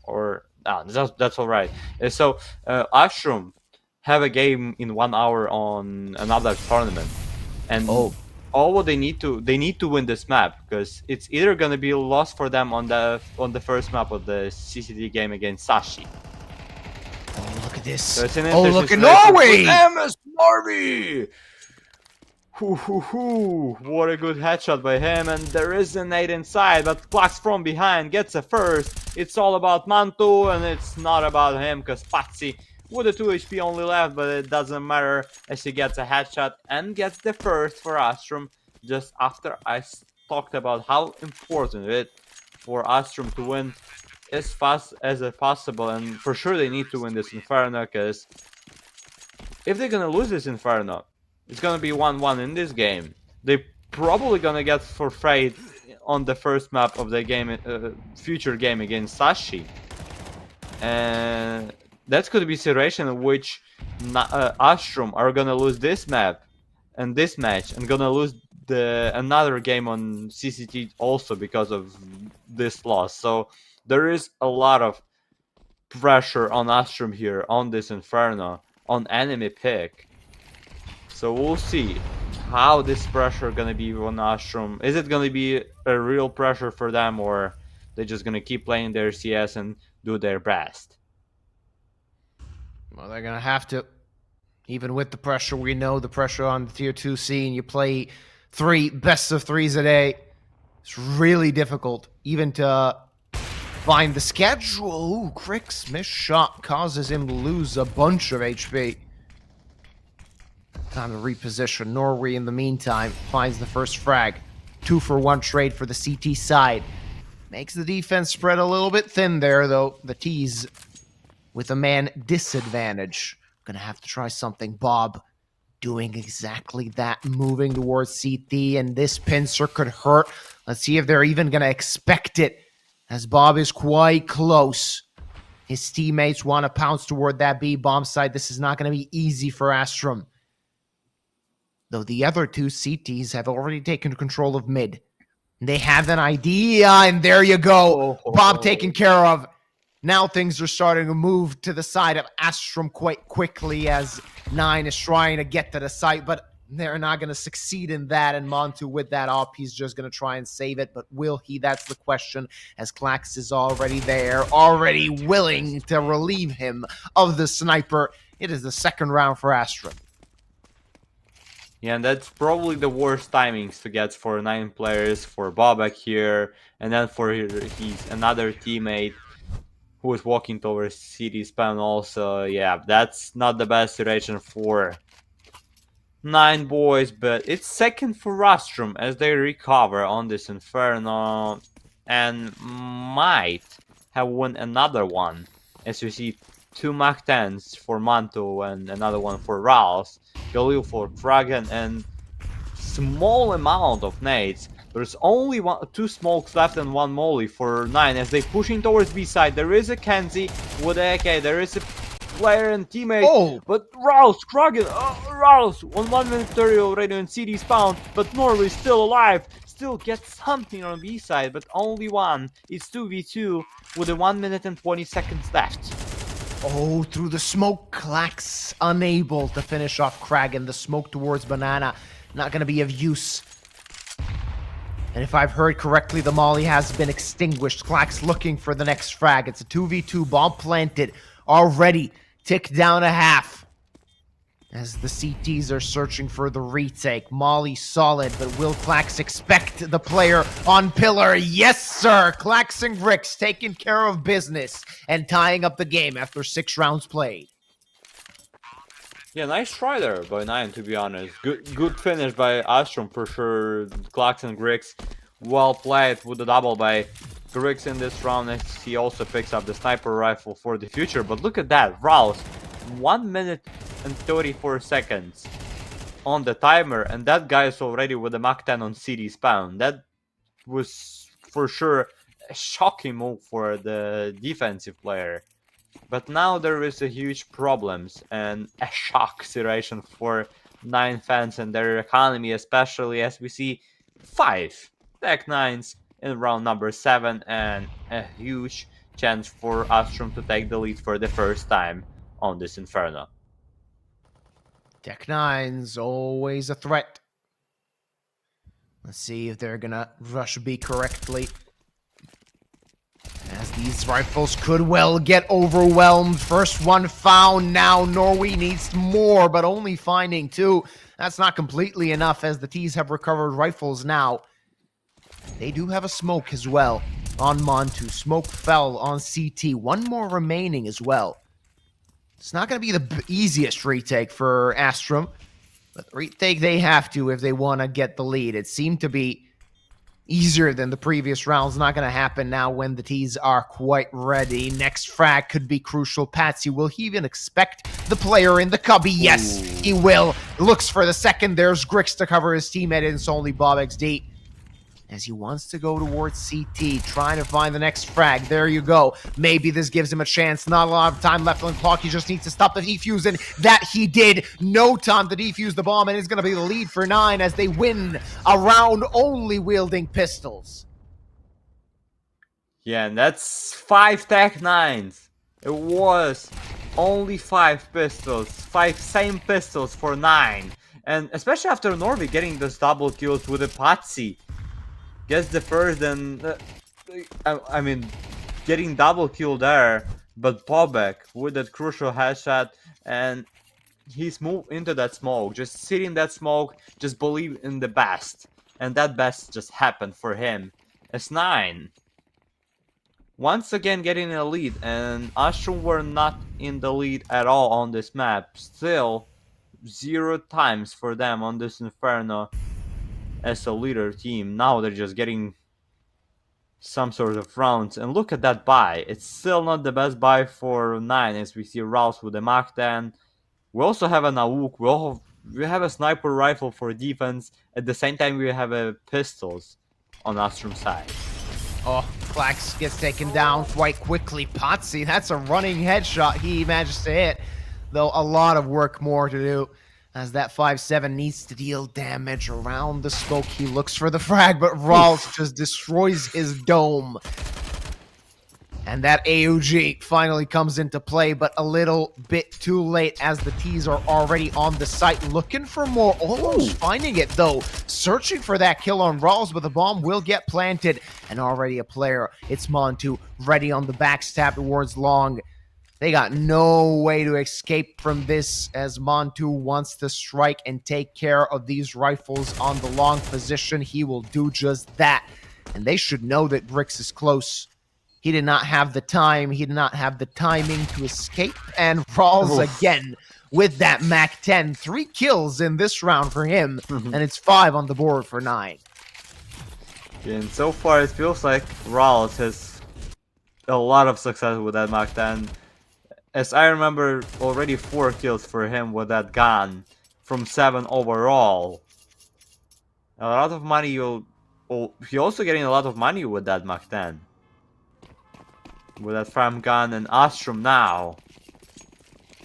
Or, that's alright. So, Astrum have a game in 1 hour on another tournament. And all what they need to win this map, because it's either gonna be a loss for them on the first map of the CCD game against Sashi. Oh, look at this! So look at Norway! MS Norby! What a good headshot by him, and there is a nade inside, but Klax from behind gets a first. It's all about Mantu, and it's not about him, because Patsy with a 2 HP only left, but it doesn't matter as he gets a headshot and gets the first for Astrum just after I talked about how important it is for Astrum to win as fast as possible, and for sure they need to win this Inferno, because if they're gonna lose this Inferno, it's gonna be 1-1 in this game. They're probably gonna get forfeit on the first map of the game, future game against Sashi, and that's going to be a situation in which Astrum are gonna lose this map and this match, and gonna lose another game on CCT also because of this loss. So there is a lot of pressure on Astrum here on this Inferno, on enemy pick. So we'll see how this pressure gonna be on Astrum. Is it gonna be a real pressure for them, or they're just gonna keep playing their CS and do their best? Well, they're going to have to. Even with the pressure, we know the pressure on the Tier 2 scene. You play 3 best of 3s a day. It's really difficult even to find the schedule. Ooh, Crick's missed shot causes him to lose a bunch of HP. Time to reposition. Norway, in the meantime, finds the first frag. 2-for-1 trade for the CT side. Makes the defense spread a little bit thin there, though. The T's with a man disadvantage. Gonna have to try something. Bob doing exactly that, moving towards CT, and this pincer could hurt. Let's see if they're even gonna expect it, as Bob is quite close. His teammates want to pounce toward that B bomb site. This is not going to be easy for Astrum, though the other two CTs have already taken control of mid. They have an idea, and there you go. Bob taken care of. Now things are starting to move to the side of Astrum quite quickly, as 9 is trying to get to the site, but they're not going to succeed in that. And Montu, with that op, he's just going to try and save it. But will he? That's the question, as Klax is already there, already willing to relieve him of the sniper. It is the second round for Astrum. Yeah, and that's probably the worst timings to get for 9 players, for Bobek here, and then for his another teammate who is walking towards city spawn also. Yeah, that's not the best situation for 9 boys, but it's second for Astrum as they recover on this Inferno and might have won another one. As you see, 2 Mach 10s for Manto and another one for Rals, Galil for Dragon, and small amount of nades. There's only 2 smokes left and 1 molly for 9 as they pushing towards B side. There is a Kenzie with AK, there is a player and teammate, but Rouse, Kragen, Rouse, on 1 minute 30 already on CD spawn, but Norway still alive, still gets something on B side, but only 1. It's 2v2 with a 1 minute and 20 seconds left. Oh, through the smoke, Klax unable to finish off Kragen. The smoke towards Banana, not going to be of use. And if I've heard correctly, the molly has been extinguished. Klax looking for the next frag. It's a 2v2, bomb planted, already ticked down a half. As the CTs are searching for the retake. Molly solid, but will Klax expect the player on pillar? Yes, sir! Klax and Grix taking care of business and tying up the game after 6 rounds played. Yeah, nice try there by 9, to be honest. Good finish by Astrum for sure. Klax and Grix, well played with the double by Grix in this round. And he also picks up the sniper rifle for the future. But look at that, Rouse, 1 minute and 34 seconds on the timer, and that guy is already with a Mach 10 on CD spawn. That was for sure a shocking move for the defensive player. But now there is a huge problems and a shock situation for 9 fans and their economy, especially as we see 5 Tech 9s in round number 7 and a huge chance for Astrum to take the lead for the first time on this Inferno. Tech 9's always a threat. Let's see if they're gonna rush B correctly, as these rifles could well get overwhelmed. First one found. Now Norway needs more, but only finding 2. That's not completely enough, as the T's have recovered rifles now. They do have a smoke as well on Montu. Smoke fell on CT. 1 more remaining as well. It's not going to be the easiest retake for Astrum, but retake they have to if they want to get the lead. It seemed to be easier than the previous rounds. Not going to happen now when the T's are quite ready. Next frag could be crucial. Patsy, will he even expect the player in the cubby? Yes, he will. Looks for the second. There's Grix to cover his teammate, and it's only Bob XD, as he wants to go towards CT, trying to find the next frag. There you go. Maybe this gives him a chance. Not a lot of time left on the clock. He just needs to stop the defuse, and that he did. No time to defuse the bomb, and it's going to be the lead for 9 as they win a round only wielding pistols. Yeah, and that's 5 Tech 9s. It was only 5 pistols. 5 same pistols for 9. And especially after Norway getting those double kills with a Patsy. Gets the first, and I mean, getting double kill there, but Bobek with that crucial headshot, and he's moved into that smoke, just sit in that smoke, just believe in the best, and that best just happened for him. As 9 once again getting a lead, and Astrum were not in the lead at all on this map. Still 0 times for them on this Inferno as a leader team. Now they're just getting some sort of rounds. And look at that buy. It's still not the best buy for 9, as we see Rouse with the Mach 10. We also have an AUK. We have a sniper rifle for defense. At the same time, we have a pistols on Astrum side. Oh, Klax gets taken down quite quickly. Potsy, that's a running headshot he manages to hit. Though a lot of work more to do, as that 5.7 needs to deal damage around the smoke. He looks for the frag, but Rawls just destroys his dome. And that AUG finally comes into play, but a little bit too late, as the T's are already on the site looking for more. Almost finding it, though. Searching for that kill on Rawls, but the bomb will get planted. And already a player. It's Montu ready on the backstab towards Long. They got no way to escape from this, as Montu wants to strike and take care of these rifles on the long position. He will do just that. And they should know that Grix is close. He did not have the time. He did not have the timing to escape. And Rawls again with that Mach 10. 3 kills in this round for him. And it's 5 on the board for 9. And so far, it feels like Rawls has a lot of success with that Mach 10. As I remember, already 4 kills for him with that gun from 7 overall. A lot of money. He also getting a lot of money with that Mach 10. With that Fram gun and Astrum now.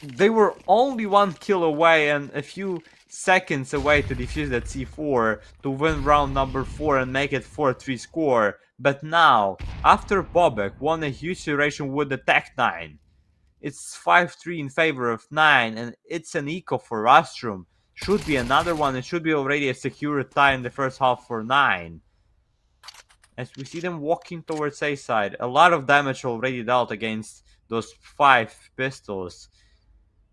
They were only 1 kill away and a few seconds away to defuse that C4 to win round number 4 and make it 4-3 score. But now, after Bobek won a huge duration with the Tech 9, it's 5-3 in favor of 9, and it's an eco for Astrum. Should be another one. It should be already a secure tie in the first half for 9. As we see them walking towards A side, a lot of damage already dealt against those 5 pistols.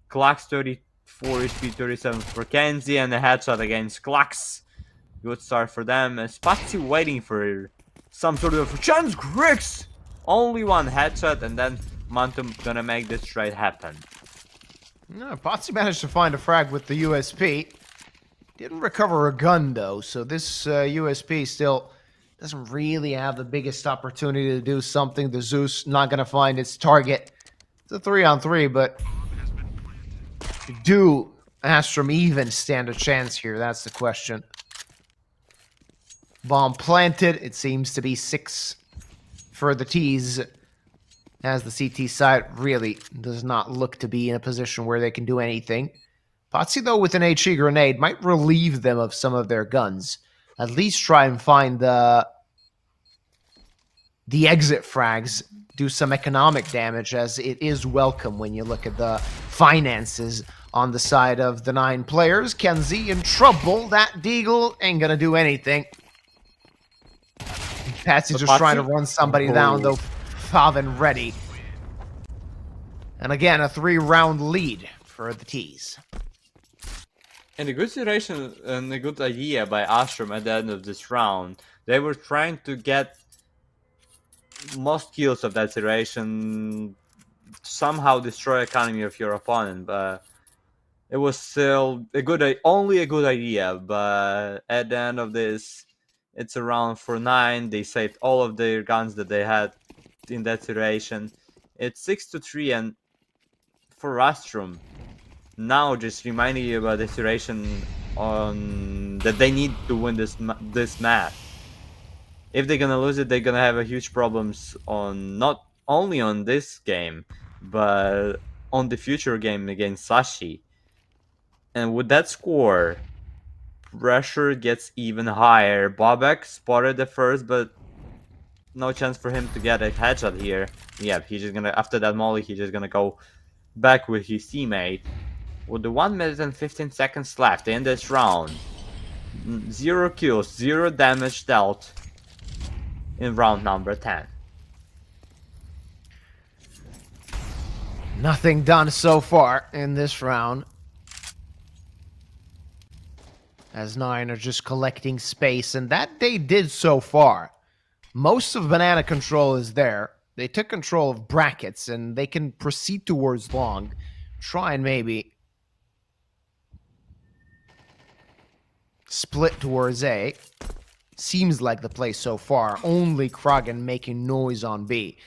Klax 34 HP, 37 for Kenzie, and a headshot against Klax. Good start for them. Spatsy waiting for some sort of chance. Grix! Only 1 headshot, and then Montum gonna make this trade happen. No, Potsy managed to find a frag with the USP. Didn't recover a gun, though, so this USP still doesn't really have the biggest opportunity to do something. The Zeus not going to find its target. It's a 3-on-3, but do Astrum even stand a chance here? That's the question. Bomb planted. It seems to be 6 for the T's, as the CT side really does not look to be in a position where they can do anything. Potsy, though, with an HE grenade might relieve them of some of their guns. At least try and find the exit frags, do some economic damage, as it is welcome when you look at the finances on the side of the 9 players. Kenzie in trouble. That Deagle ain't gonna do anything. Patsy's just trying to run somebody down, though. Faven ready. And again, a 3-round lead for the T's. And a good situation and a good idea by Astrum at the end of this round. They were trying to get most kills of that situation, somehow destroy economy of your opponent, but it was still only a good idea. But at the end of this, it's a round for 9. They saved all of their guns that they had in that situation. It's 6-3, and for Astrum, now just reminding you about the situation on that they need to win this map. If they're gonna lose it, they're gonna have a huge problems on not only on this game, but on the future game against Sashi. And with that score, pressure gets even higher. Bobek spotted the first, but no chance for him to get a headshot here. Yeah, he's just gonna, after that molly, he's just gonna go back with his teammate. With the 1 minute and 15 seconds left in this round, 0 kills, 0 damage dealt in round number 10. Nothing done so far in this round, as 9 are just collecting space, and that they did so far. Most of banana control is there. They took control of brackets, and they can proceed towards long. Try and maybe split towards A. seems like the play so far. Only Kragan making noise on B.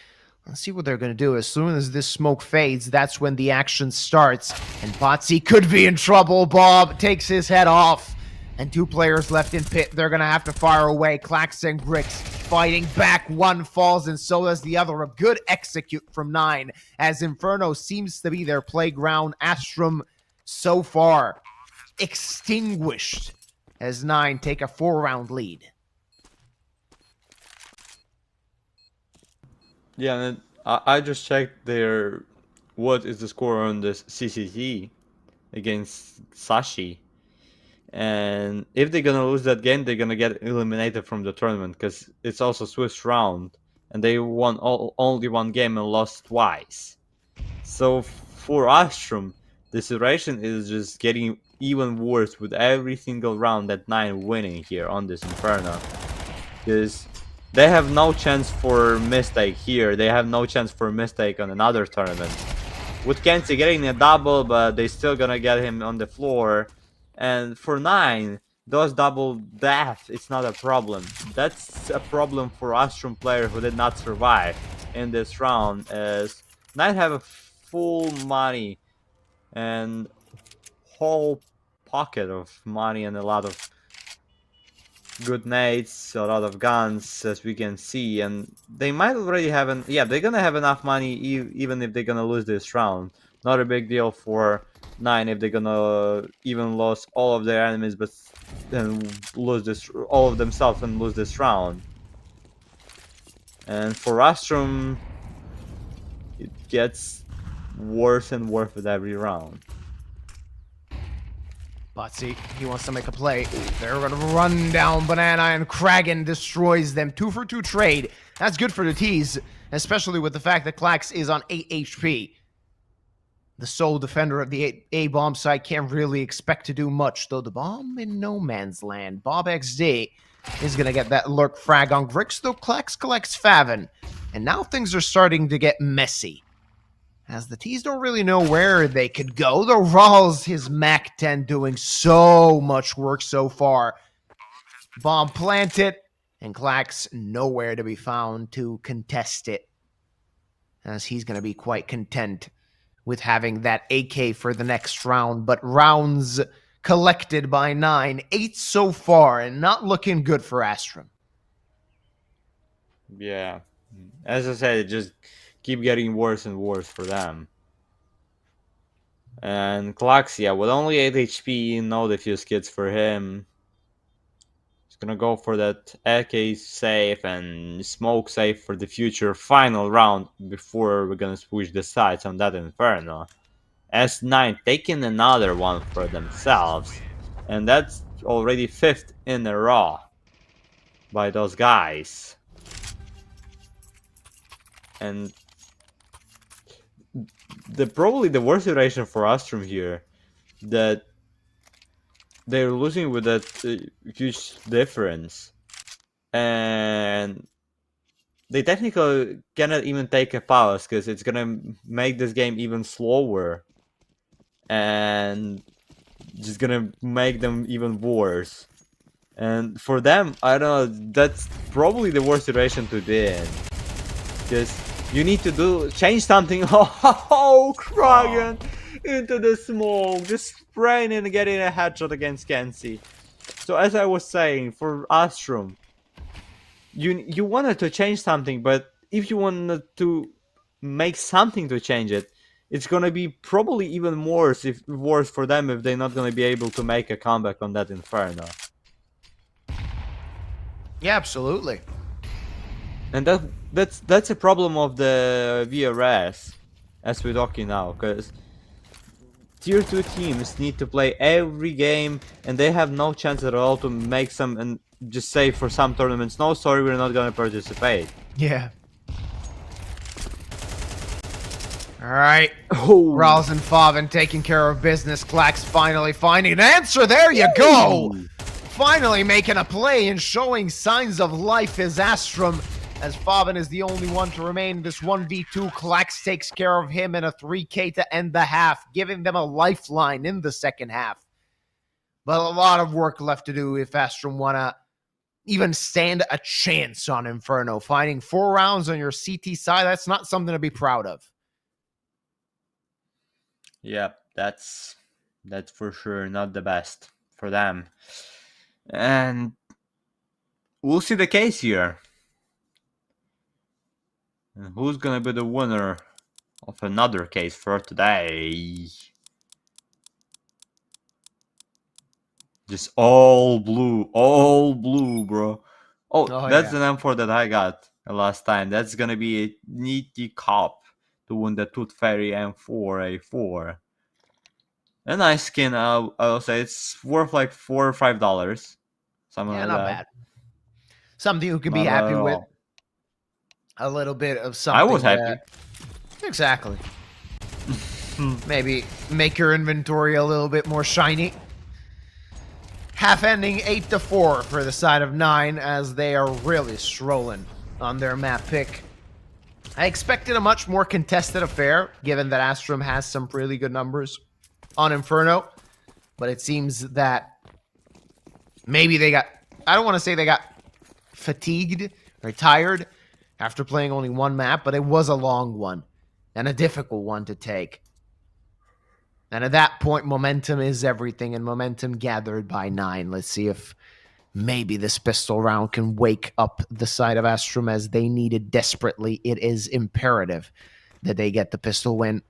Let's see what they're going to do. As soon as this smoke fades, that's when the action starts. And Potsy could be in trouble. Bob takes his head off. And 2 players left in pit. They're going to have to fire away. Klax and Grix fighting back. One falls and so does the other. A good execute from 9 as Inferno seems to be their playground. Astrum so far extinguished as 9 take a 4-round lead. Yeah, and I just checked their what is the score on this CCT against Sashi, and if they're gonna lose that game, they're gonna get eliminated from the tournament because it's also Swiss round, and they won only 1 game and lost twice. So for Astrum, the situation is just getting even worse with every single round that 9 winning here on this Inferno, because they have no chance for mistake here. They have no chance for mistake on another tournament. With Kenzie getting a double, but they still gonna get him on the floor. And for 9, those double death, it's not a problem. That's a problem for Astrum player who did not survive in this round, as 9 have a full money and whole pocket of money and a lot of good nades, a lot of guns, as we can see, and they might already have they're gonna have enough money even if they're gonna lose this round. Not a big deal for 9 if they're gonna even lose all of their enemies, but then lose this all of themselves and lose this round. And for Astrum, it gets worse and worse with every round. Potsy, he wants to make a play. They're going to run down Banana, and Kragan destroys them. 2 for 2 trade. That's good for the T's, especially with the fact that Klax is on 8 HP. The sole defender of the A bomb site can't really expect to do much, though the bomb in no man's land. Bob XD is going to get that lurk frag on Grix, though Klax collects Favin. And now things are starting to get messy, as the T's don't really know where they could go. The Rawls, his Mac 10, doing so much work so far. Bomb planted, and Klax nowhere to be found to contest it, as he's going to be quite content with having that AK for the next round. But rounds collected by 9, 8 so far, and not looking good for Astrum. Yeah, as I said, it just keep getting worse and worse for them. And Klaxia with only 8 HP, no defuse kits for him. He's gonna go for that AK safe and smoke safe for the future final round before we're gonna switch the sides on that Inferno. S9 taking another one for themselves, and that's already 5th in a row by those guys. And probably the worst situation for Astrum here, that they're losing with that huge difference, and they technically cannot even take a pause because it's gonna make this game even slower and just gonna make them even worse. And for them, I don't know, that's probably the worst situation to be in, because you need to change something. Oh, Kragan into the smoke, just spraying and getting a headshot against Kenzie. So as I was saying, for Astrum, you wanted to change something, but if you wanted to make something to change it, it's gonna be probably even worse for them if they're not gonna be able to make a comeback on that Inferno. Yeah, absolutely. And that's a problem of the VRS, as we're talking now, because tier 2 teams need to play every game, and they have no chance at all to make some and just say for some tournaments, no, sorry, we're not gonna participate. Yeah. All right. Oh. Rawls and Favin taking care of business. Klax finally finding an answer. There you go. Finally making a play and showing signs of life is Astrum, as Favin is the only one to remain in this 1v2. Klax takes care of him in a 3K to end the half, giving them a lifeline in the second half. But a lot of work left to do if Astrum want to even stand a chance on Inferno. Finding 4 rounds on your CT side, that's not something to be proud of. Yep, that's for sure not the best for them. And we'll see the case here. And who's gonna be the winner of another case for today? Just all blue, bro. Oh, that's yeah. the M4 that I got last time. That's gonna be a neaty cop to win the Tooth Fairy M4A4. A nice skin, I'll say it's worth like $4 or $5. Something Yeah, like not that. bad. Something you can be Not bad happy at with. all. A little bit of I was something. happy. Exactly. Maybe make your inventory a little bit more shiny. Half ending 8-4 for the side of 9 as they are really strolling on their map pick. I expected a much more contested affair, given that Astrum has some really good numbers on Inferno. But it seems that maybe they got, I don't want to say they got fatigued or tired after playing only one map, but it was a long one and a difficult one to take. And at that point, momentum is everything, and momentum gathered by 9. Let's see if maybe this pistol round can wake up the side of Astrum as they need it desperately. It is imperative that they get the pistol win.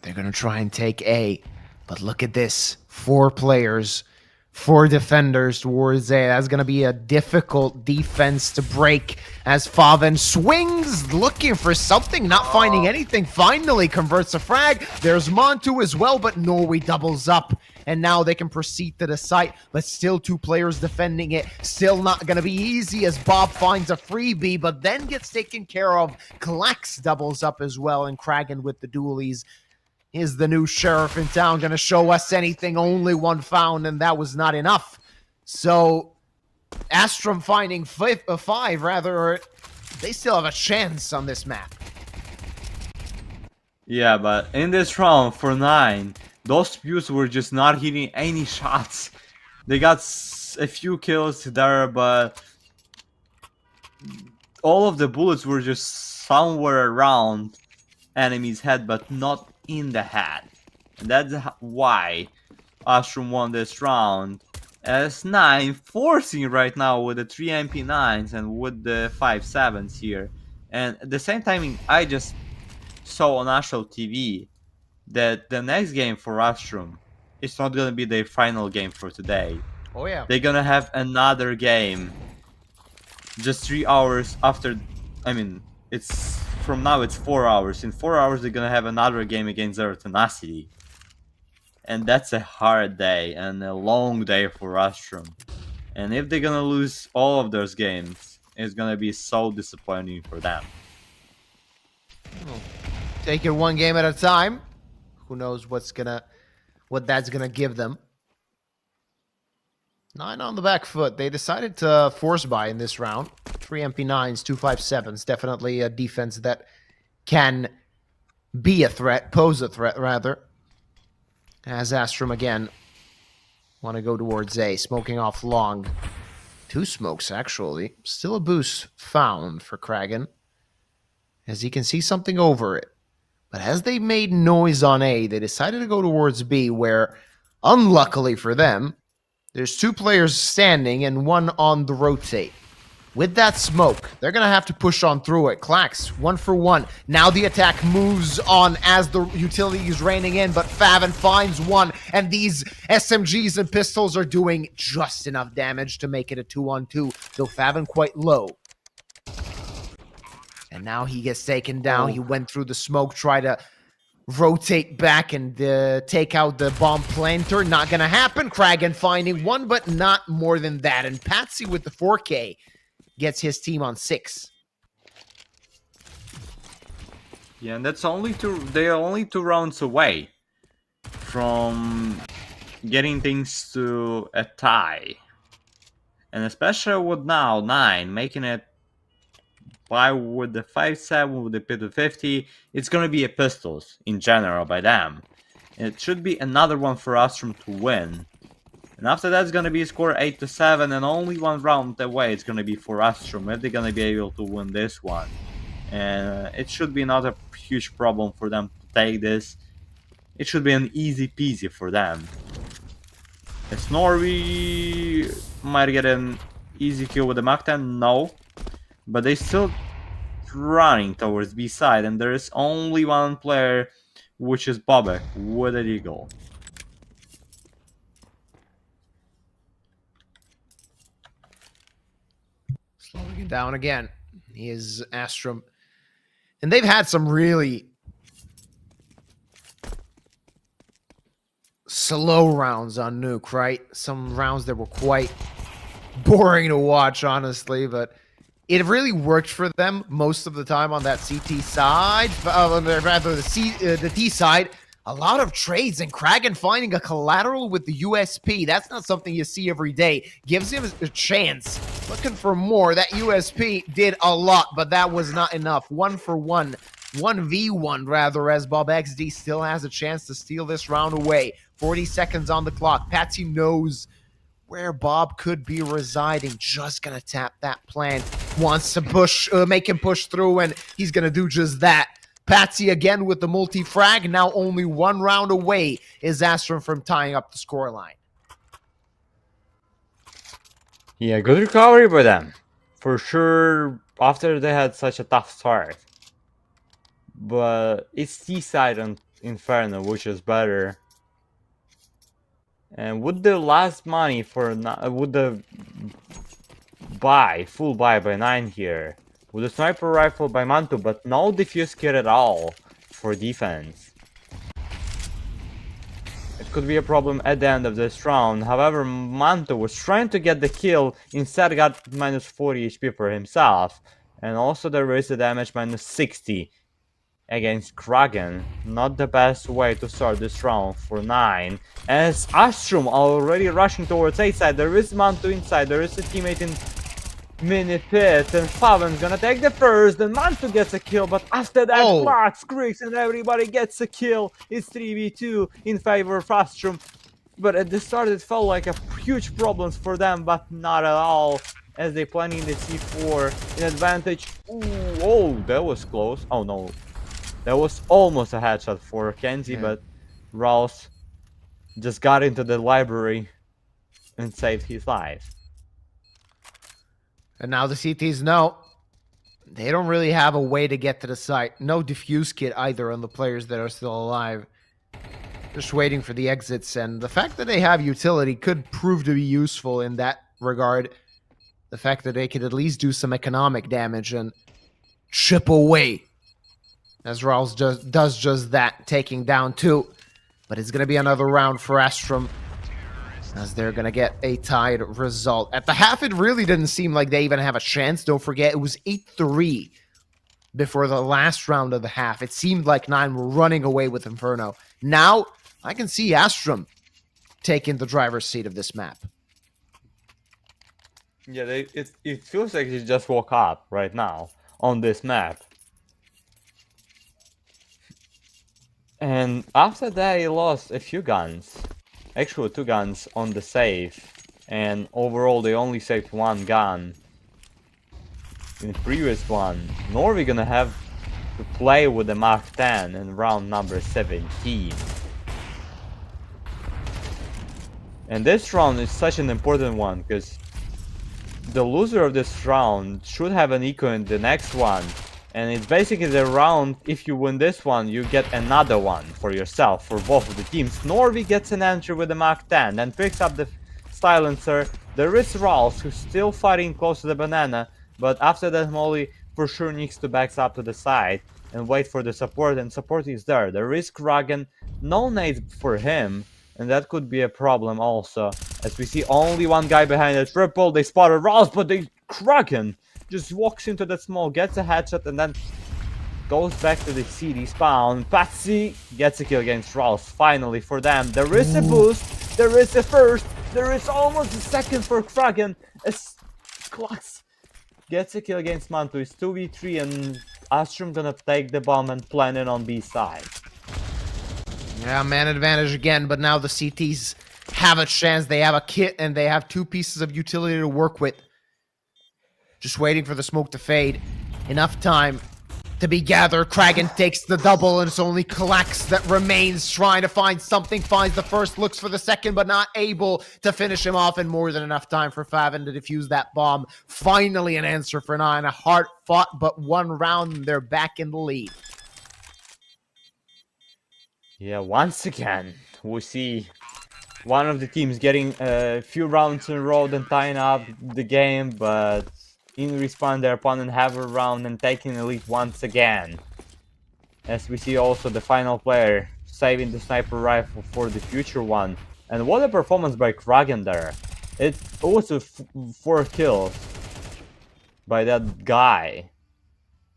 They're going to try and take A, but look at this. 4 players, 4 defenders towards A. That's going to be a difficult defense to break as Faven swings, looking for something, not finding anything. Finally converts a frag. There's Montu as well, but Norway doubles up. And now they can proceed to the site, but still 2 players defending it. Still not going to be easy as Bob finds a freebie, but then gets taken care of. Klax doubles up as well, and Kragan with the dualies. Is the new sheriff in town going to show us anything? Only 1 found, and that was not enough. So, Astrum finding 5, rather, they still have a chance on this map. Yeah, but in this round for 9, those spews were just not hitting any shots. They got a few kills there, but all of the bullets were just somewhere around enemy's head, but not in the head. And that's why Astrum won this round. S9 forcing right now with the 3 MP9s and with the 5.7s here. And at the same time, I just saw on national TV that the next game for Astrum is not gonna be their final game for today. Oh yeah. They're gonna have another game just 3 hours after. I mean, it's from now it's 4 hours. In 4 hours they're gonna have another game against their Tenacity. And that's a hard day and a long day for Astrum. And if they're gonna lose all of those games, it's gonna be so disappointing for them. Take it 1 game at a time. Who knows what that's gonna give them. 9 on the back foot. They decided to force buy in this round. 3 MP9s, 2 5.7s. Definitely a defense that can be a threat, pose a threat rather. As Astrum again want to go towards A, smoking off long. 2 smokes actually. Still a boost found for Kragan, as he can see something over it. But as they made noise on A, they decided to go towards B, where, unluckily for them, there's 2 players standing and 1 on the rotate. With that smoke, they're going to have to push on through it. Klax, 1 for 1. Now the attack moves on as the utility is raining in, but Faven finds 1, and these SMGs and pistols are doing just enough damage to make it a 2-on-2, though Faven quite low. And now he gets taken down. He went through the smoke, tried to rotate back and take out the bomb planter. Not going to happen. Kragan finding 1, but not more than that. And Patsy with the 4K gets his team on 6. Yeah, and that's only 2. They are only 2 rounds away from getting things to a tie. And especially with now 9 making it by with the 5.7 with the P250, it's gonna be a pistols in general by them. It should be another one for Astrum to win. And after that, it's gonna be a score 8-7, and only one round away it's gonna be for Astrum if they're gonna be able to win this one. And it should be not a huge problem for them to take this. It should be an easy peasy for them. Is Norway might get an easy kill with the Mach 10? No. But they still running towards B side, and there is only one player, which is Bobek with an eagle. Slowing it down again. He is Astrum. And they've had some really slow rounds on Nuke, right? Some rounds that were quite boring to watch, honestly, but it really worked for them most of the time on that CT side, rather the T side. A lot of trades, and Kragan finding a collateral with the USP. That's not something you see every day. Gives him a chance. Looking for more. That USP did a lot, but that was not enough. 1-for-1. 1v1 rather, as Bob XD still has a chance to steal this round away. 40 seconds on the clock. Patsy knows where Bob could be residing. Just gonna tap that plan. Wants to push, make him push through, and he's gonna do just that. Patsy again with the multi-frag. Now only one round away is Astrum from tying up the scoreline. Yeah, good recovery by them. For sure, after they had such a tough start. But it's T-side on Inferno, which is better. And with the last money for... with the buy, full buy by 9 here. With a sniper rifle by Mantu, but no defuse kit at all for defense. It could be a problem at the end of this round. However, Mantu was trying to get the kill, instead got minus 40 HP for himself. And also there is a damage minus 60 against Kragan. Not the best way to start this round for 9. As Astrum already rushing towards A side, there is Mantu inside, there is a teammate in mini pit, and Faven's gonna take the first, and Mantu gets a kill, but after that, Clark Griggs and everybody gets a kill. It's 3v2 in favor of Astrum. But at the start it felt like a huge problems for them, but not at all, as they planning the C4 in advantage. Ooh, oh, that was close. Oh no, that was almost a headshot for Kenzie, but Rouse just got into the library and saved his life. And now the CTs know they don't really have a way to get to the site. No diffuse kit either on the players that are still alive. Just waiting for the exits, and the fact that they have utility could prove to be useful in that regard. The fact that they could at least do some economic damage and chip away. As Rawls does just that, taking down 2. But it's going to be another round for Astrum, as they're going to get a tied result. At the half, it really didn't seem like they even have a chance. Don't forget, it was 8-3 before the last round of the half. It seemed like 9 were running away with Inferno. Now, I can see Astrum taking the driver's seat of this map. Yeah, it feels like they just woke up right now on this map. And after that, he lost a few guns. Actually 2 guns on the save, and overall they only saved 1 gun in the previous one. Norway gonna have to play with the Mach 10 in round number 17. And this round is such an important one, because the loser of this round should have an eco in the next one. And it's basically the round, if you win this one, you get another one for yourself, for both of the teams. Norway gets an entry with the Mach 10, and picks up the silencer. There is Rawls, who's still fighting close to the banana, but after that Molly for sure needs to back up to the side and wait for the support, and support is there. There is Kragan, no nades for him, and that could be a problem also, as we see only one guy behind the triple. They spotted Rawls, but Kragan just walks into that small, gets a headshot, and then goes back to the CD spawn. Patsy gets a kill against Rawls, finally for them. There is a boost, there is a first, there is almost a second for Kragan, as Klux gets a kill against Mantu. It's 2v3, and Astrum gonna take the bomb and plan it on B side. Yeah, man advantage again, but now the CTs have a chance. They have a kit, and they have 2 pieces of utility to work with. Just waiting for the smoke to fade. Enough time to be gathered. Kragan takes the double, and it's only Klax that remains, trying to find something. Finds the first, looks for the second, but not able to finish him off, and more than enough time for Favin to defuse that bomb. Finally an answer for 9. A hard-fought but 1 round, and they're back in the lead. Yeah, once again, we see one of the teams getting a few rounds in a row and tying up the game, but in response, their opponent have a round and taking the lead once again. As we see also the final player saving the sniper rifle for the future one. And what a performance by Kragan there. It's also 4 kills by that guy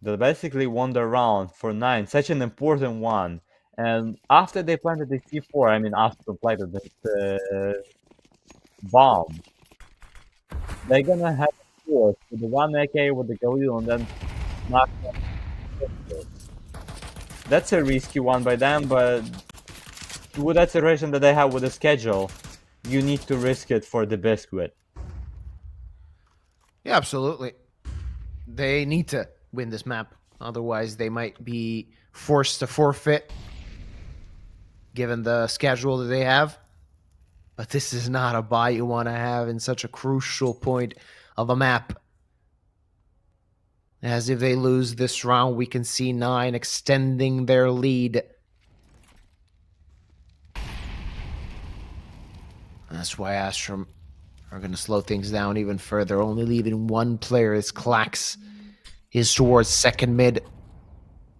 that basically won the round for 9. Such an important one. And after they planted the C4, I mean after they planted the bomb, they're gonna have a force with the 1 AK with the Galil and then knock them. That's a risky one by them, but with that situation that they have with the schedule, you need to risk it for the biscuit. Yeah, absolutely. They need to win this map. Otherwise, they might be forced to forfeit, given the schedule that they have. But this is not a buy you want to have in such a crucial point of a map. As if they lose this round, we can see 9 extending their lead. That's why Astrum are going to slow things down even further, only leaving 1 player as Klax is towards second mid.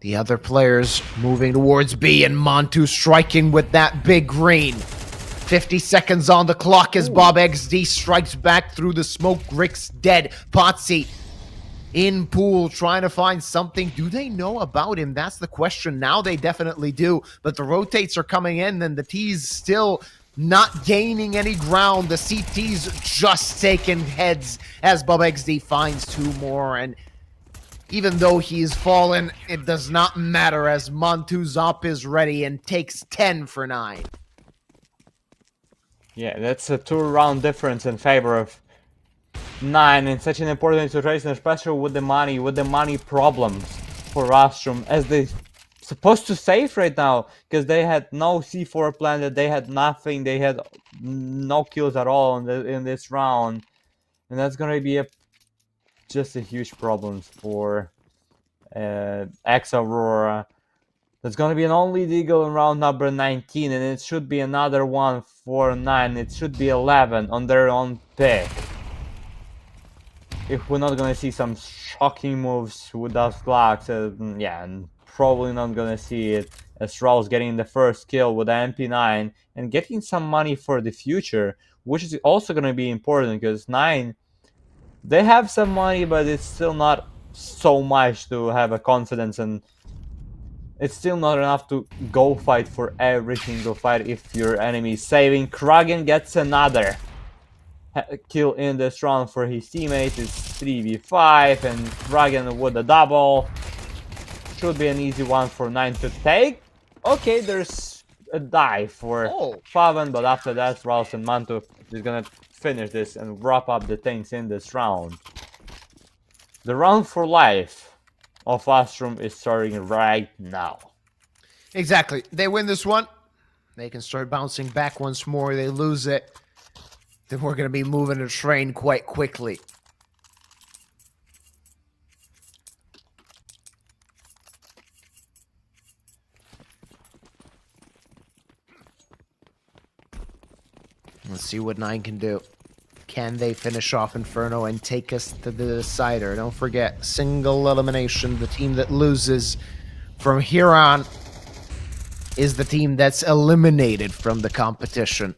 The other players moving towards B, and Montu striking with that big green. 50 seconds on the clock as Bob XD strikes back through the smoke. Rick's dead. Potsy in pool trying to find something. Do they know about him? That's the question. Now they definitely do, but the rotates are coming in, and the T's still not gaining any ground. The CT's just taking heads as Bob XD finds 2 more, and even though he's fallen, it does not matter as Montu's up is ready and takes 10 for 9. Yeah, that's a 2-round difference in favor of 9 in such an important situation, especially with the money problems for Astrum, as they supposed to save right now, because they had no C4 planted, they had nothing, they had no kills at all in this round, and that's gonna be just a huge problem for X Aurora. There's gonna be an only deagle in round number 19, and it should be another one for 9. It should be 11 on their own pick. If we're not gonna see some shocking moves with those clocks, yeah, and probably not gonna see it as Raul's getting the first kill with the MP9 and getting some money for the future, which is also gonna be important because 9, they have some money, but it's still not so much to have a confidence, and it's still not enough to go fight for every single fight if your enemy is saving. Kragan gets another kill in this round for his teammates. It's 3v5, and Kragan with a double. Should be an easy one for 9 to take. Okay, there's a die for Faven, but after that, Raus and Mantu is gonna finish this and wrap up the things in this round. The round for life of Astrum is starting right now. Exactly. They win this one, they can start bouncing back once more. They lose it, then we're going to be moving the train quite quickly. Let's see what 9 can do. Can they finish off Inferno and take us to the decider? Don't forget, single elimination. The team that loses from here on is the team that's eliminated from the competition.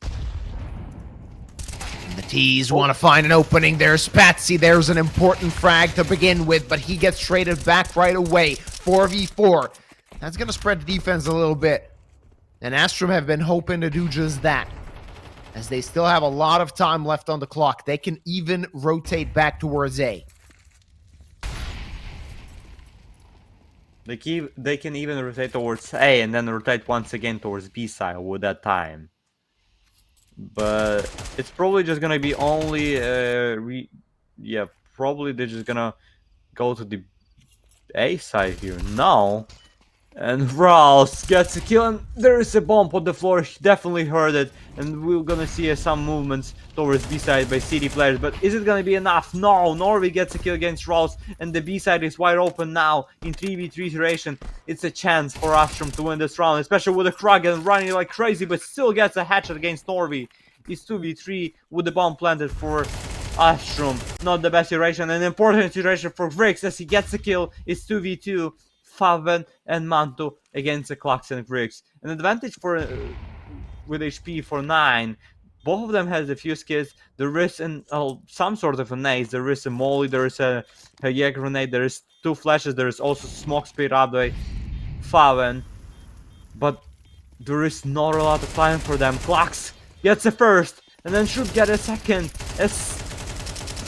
And the T's want to find an opening. There's Patsy. There's an important frag to begin with, but he gets traded back right away. 4v4. That's going to spread the defense a little bit. And Astrum have been hoping to do just that, as they still have a lot of time left on the clock. They can even rotate back towards A. They can even rotate towards A and then rotate once again towards B side with that time. But it's probably just gonna be only yeah, probably they're just gonna go to the A side here. No. And Rouse gets a kill, and there is a bomb on the floor. He definitely heard it, and we're gonna see some movements towards B side by City players. But is it gonna be enough? No. Norway gets a kill against Rouse, and the B side is wide open now in 3v3 iteration. It's a chance for Astrum to win this round, especially with the Kraken running like crazy, but still gets a hatchet against Norway. It's 2v3 with the bomb planted for Astrum. Not the best iteration, an important iteration for Griggs as he gets a kill. It's 2v2. Faven and Manto against the Clux and Griggs. An advantage for with HP for 9. Both of them has a few skills. There is some sort of an ace. There is a molly. There is a Jaeger grenade. There is 2 flashes. There is also smoke speed up by Faven. But there is not a lot of time for them. Clux gets a first and then should get a second as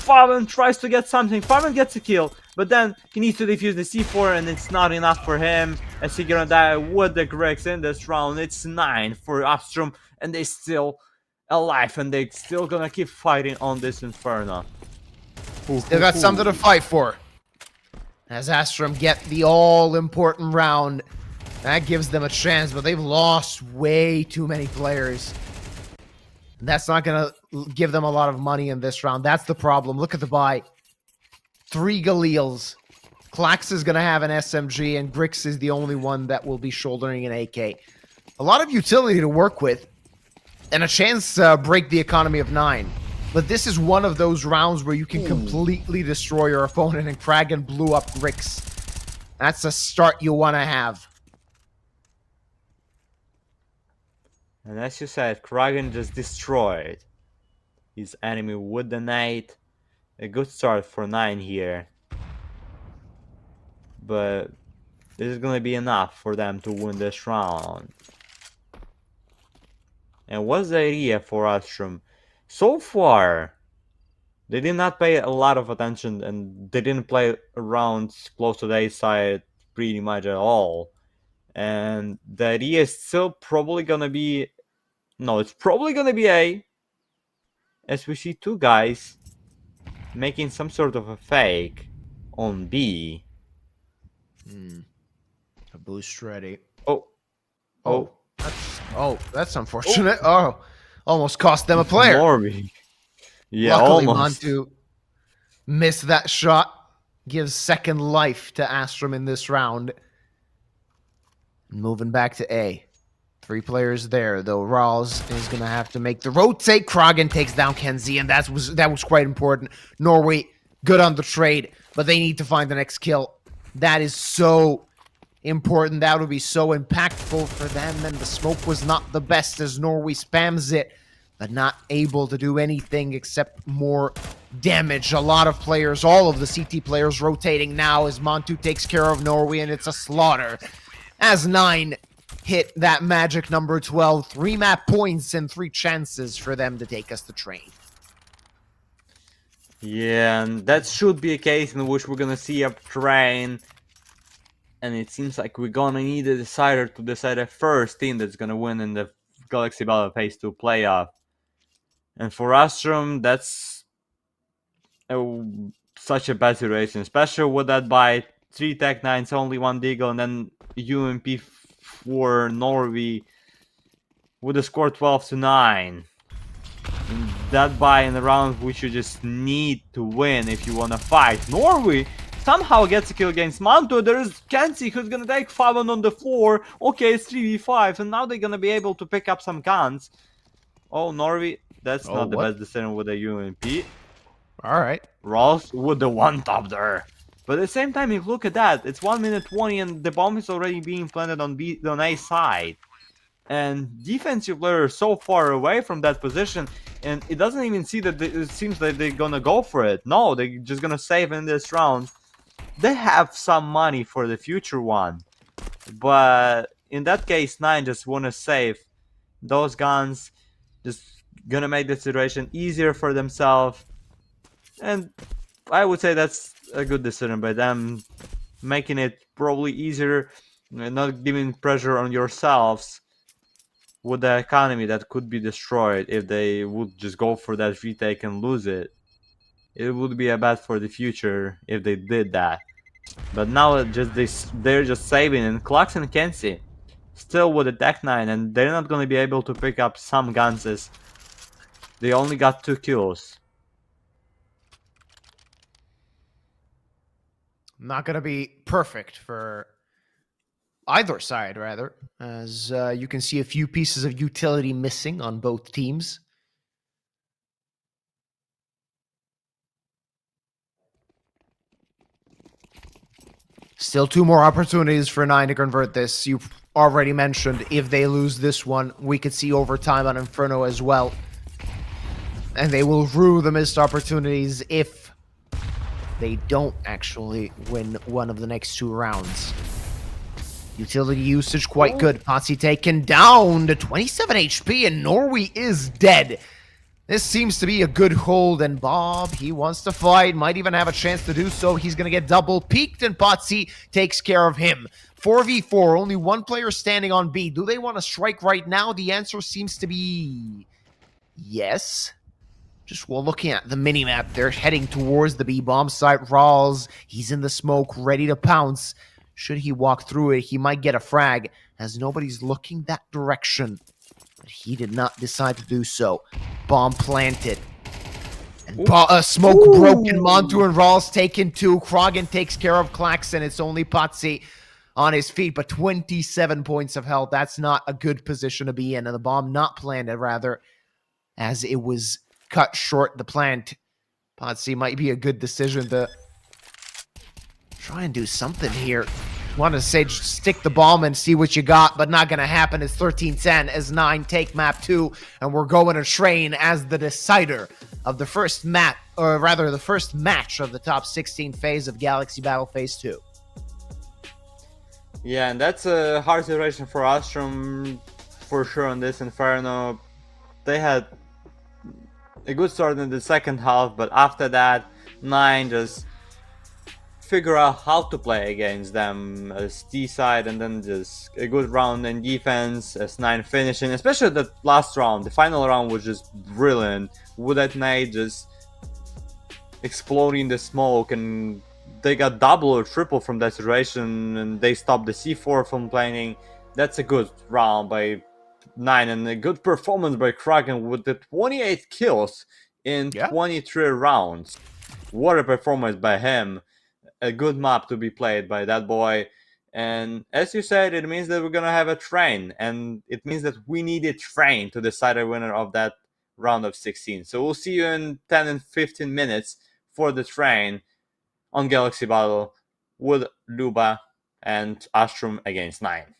Faven tries to get something. Faven gets a kill. But then he needs to defuse the C4 and it's not enough for him as he's gonna die with the Gregs in this round. It's 9 for Astrum and they still alive and they still gonna keep fighting on this Inferno. Still got something to fight for. As Astrum get the all-important round, that gives them a chance, but they've lost way too many players. That's not gonna give them a lot of money in this round. That's the problem. Look at the buy. 3 Galeals. Klax is going to have an SMG, and Grix is the only one that will be shouldering an AK. A lot of utility to work with, and a chance to break the economy of 9. But this is one of those rounds where you can completely destroy your opponent, and Kragan blew up Grix. That's a start you want to have. And as you said, Kragan just destroyed his enemy with the nade. A good start for 9 here. But this is gonna be enough for them to win this round. And what's the idea for Astrum? So far, they did not pay a lot of attention and they didn't play around close to the A side pretty much at all. And the idea is still probably gonna be... No, it's probably gonna be A. As we see 2 guys making some sort of a fake on B. A boost ready. That's unfortunate. Almost cost them a player. Norby. Yeah, Luckily, almost. Mantu missed that shot. Gives second life to Astrum in this round. Moving back to A. 3 players there, though. Rawls is going to have to make the rotate. Kragan takes down Kenzie, and that was quite important. Norway, good on the trade, but they need to find the next kill. That is so important. That would be so impactful for them, and the smoke was not the best as Norway spams it, but not able to do anything except more damage. A lot of players, all of the CT players rotating now as Mantu takes care of Norway, and it's a slaughter. As 9 hit that magic number 12. 3 map points and 3 chances for them to take us the train. Yeah, and that should be a case in which we're gonna see a train. And it seems like we're gonna need a decider to decide a first team that's gonna win in the Galaxy Battle Phase 2 playoff. And for Astrum, that's such a bad situation, especially with that by 3 Tech 9s, only 1 Deagle, and then UMP for Norway with a score 12-9. And that buy in the round which you just need to win if you want to fight. Norway somehow gets a kill against Manto. There's Kenzie who's gonna take Faven on the floor. Okay, it's 3v5, and now they're gonna be able to pick up some guns. Oh, Norway, that's not the best decision with a UMP. Alright. Ross with the 1-top there. But at the same time, if you look at that, it's 1 minute 20 and the bomb is already being planted on A side. And defensive players so far away from that position, and it doesn't even see that it seems like they're gonna go for it. No, they're just gonna save in this round. They have some money for the future one. But in that case, 9 just wanna save those guns, just gonna make the situation easier for themselves. And I would say that's a good decision by them. making it probably easier, not giving pressure on yourselves with the economy that could be destroyed if they would just go for that retake and lose it. It would be a bad for the future if they did that. But now they're just saving, and Clux and Kenzie still with the Tech 9, and they're not going to be able to pick up some guns as they only got 2 kills. Not going to be perfect for either side, rather, as you can see a few pieces of utility missing on both teams. Still 2 more opportunities for 9 to convert this. You've already mentioned if they lose this one, we could see overtime on Inferno as well. And they will rue the missed opportunities if they don't actually win one of the next 2 rounds. Utility usage quite good. Potsy taken down to 27 HP, and Norway is dead. This seems to be a good hold, and Bob, he wants to fight, might even have a chance to do so. He's going to get double peaked, and Potsy takes care of him. 4v4, only 1 player standing on B. Do they want to strike right now? The answer seems to be yes. Just while looking at the minimap, they're heading towards the B bomb site. Rawls, he's in the smoke, ready to pounce. Should he walk through it, he might get a frag, as nobody's looking that direction. But he did not decide to do so. Bomb planted. And smoke broken. Montu and Rawls taken 2. Krogan takes care of Klaxon. It's only Potsy on his feet, but 27 points of health. That's not a good position to be in. And the bomb not planted, rather, as it was cut short. The plant. Potsy might be a good decision to try and do something here. Want to say just stick the bomb and see what you got, but not going to happen. It's 13-10 as 9 take map 2, and we're going to train as the decider of the first map, or rather the first match of the top 16 phase of Galaxy Battle Phase 2. Yeah, and that's a hard situation for Astrum for sure on this Inferno. They had a good start in the second half, but after that, 9 just figure out how to play against them as T side, and then just a good round in defense as 9 finishing, especially the last round. The final round was just brilliant with that nade just exploding the smoke, and they got double or triple from that situation, and they stopped the C4 from planning. That's a good round by 9, and a good performance by Kraken with the 28 kills in 23 rounds. What a performance by him. A good map to be played by that boy. And as you said, it means that we're gonna have a train, and it means that we need a train to decide a winner of that round of 16. So we'll see you in 10 and 15 minutes for the train on Galaxy Battle with Luba and Astrum against 9.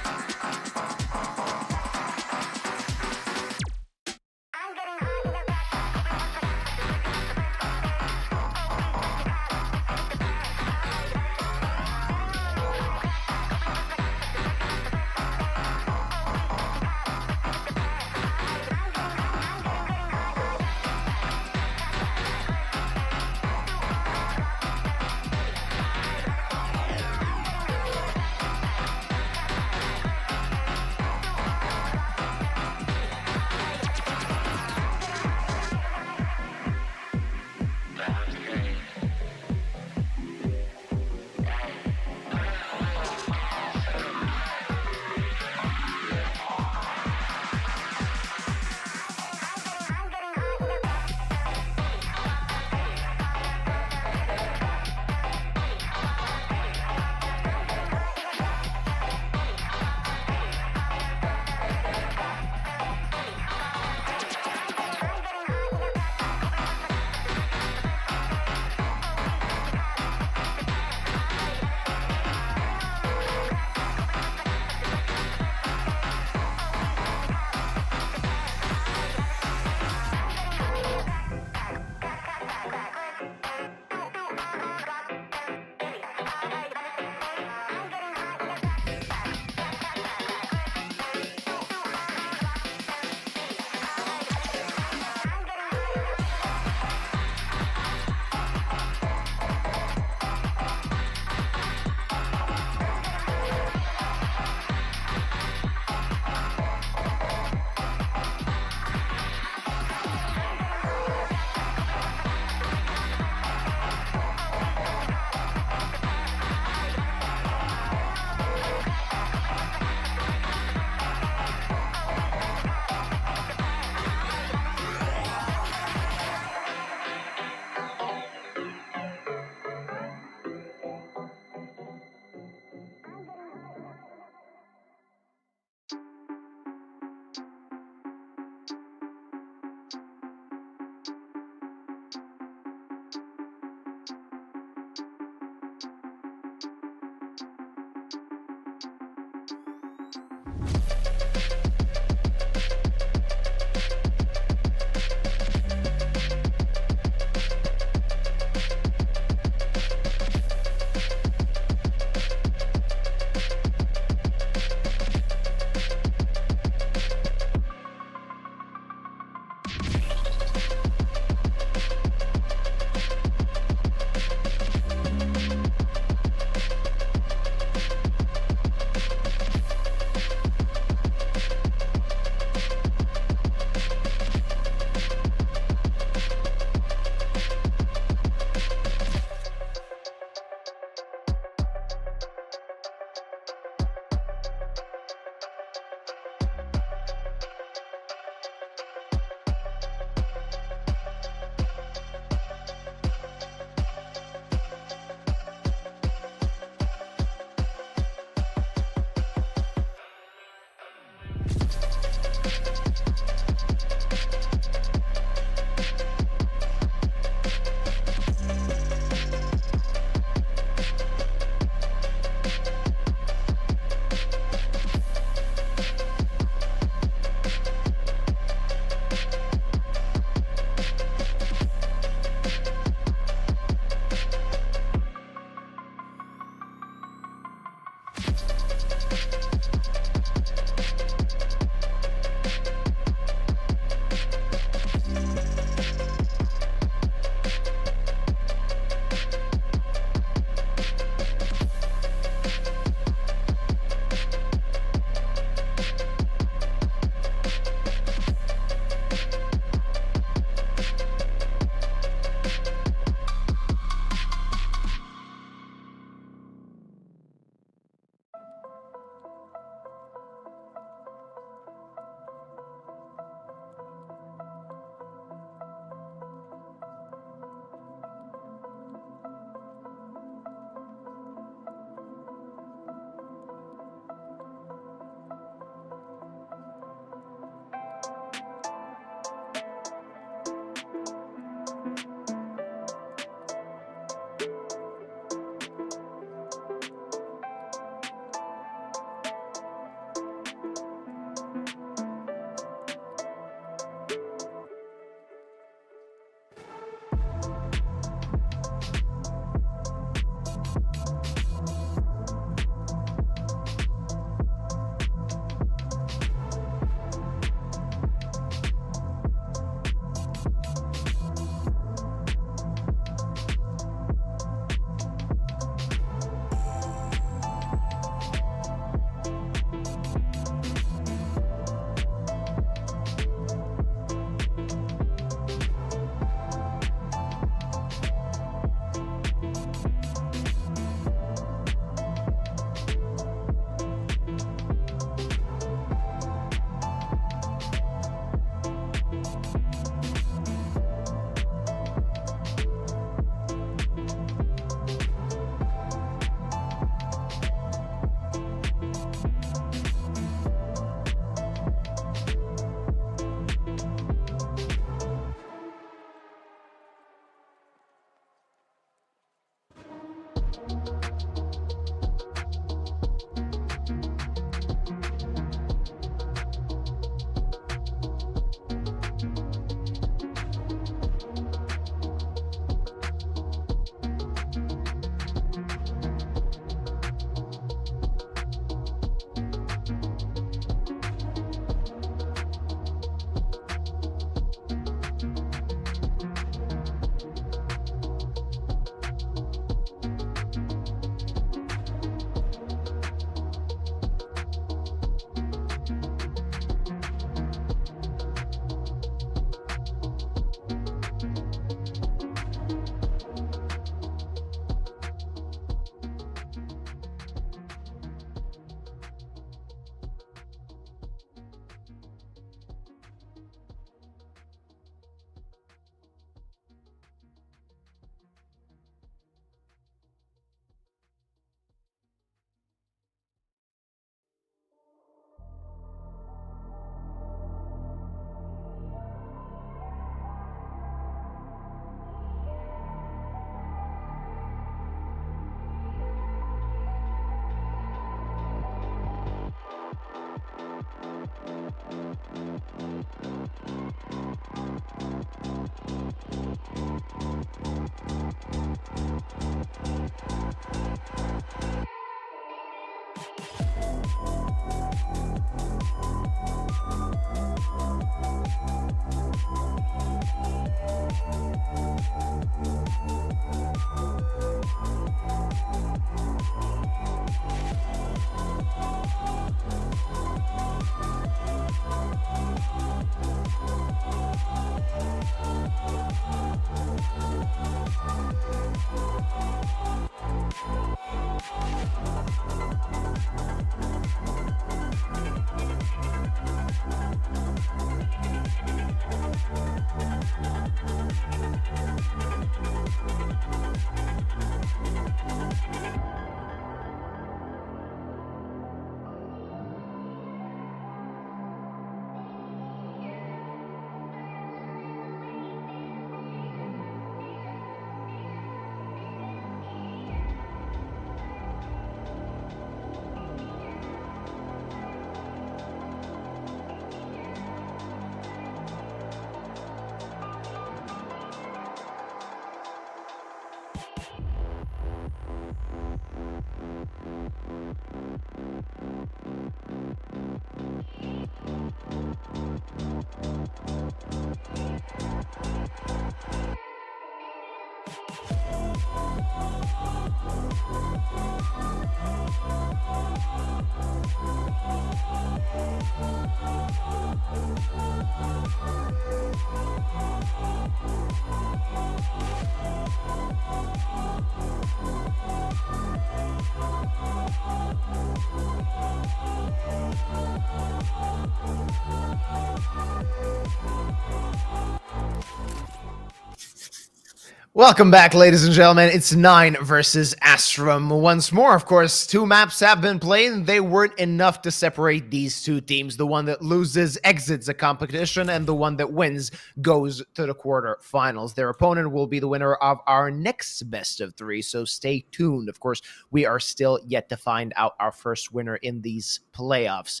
Welcome back, ladies and gentlemen. It's 9 versus Astrum. Once more, of course, 2 maps have been played, and they weren't enough to separate these 2 teams. The one that loses exits the competition, and the one that wins goes to the quarterfinals. Their opponent will be the winner of our next best of 3, so stay tuned. Of course, we are still yet to find out our first winner in these playoffs.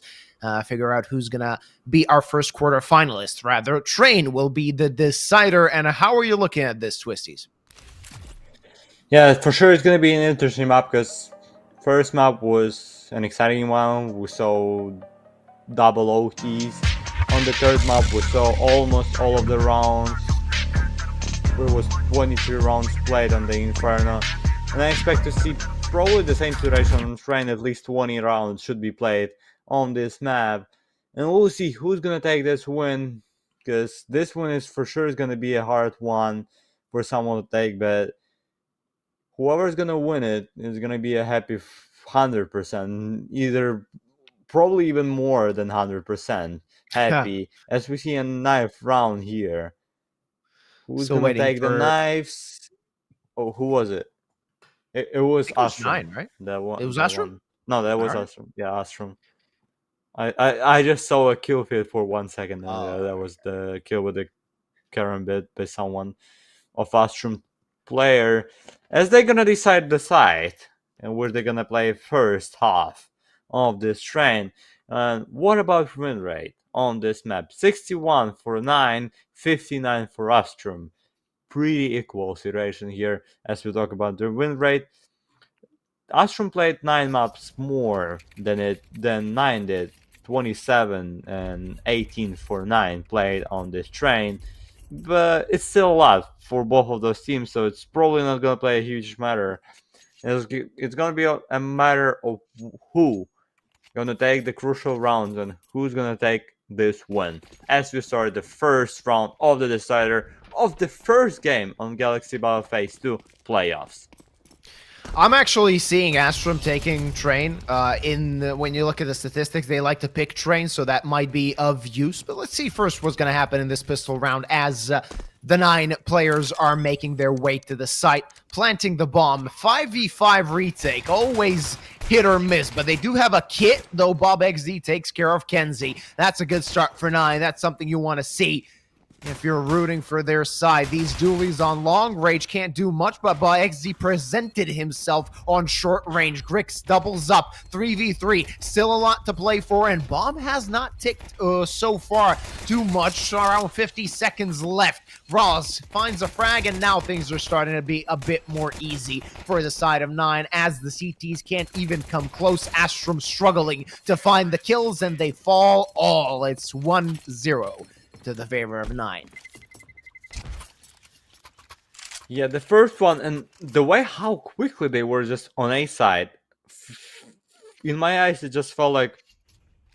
Figure out who's going to be our first quarter finalist. Rather, Train will be the decider. And how are you looking at this, Twisties? Yeah, for sure it's going to be an interesting map because first map was an exciting one. We saw double OTs. On the third map, we saw almost all of the rounds. It was 23 rounds played on the Inferno. And I expect to see probably the same situation on Train. At least 20 rounds should be played on this map, and we'll see who's gonna take this win, because this one is for sure is gonna be a hard one for someone to take, but whoever's gonna win it is gonna be a happy 100%, either probably even more than 100% happy, as we see a knife round here. Who's Still gonna waiting take the for... knives? Oh, who was it? It was Astrum. 9, right? That one. It was That Astrum? one. No, that was Alright. Astrum. Yeah, Astrum. I just saw a kill feed for 1 second. That was the kill with the karambit by someone of Astrum player. As they're gonna decide the site and where they're gonna play first half of this train. And what about win rate on this map? 61 for 9, 59 for Astrum. Pretty equal situation here as we talk about the win rate. Astrum played 9 maps more than 9 did. 27 and 18 for 9 played on this train, but it's still a lot for both of those teams, so it's probably not going to play a huge matter. It's going to be a matter of who going to take the crucial rounds and who's going to take this win, as we start the first round of the decider of the first game on Galaxy Battle Phase 2 playoffs. I'm actually seeing Astrum taking Train. When you look at the statistics, they like to pick Train, so that might be of use. But let's see first what's going to happen in this pistol round as the 9 players are making their way to the site, planting the bomb. 5v5 retake, always hit or miss, but they do have a kit, though Bob XD takes care of Kenzie. That's a good start for 9. That's something you want to see if you're rooting for their side. These dualies on long range can't do much, but XD presented himself on short range. Grix doubles up, 3v3, still a lot to play for, and Bomb has not ticked so far too much, around 50 seconds left. Ross finds a frag, and now things are starting to be a bit more easy for the side of 9, as the CTs can't even come close. Astrum struggling to find the kills, and they fall all. It's 1-0. to the favor of 9. Yeah, the first one, and the way how quickly they were just on A side, in my eyes, it just felt like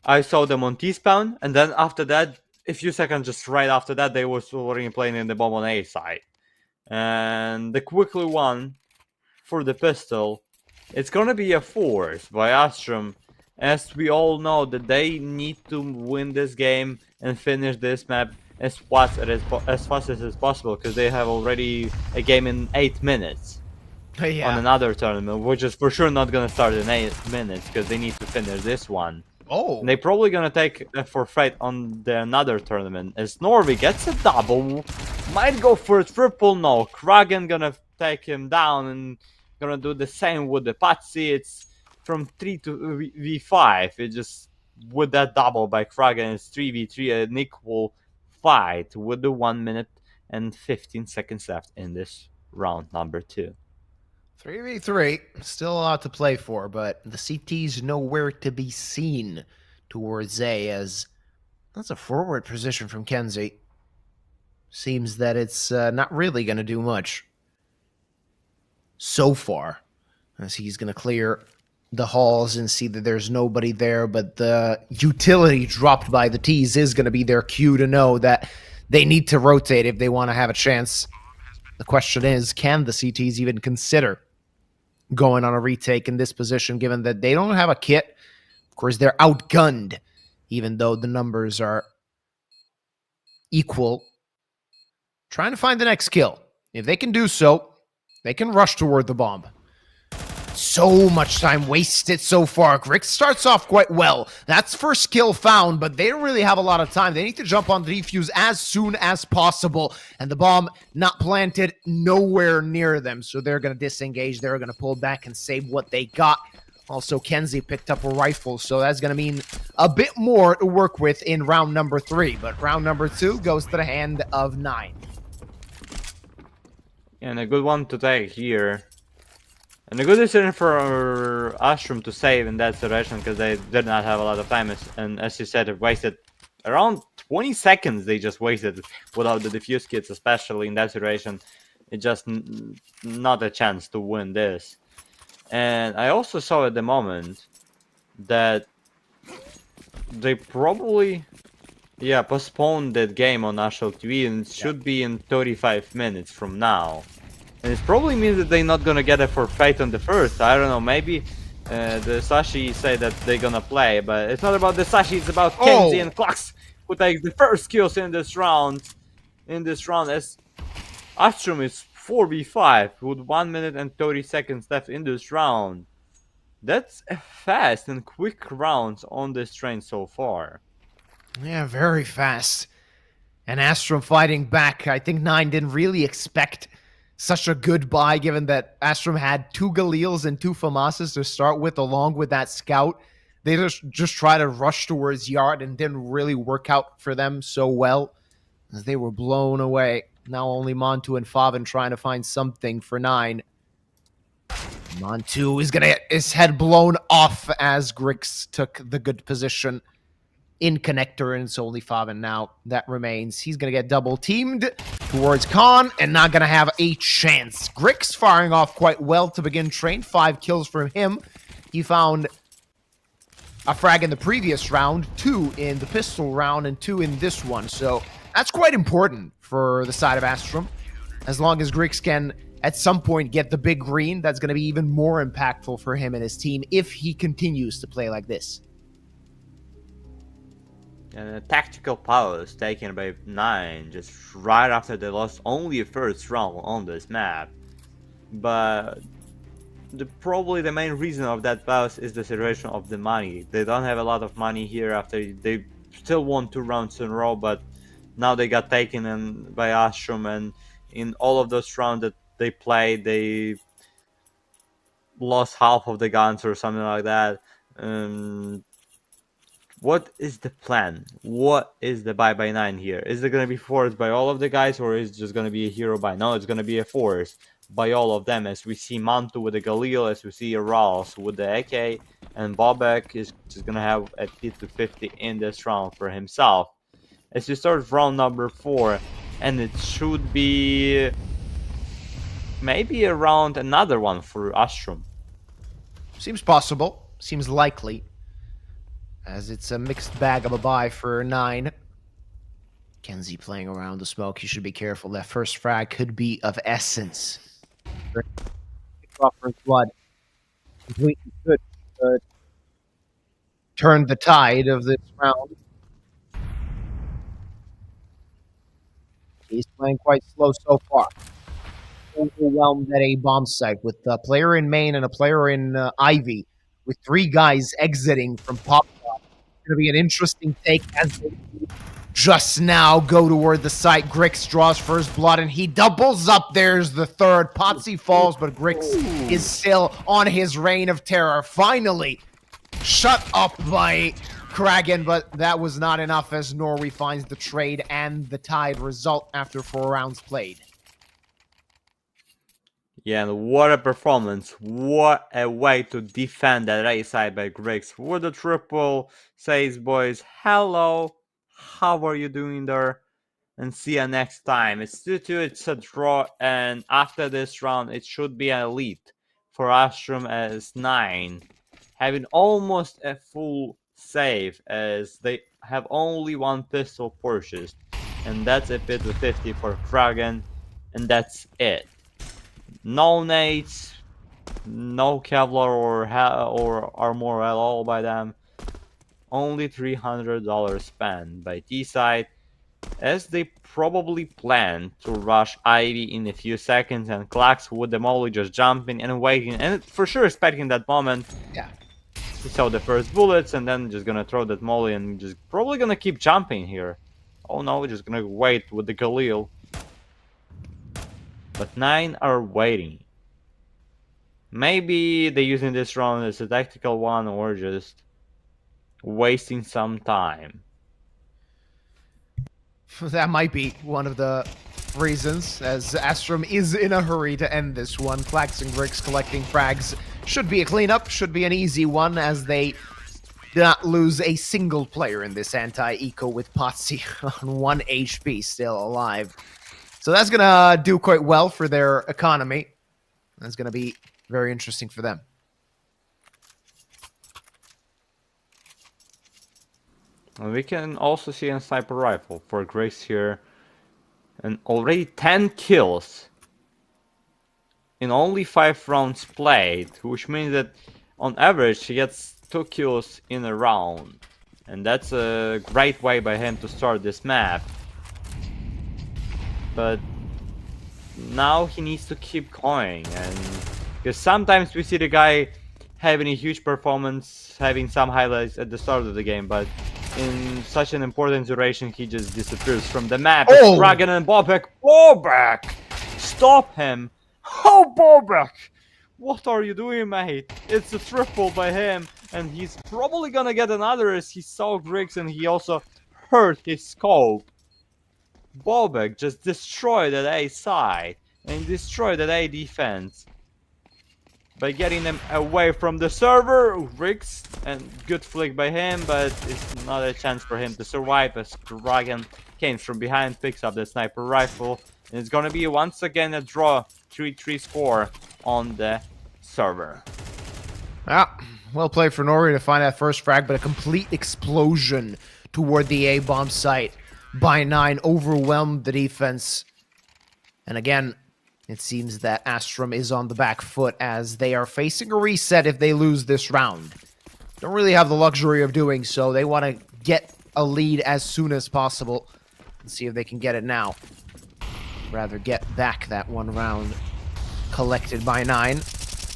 I saw them on T-spawn, and then after that, a few seconds just right after that, they were already playing in the bomb on A side. And the quickly one for the pistol, it's gonna be a force by Astrum, as we all know that they need to win this game and finish this map as fast as possible, because they have already a game in 8 minutes on another tournament, which is for sure not gonna start in 8 minutes because they need to finish this one. Oh, And they probably gonna take a forfeit on the another tournament, as Norby gets a double, might go for a triple. No, Kragen gonna take him down and gonna do the same with the Patsy. It's from 3 to v5. It just with that double by Kragen, it's 3v3, an equal fight with the 1 minute and 15 seconds left in this round number 2. 3v3, still a lot to play for, but the CT's nowhere to be seen towards A, as that's a forward position from Kenzie. Seems that it's not really going to do much. so far, as he's going to clear the halls and see that there's nobody there, but the utility dropped by the T's is going to be their cue to know that they need to rotate if they want to have a chance. The question is, can the CTs even consider going on a retake in this position, given that they don't have a kit? Of course, they're outgunned, even though the numbers are equal. Trying to find the next kill. If they can do so, they can rush toward the bomb. So much time wasted so far. Grix starts off quite well. That's first kill found, but they don't really have a lot of time. They need to jump on the defuse as soon as possible. And the bomb not planted nowhere near them. So they're going to disengage. They're going to pull back and save what they got. Also, Kenzie picked up a rifle, so that's going to mean a bit more to work with in round number 3. But round number 2 goes to the hand of 9. And a good one to take here. And a good decision for Astrum to save in that situation, because they did not have a lot of time. And as you said, it wasted around 20 seconds. They just wasted without the defuse kits, especially in that situation. It's just not a chance to win this. And I also saw at the moment that they probably, postponed that game on national TV, and it should be in 35 minutes from now. And it probably means that they're not gonna get a forfeit on the first. I don't know, maybe the Sashi say that they're gonna play, but it's not about the Sashi, it's about Kenzie and Klux, who takes the first kills in this round. As Astrum is 4v5 with 1 minute and 30 seconds left in this round. That's a fast and quick rounds on this train so far. Yeah, very fast. And Astrum fighting back. I think 9 didn't really expect such a good buy, given that Astrum had 2 Galils and 2 Famasas to start with, along with that scout. They just try to rush towards Yard and didn't really work out for them so well, as they were blown away. Now only Montu and Favin trying to find something for 9. Montu is going to get his head blown off as Grix took the good position in connector, and it's only Favin now that remains. He's going to get double teamed towards Khan and not going to have a chance. Grix firing off quite well to begin train. 5 kills from him. He found a frag in the previous round, 2 in the pistol round, and 2 in this one. So that's quite important for the side of Astrum. As long as Grix can at some point get the big green, that's going to be even more impactful for him and his team if he continues to play like this. And a tactical pause taken by 9 just right after they lost only a first round on this map. But probably the main reason of that pause is the situation of the money. They don't have a lot of money here after they still won 2 rounds in a row, but now they got taken by Astrum, and in all of those rounds that they played, they lost half of the guns or something like that. What is the plan? What is the buy by 9 here? Is it going to be forced by all of the guys, or is it just going to be a hero buy? No, it's going to be a force by all of them, as we see Mantu with the Galil, as we see Rals with the AK, and Bobek is just going to have a T250 in this round for himself. As we start round number 4, and it should be maybe around another one for Astrum. Seems possible. Seems likely, as it's a mixed bag of a buy for 9. Kenzie playing around the smoke. You should be careful. That first frag could be of essence. Crawford's blood completely could turn the tide of this round. He's playing quite slow so far. Overwhelmed at a bomb site with a player in main and a player in Ivy, with 3 guys exiting from Pop. It's going to be an interesting take as they just now go toward the site. Grix draws first blood and he doubles up. There's the third. Potsy falls, but Grix is still on his reign of terror. Finally shut up by Kragan, but that was not enough as Norway finds the trade and the tied result after 4 rounds played. Yeah, and what a performance. What a way to defend that A side by Grix. With the triple says, boys, hello, how are you doing there? and see you next time. It's 2-2, it's a draw, and after this round, it should be an elite for Astrum as 9, having almost a full save as they have only one pistol purchased, and that's a bit of 50 for Kragan, and that's it. No nades, no Kevlar or armor at all by them. Only $300 spent by T-side, as they probably plan to rush Ivy in a few seconds, and Klax with the molly just jumping and waiting, and for sure expecting that moment. Yeah. He saw the first bullets and then just gonna throw that molly and just probably gonna keep jumping here. Oh no, just gonna wait with the Galil. But 9 are waiting. Maybe they're using this round as a tactical one or just wasting some time. That might be one of the reasons, as Astrum is in a hurry to end this one. Klax and Grix collecting frags. Should be a cleanup, should be an easy one, as they did not lose a single player in this anti-eco, with Potsy on 1 HP still alive. So that's going to do quite well for their economy. That's going to be very interesting for them. And we can also see a sniper rifle for Grace here. And already 10 kills in only 5 rounds played, which means that on average he gets 2 kills in a round. And that's a great way by him to start this map. But now he needs to keep going, and because sometimes we see the guy having a huge performance, having some highlights at the start of the game, but in such an important duration he just disappears from the map. Oh! It's Kragan and Bobek. Bobek! Stop him! Oh, Bobek! What are you doing, mate? It's a triple by him, and he's probably gonna get another as he saw Griggs and he also hurt his scope. Bobek just destroyed that A side and destroyed that A defense by getting them away from the server. Riggs, and good flick by him, but it's not a chance for him to survive as Kragan came from behind, picks up the sniper rifle, and it's gonna be once again a draw, 3-3 score on the server. Yeah, well played for Norway to find that first frag, but a complete explosion toward the A-bomb site by 9, overwhelmed the defense. And again, it seems that Astrum is on the back foot as they are facing a reset if they lose this round. Don't really have the luxury of doing so. They want to get a lead as soon as possible and see if they can get it now. Rather get back that 1 round collected by 9.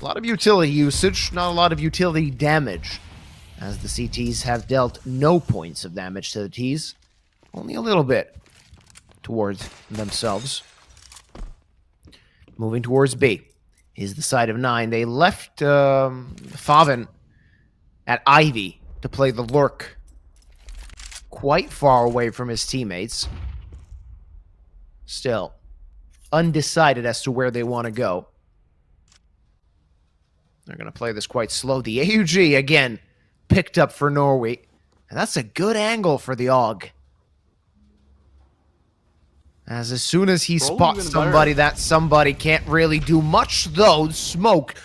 A lot of utility usage, not a lot of utility damage, as the CTs have dealt no points of damage to the Ts. Only a little bit towards themselves. Moving towards B is the side of 9. They left Favin at Ivy to play the Lurk, quite far away from his teammates. Still, undecided as to where they want to go. They're going to play this quite slow. The AUG, again, picked up for Norway. And that's a good angle for the AUG. As soon as he spots somebody, that somebody can't really do much, though. Smoke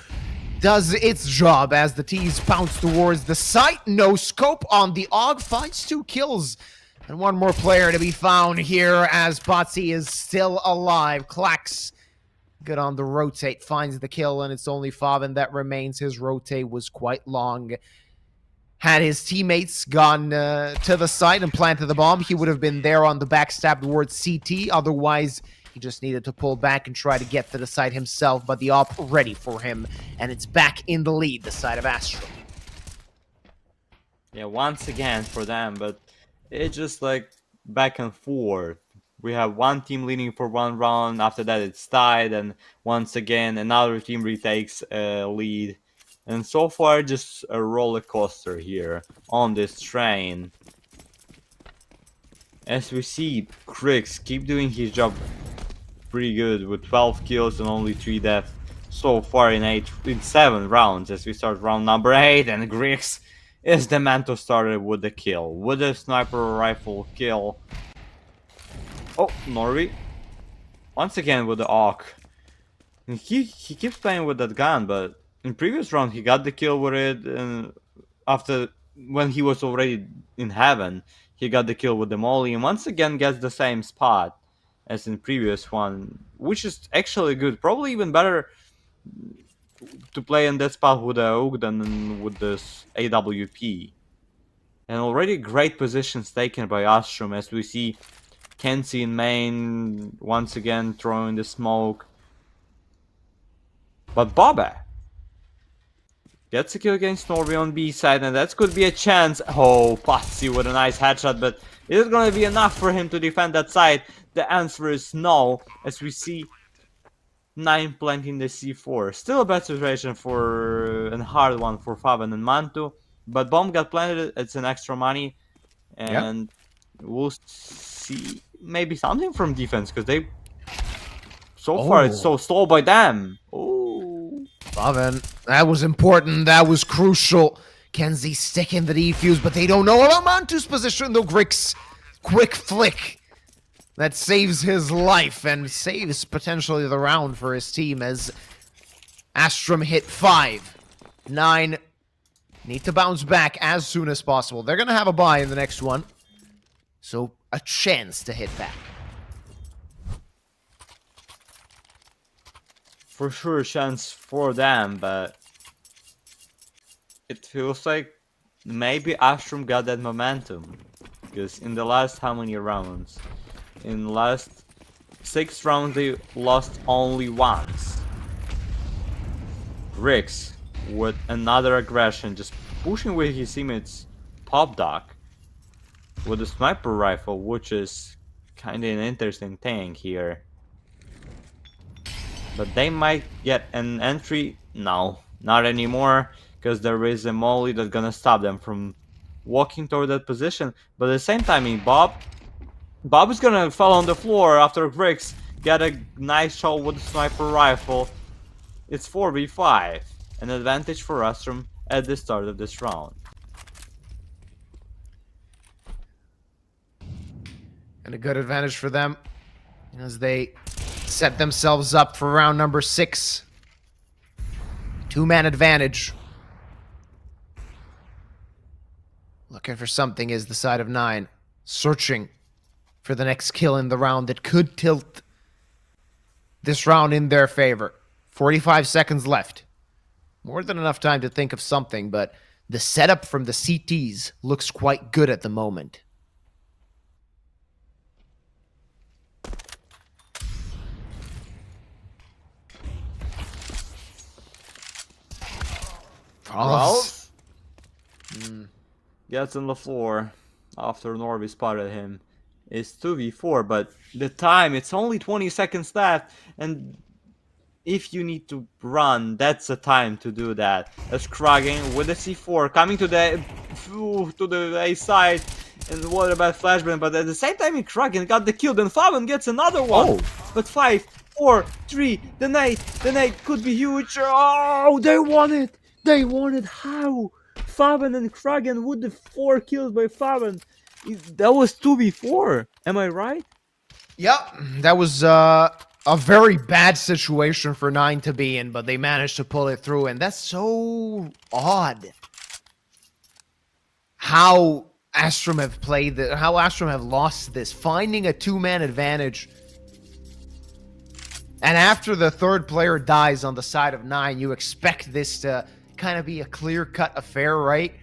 does its job as the T's bounce towards the site. No scope on the AUG. Finds 2 kills. And 1 more player to be found here as Botsy is still alive. Klax, good on the rotate, finds the kill, and it's only Favin that remains. His rotate was quite long. Had his teammates gone to the site and planted the bomb, he would have been there on the backstab towards CT. Otherwise, he just needed to pull back and try to get to the site himself, but the op ready for him, and it's back in the lead, the side of Astrum. Yeah, once again for them, but it's just like back and forth. We have one team leading for 1 round, after that it's tied, and once again another team retakes a lead. And so far, just a roller coaster here on this train. As we see, Grix keep doing his job pretty good with 12 kills and only 3 deaths so far in 7 rounds. As we start round number 8, and Grix is the man to start it with the kill, with a sniper rifle kill. Oh, Norby. Once again with the Arc. He keeps playing with that gun, but in previous round he got the kill with it, and after when he was already in heaven, he got the kill with the Molly, and once again gets the same spot as in previous one, which is actually good. Probably even better to play in that spot with the Oak than with this AWP. And already great positions taken by Astrum, as we see Kenzie in main once again throwing the smoke. But Boba gets a kill against Norby on B side, and that could be a chance. Oh, Patsy with a nice headshot, but is it going to be enough for him to defend that side? The answer is no, as we see 9 planting the C4. Still a bad situation for a hard one for Faven and Mantu, but bomb got planted. It's an extra money, and we'll see maybe something from defense, because they so far it's so slow by them. Oh, Faven, that was important. That was crucial. Kenzie sticking the defuse, but they don't know about Mantu's position. The Grix quick flick that saves his life and saves potentially the round for his team, as Astrum hit 5. 9 need to bounce back as soon as possible. They're going to have a bye in the next one, so a chance to hit back. for sure a chance for them, but it feels like maybe Astrum got that momentum, because in the last how many rounds? In the last 6 rounds they lost only once. Rix with another aggression, just pushing with his teammates pop dock with a sniper rifle, which is kinda an interesting thing here. But they might get an entry. No, not anymore, because there is a molly that's gonna stop them from walking toward that position. But at the same time, Bob is gonna fall on the floor after Grix get a nice shot with the sniper rifle. It's 4v5, an advantage for Astrum at the start of this round. And a good advantage for them as they set themselves up for round number 6. 2-man advantage. Looking for something is the side of 9. Searching for the next kill in the round that could tilt this round in their favor. 45 seconds left. More than enough time to think of something, but the setup from the CTs looks quite good at the moment. Ralph gets on the floor after Norby spotted him. It's 2v4, but the time, it's only 20 seconds left, and if you need to run, that's the time to do that. As Kragen with the C4 coming to the A side, and what about Flashbang? But at the same time, Kragen got the kill, then Faven gets another one. But 5, 4, 3, the nade could be huge. Oh, they won it! They won it! How? Faven and Kragen with the 4 kills by Faven. That was 2v4, am I right? Yep, that was a very bad situation for 9 to be in, but they managed to pull it through, and that's so odd. How Astrum have played that, how Astrum have lost this, finding a 2-man advantage. And after the 3rd player dies on the side of 9, you expect this to kind of be a clear-cut affair, right?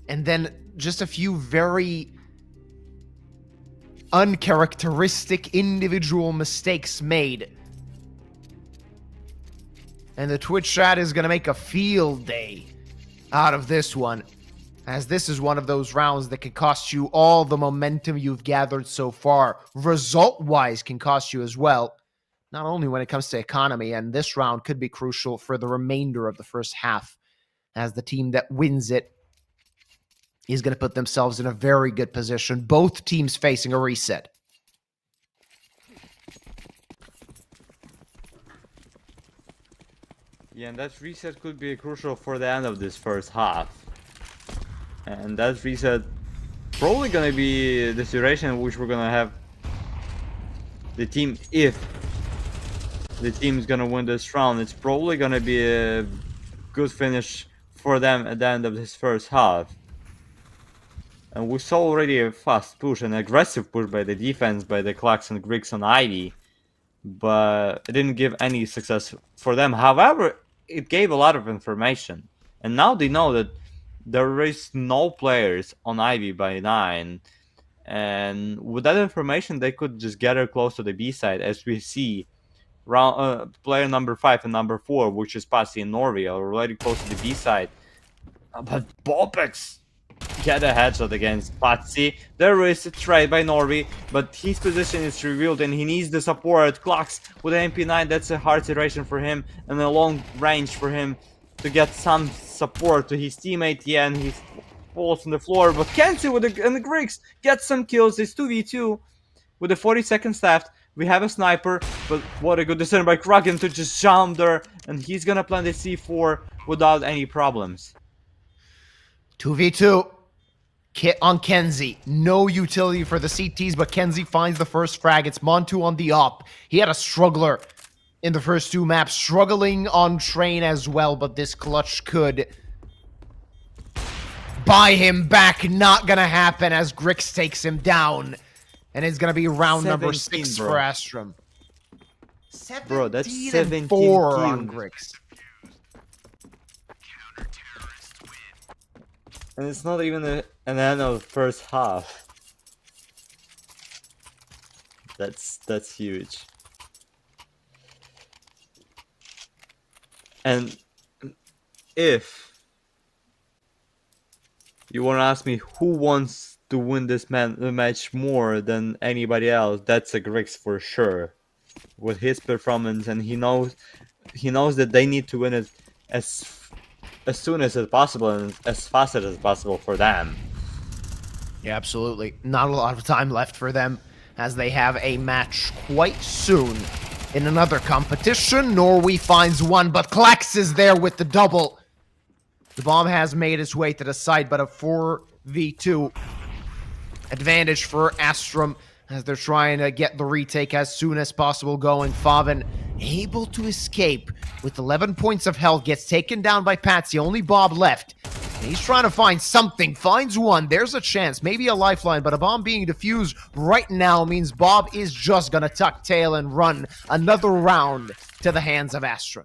And then just a few very uncharacteristic individual mistakes made. And the Twitch chat is going to make a field day out of this one, as this is one of those rounds that can cost you all the momentum you've gathered so far. Result-wise can cost you as well, not only when it comes to economy, and this round could be crucial for the remainder of the first half, as the team that wins it is going to put themselves in a very good position. Both teams facing a reset. Yeah, and that reset could be crucial for the end of this first half. And that reset probably gonna be the situation in which we're gonna have the team, if the team's gonna win this round, it's probably gonna be a good finish for them at the end of this first half. And we saw already a fast push, an aggressive push by the defense, by the Klax and Griggs on Ivy, but it didn't give any success for them. However, it gave a lot of information, and now they know that there is no players on Ivy by 9, and with that information they could just get her close to the B side, as we see player number 5 and number 4, which is Pasi and Norway, are already close to the B side. But Bopex get a headshot against Patsy. There is a trade by Norby, but his position is revealed and he needs the support. Clocks with an MP9, that's a hard situation for him and a long range for him to get some support to his teammate. Yeah, and he falls on the floor, but Kenzie with the Griggs gets some kills. It's 2v2 with the 40 seconds left. We have a sniper, but what a good decision by Kraken to just jump there, and he's gonna plant the C4 without any problems. 2v2 on Kenzie. No utility for the CTs, but Kenzie finds the first frag. It's Montu on the op. He had a struggler in the first 2 maps, struggling on train as well, but this clutch could buy him back. Not gonna happen as Grix takes him down. And it's gonna be round number 6 bro. for Astrum. Bro, that's 17 4 kills on Grix. And it's not even an end of the first half. That's huge. And if you want to ask me who wants to win this match more than anybody else, that's a Grix for sure. With his performance, and he knows that they need to win it as soon as possible and as fast as possible for them. Yeah, absolutely. Not a lot of time left for them, as they have a match quite soon in another competition. Norway finds one, but Klax is there with the double. The bomb has made its way to the side, but a 4v2 advantage for Astrum as they're trying to get the retake as soon as possible going. Favin able to escape with 11 points of health, gets taken down by Patsy. Only Bob left. And he's trying to find something, finds one. There's a chance, maybe a lifeline, but a bomb being defused right now means Bob is just gonna tuck tail and run another round to the hands of Astrum.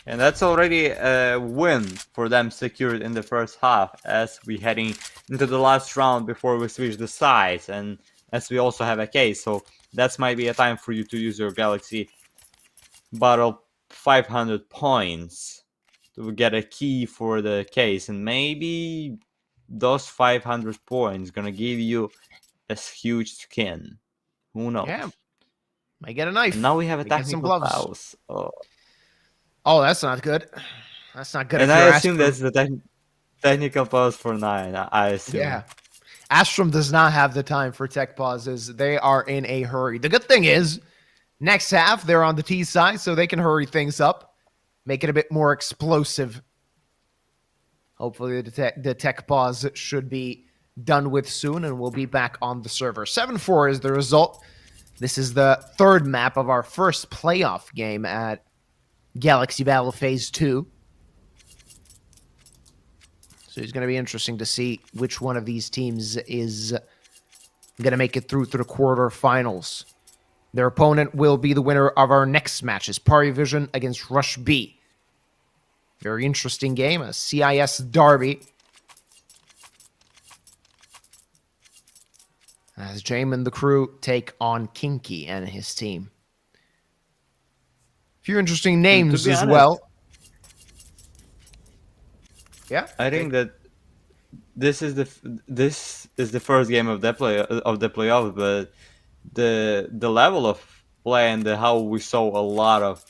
And that's already a win for them secured in the first half, as we heading into the last round before we switch the sides, and as we also have a case, so that's might be a time for you to use your Galaxy Battle 500 points to get a key for the case, and maybe those 500 points gonna give you a huge skin. Who knows? Yeah, might get a knife. And now we have a Might get some technical gloves. pause. Oh, that's not good. That's not good. And if I you're assume Astrum. that's the technical pause for 9. I assume. Yeah. Astrum does not have the time for tech pauses. They are in a hurry. The good thing is, next half, they're on the T side, so they can hurry things up, make it a bit more explosive. Hopefully, the tech pause should be done with soon, and we'll be back on the server. 7-4 is the result. This is the 3rd map of our first playoff game at Galaxy Battle Phase 2. So it's going to be interesting to see which one of these teams is going to make it through to the quarterfinals. Their opponent will be the winner of our next matches, PARIVISION against Rush B. Very interesting game, a CIS derby. As James and the crew take on Kinky and his team. A few interesting names as honest, well. Yeah, I think that this is the first game of the playoff, but the level of play and how we saw a lot of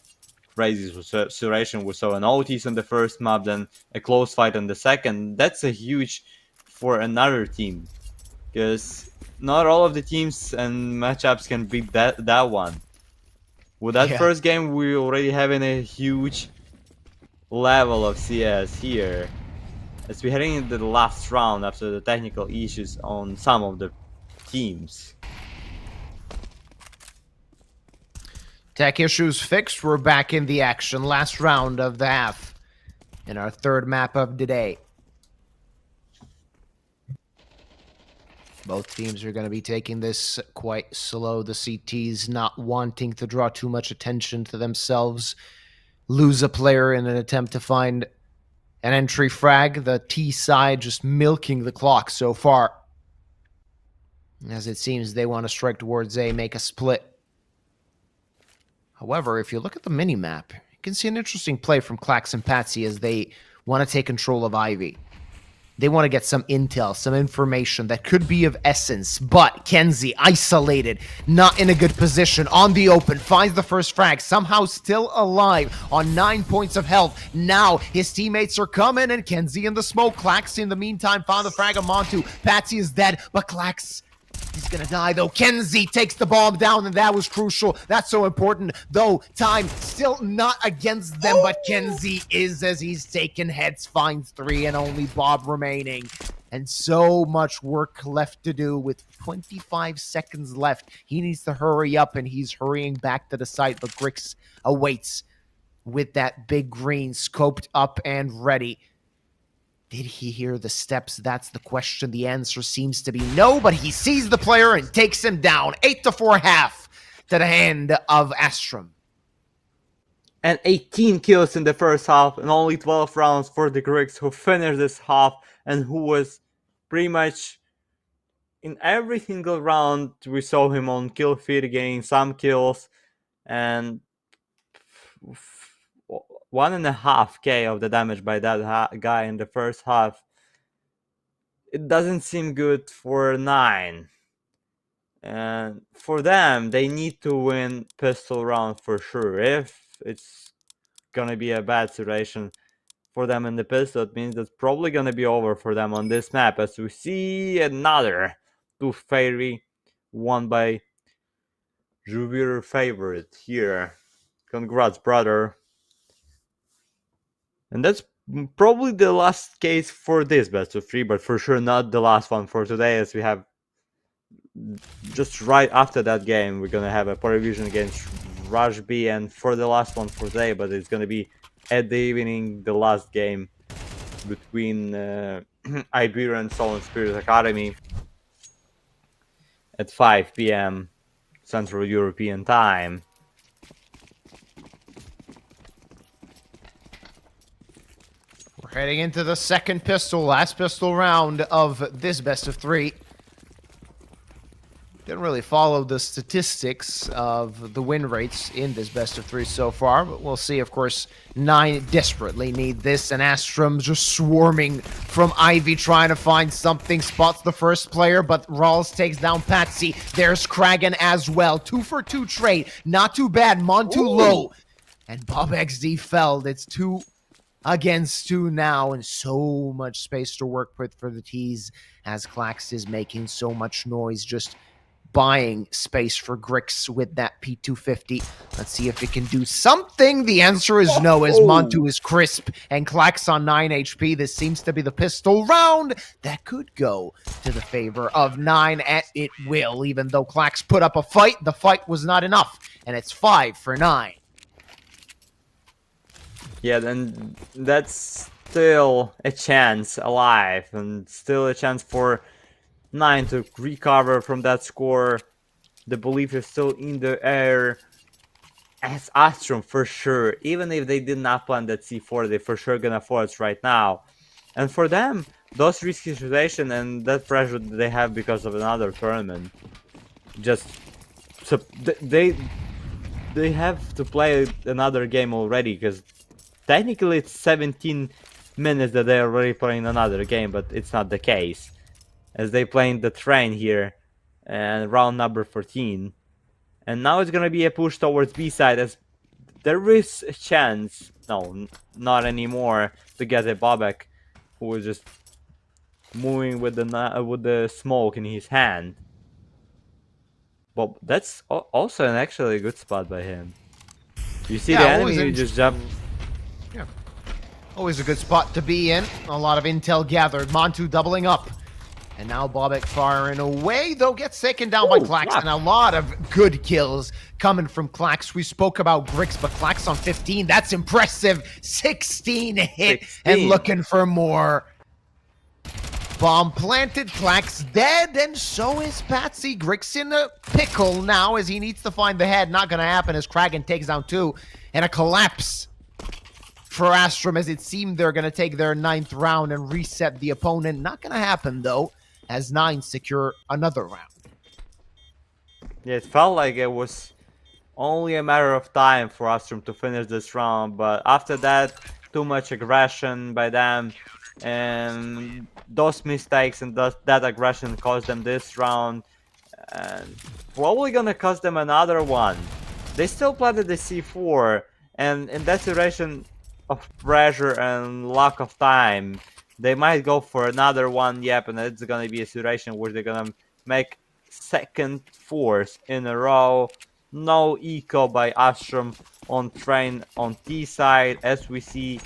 crazy situation. We saw an OTs in the first map, then a close fight in the second. That's a huge for another team, because not all of the teams and matchups can beat that one. With that first game, we already having a huge level of CS here. as we're heading into the last round after the technical issues on some of the teams. Tech issues fixed. We're back in the action. Last round of the half in our third map of the day. Both teams are going to be taking this quite slow. The CTs not wanting to draw too much attention to themselves, lose a player in an attempt to find an entry frag. The T side just milking the clock so far, as it seems they want to strike towards A, make a split. However, if you look at the mini-map, you can see an interesting play from Klax and Patsy as they want to take control of Ivy. They want to get some intel, some information that could be of essence, but Kenzie, isolated, not in a good position, on the open, finds the first frag, somehow still alive, on 9 points of health. Now, his teammates are coming, and Kenzie in the smoke. Klax, in the meantime, found the frag of Montu. Patsy is dead, but Klax, he's gonna die, though. Kenzie takes the bomb down, and that was crucial. That's so important, though. Time still not against them, but Kenzie is, as he's taken heads, finds 3, and only Bob remaining. And so much work left to do with 25 seconds left. He needs to hurry up, and he's hurrying back to the site, but Grix awaits with that big green scoped up and ready. Did he hear the steps? That's the question. The answer seems to be no, but he sees the player and takes him down. 8-4 half to the hand of Astrum. And 18 kills in the first half, and only 12 rounds for the Greeks, who finished this half and who was pretty much in every single round. We saw him on kill feed getting some kills, and 1.5k of the damage by that guy in the first half. It doesn't seem good for 9. And for them, they need to win pistol round for sure. If it's gonna be a bad situation for them in the pistol, it means that's probably gonna be over for them on this map, as we see another 2 fairy won by Juvir favorite here. Congrats, brother. And that's probably the last case for this best of 3, but for sure not the last one for today, as we have just right after that game, we're gonna have a PARIVISION against Rush B, and for the last one for today, but it's gonna be at the evening, the last game between Iberian and Soul and Spirit Academy at 5 p.m. Central European time. We're heading into the second pistol, last pistol round of this best of 3. Didn't really follow the statistics of the win rates in this best of 3 so far, but we'll see. Of course, 9 desperately need this, and Astrum just swarming from Ivy, trying to find something. Spots the first player, but Rawls takes down Patsy. There's Kragan as well. 2 for 2 trade. Not too bad. Montu low. And Bob XD felled. It's 2 against 2 now, and so much space to work with for the T's, as Klax is making so much noise, just buying space for Grix with that P250. Let's see if it can do something. The answer is no, as Montu is crisp and Klax on 9 HP. This seems to be the pistol round that could go to the favor of 9, and it will. Even though Klax put up a fight, the fight was not enough, and it's 5 for 9. Yeah, then that's still a chance alive, and still a chance for 9 to recover from that score. The belief is still in the air. As Astrum, for sure, even if they did not plant that C4, they for sure gonna force right now. And for them, those risky situations and that pressure that they have because of another tournament, just so they have to play another game already, because technically it's 17 minutes that they're already playing another game, but it's not the case, as they playing the train here and round number 14. And now it's gonna be a push towards B side, as there is a chance, no, not anymore, to get a Bobek who is just moving with the smoke in his hand. But that's also an actually good spot by him. You see the enemy, you just jump. Yeah. Always a good spot to be in. A lot of intel gathered. Montu doubling up. And now Bobek firing away, though gets taken down by Klax. Clap. And a lot of good kills coming from Klax. We spoke about Grix, but Klax on 15. That's impressive. 16 hit 16. and looking for more. Bomb planted, Klax dead, and so is Patsy. Grix in a pickle now as he needs to find the head. Not going to happen as Kragan takes down 2. And a collapse for Astrum as it seemed they're going to take their 9th round and reset the opponent. Not going to happen, though, as 9 secure another round. Yeah, it felt like it was only a matter of time for Astrum to finish this round, but after that, too much aggression by them, and those mistakes and that aggression cost them this round, and probably gonna cost them another one. They still planted the C4, and in that situation of pressure and lack of time, they might go for another one, yep, and it's gonna be a situation where they're gonna make second force in a row. No eco by Astrum on train on T side, as we see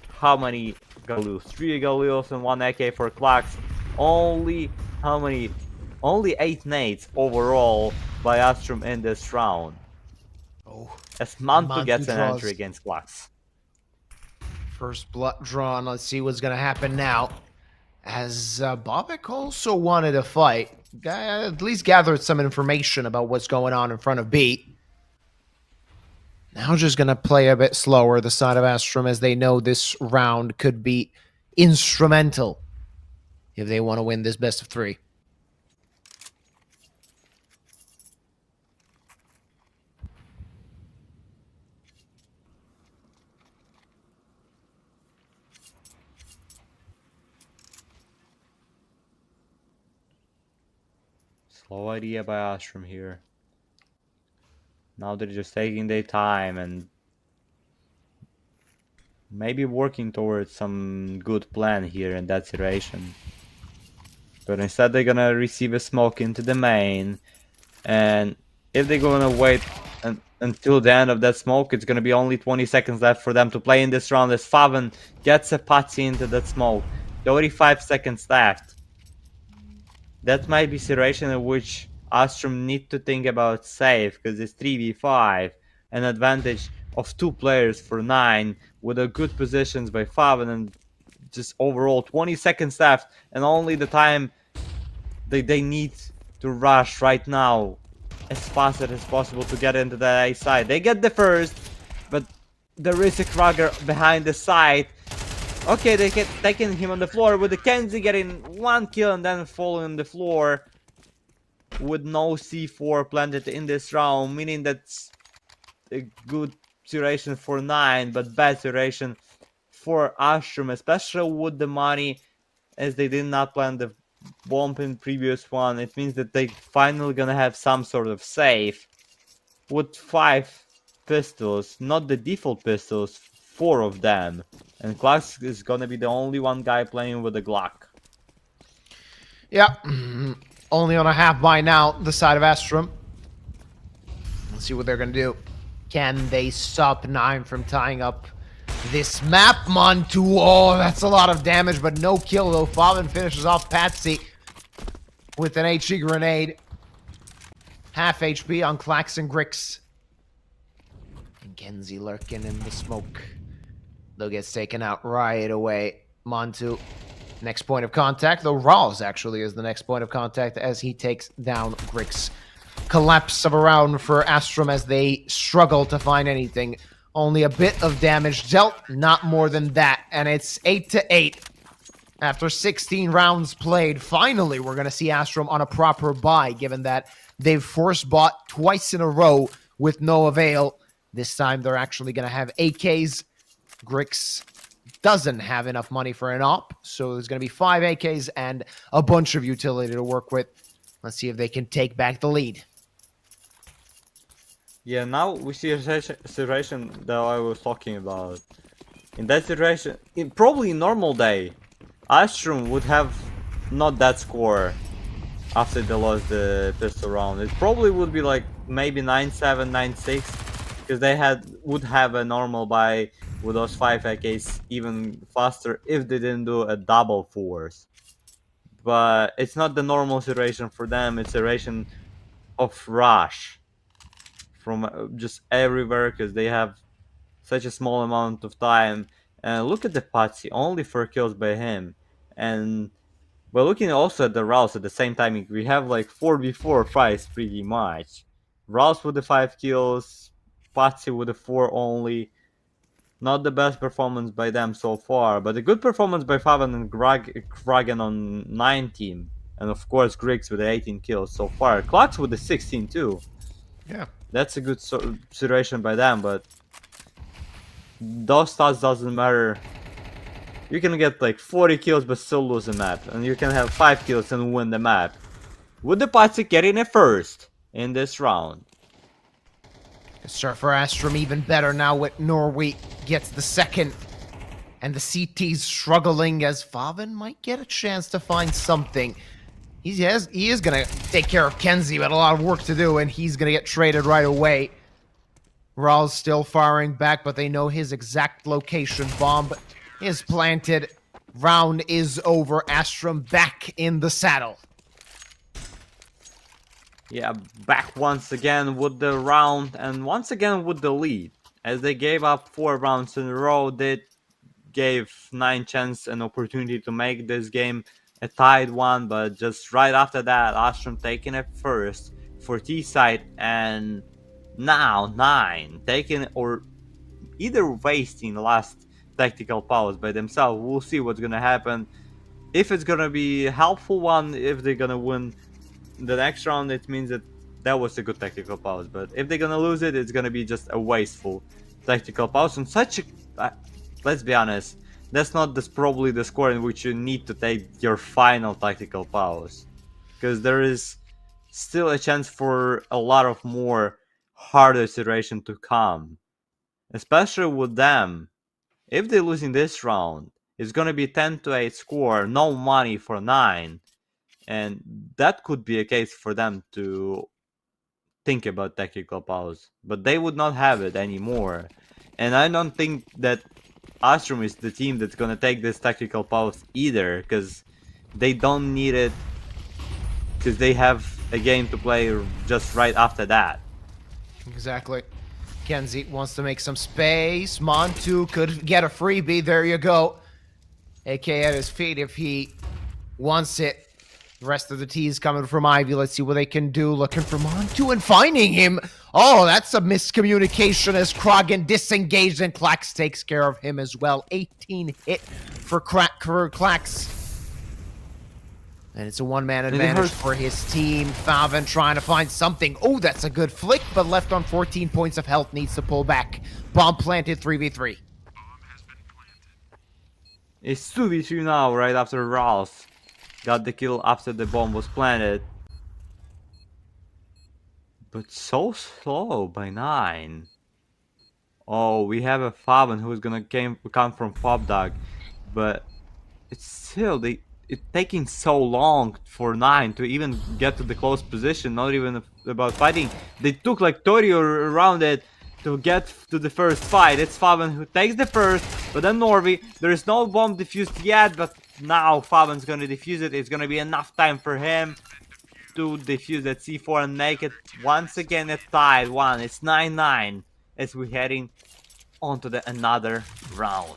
how many Galils? 3 Galils and 1 AK for Klax. Only how many? Only 8 nades overall by Astrum in this round. Oh, As Mantu gets an draws. entry against Klax. First blood drawn. Let's see what's going to happen now. As Bobek also wanted to fight. At least gathered some information about what's going on in front of B. Now just going to play a bit slower, the side of Astrum, as they know this round could be instrumental if they want to win this best of 3. Slow idea by Astrum here. Now they're just taking their time and maybe working towards some good plan here in that situation. But instead they're gonna receive a smoke into the main, and if they're gonna wait until the end of that smoke, it's gonna be only 20 seconds left for them to play in this round as Faven gets a patsy into that smoke. 35 seconds left. That might be a situation in which Astrum need to think about save, because it's 3v5, an advantage of 2 players for 9 with a good positions by Faven, and just overall 20 seconds left, and only the time they need to rush right now as fast as possible to get into the A side. They get the first, but there is a Krager behind the side. Okay, they get taking him on the floor with the Kenzie getting 1 kill and then falling on the floor with no C4 planted in this round, meaning that's a good situation for 9, but bad situation for Astrum, especially with the money, as they did not plant the bomb in previous one. It means that they finally gonna have some sort of save with 5 pistols, not the default pistols, 4 of them. And Klax is gonna be the only one guy playing with a Glock. Yeah, only on a half by now, the side of Astrum. Let's see what they're going to do. Can they stop 9 from tying up this map? Montu, oh, that's a lot of damage, but no kill, though. Faven finishes off Patsy with an HE grenade. Half HP on Klax and Grix. And Kenzie lurking in the smoke. Though gets taken out right away. Montu, next point of contact, though Rawls actually is the next point of contact as he takes down Grix. Collapse of a round for Astrum as they struggle to find anything. Only a bit of damage dealt, not more than that. And it's 8-8. After 16 rounds played, finally we're going to see Astrum on a proper buy, given that they've force bought twice in a row with no avail. This time they're actually going to have AKs. Grix doesn't have enough money for an op, so there's going to be 5 AKs and a bunch of utility to work with. Let's see if they can take back the lead. Yeah, now we see a situation that I was talking about. In that situation, probably normal day, Astrum would have not that score after they lost the pistol round. It probably would be like maybe 9-7, 9-6, because they would have a normal buy with those 5 AKs even faster if they didn't do a double force. But it's not the normal situation for them. It's a situation of rush from just everywhere because they have such a small amount of time. And look at the Patsy, only 4 kills by him. And but looking also at the Rouse at the same time, we have like 4v4 fights pretty much. Rouse with the 5 kills, Patsy with the 4 only. Not the best performance by them so far, but a good performance by Faven and Kragen on 9 team. And of course Griggs with the 18 kills so far. Klutz with the 16 too. Yeah. That's a good situation by them, but those stats doesn't matter. You can get like 40 kills but still lose a map, and you can have 5 kills and win the map. With the Patsy getting a first in this round. Start for Astrum even better now with Norway gets the second. And the CT's struggling as Faven might get a chance to find something. He is going to take care of Kenzie, but a lot of work to do, and he's going to get traded right away. Rawls still firing back, but they know his exact location. Bomb is planted. Round is over. Astrum back in the saddle. Yeah, back once again with the round, and once again with the lead. As they gave up 4 rounds in a row, they gave 9 chance an opportunity to make this game a tied one, but just right after that, Astrum taking it first for T-side, and now 9 taking it, or either wasting the last tactical pause by themselves. We'll see what's gonna happen. If it's gonna be a helpful one, if they're gonna win the next round, it means that that was a good tactical pause. But if they're gonna lose it, it's gonna be just a wasteful tactical pause. And such a, let's be honest, that's not probably the score in which you need to take your final tactical pause, because there is still a chance for a lot of more harder situation to come, especially with them. If they lose in this round, it's gonna be 10-8 score, no money for 9, and that could be a case for them to think about tactical pause, but they would not have it anymore. And I don't think that Astrum is the team that's gonna take this tactical pause either, because they don't need it, because they have a game to play just right after that. Exactly. Kenzie wants to make some space. Montu could get a freebie. There you go. AK at his feet if he wants it. The rest of the T is coming from Ivy. Let's see what they can do. Looking for Montu and finding him. Oh, that's a miscommunication as Kragen disengaged, and Klax takes care of him as well. 18 hit for Klax. And it's a one-man advantage for his team. Faven trying to find something. Oh, that's a good flick, but left on 14 points of health. Needs to pull back. Bomb planted, 3v3. It's 2v2 now, right after Ralph got the kill after the bomb was planted. But so slow by 9. Oh, we have a Faven who's gonna come from Pop Dog, but it's still it's taking so long for 9 to even get to the close position. Not even about fighting. They took like 30 around it to get to the first fight. It's Faven who takes the first, but then Norby. There is no bomb defused yet, but now Faven's gonna defuse it. It's gonna be enough time for him to defuse that C4 and make it once again a tied one. It's 9-9 as we're heading onto the another round.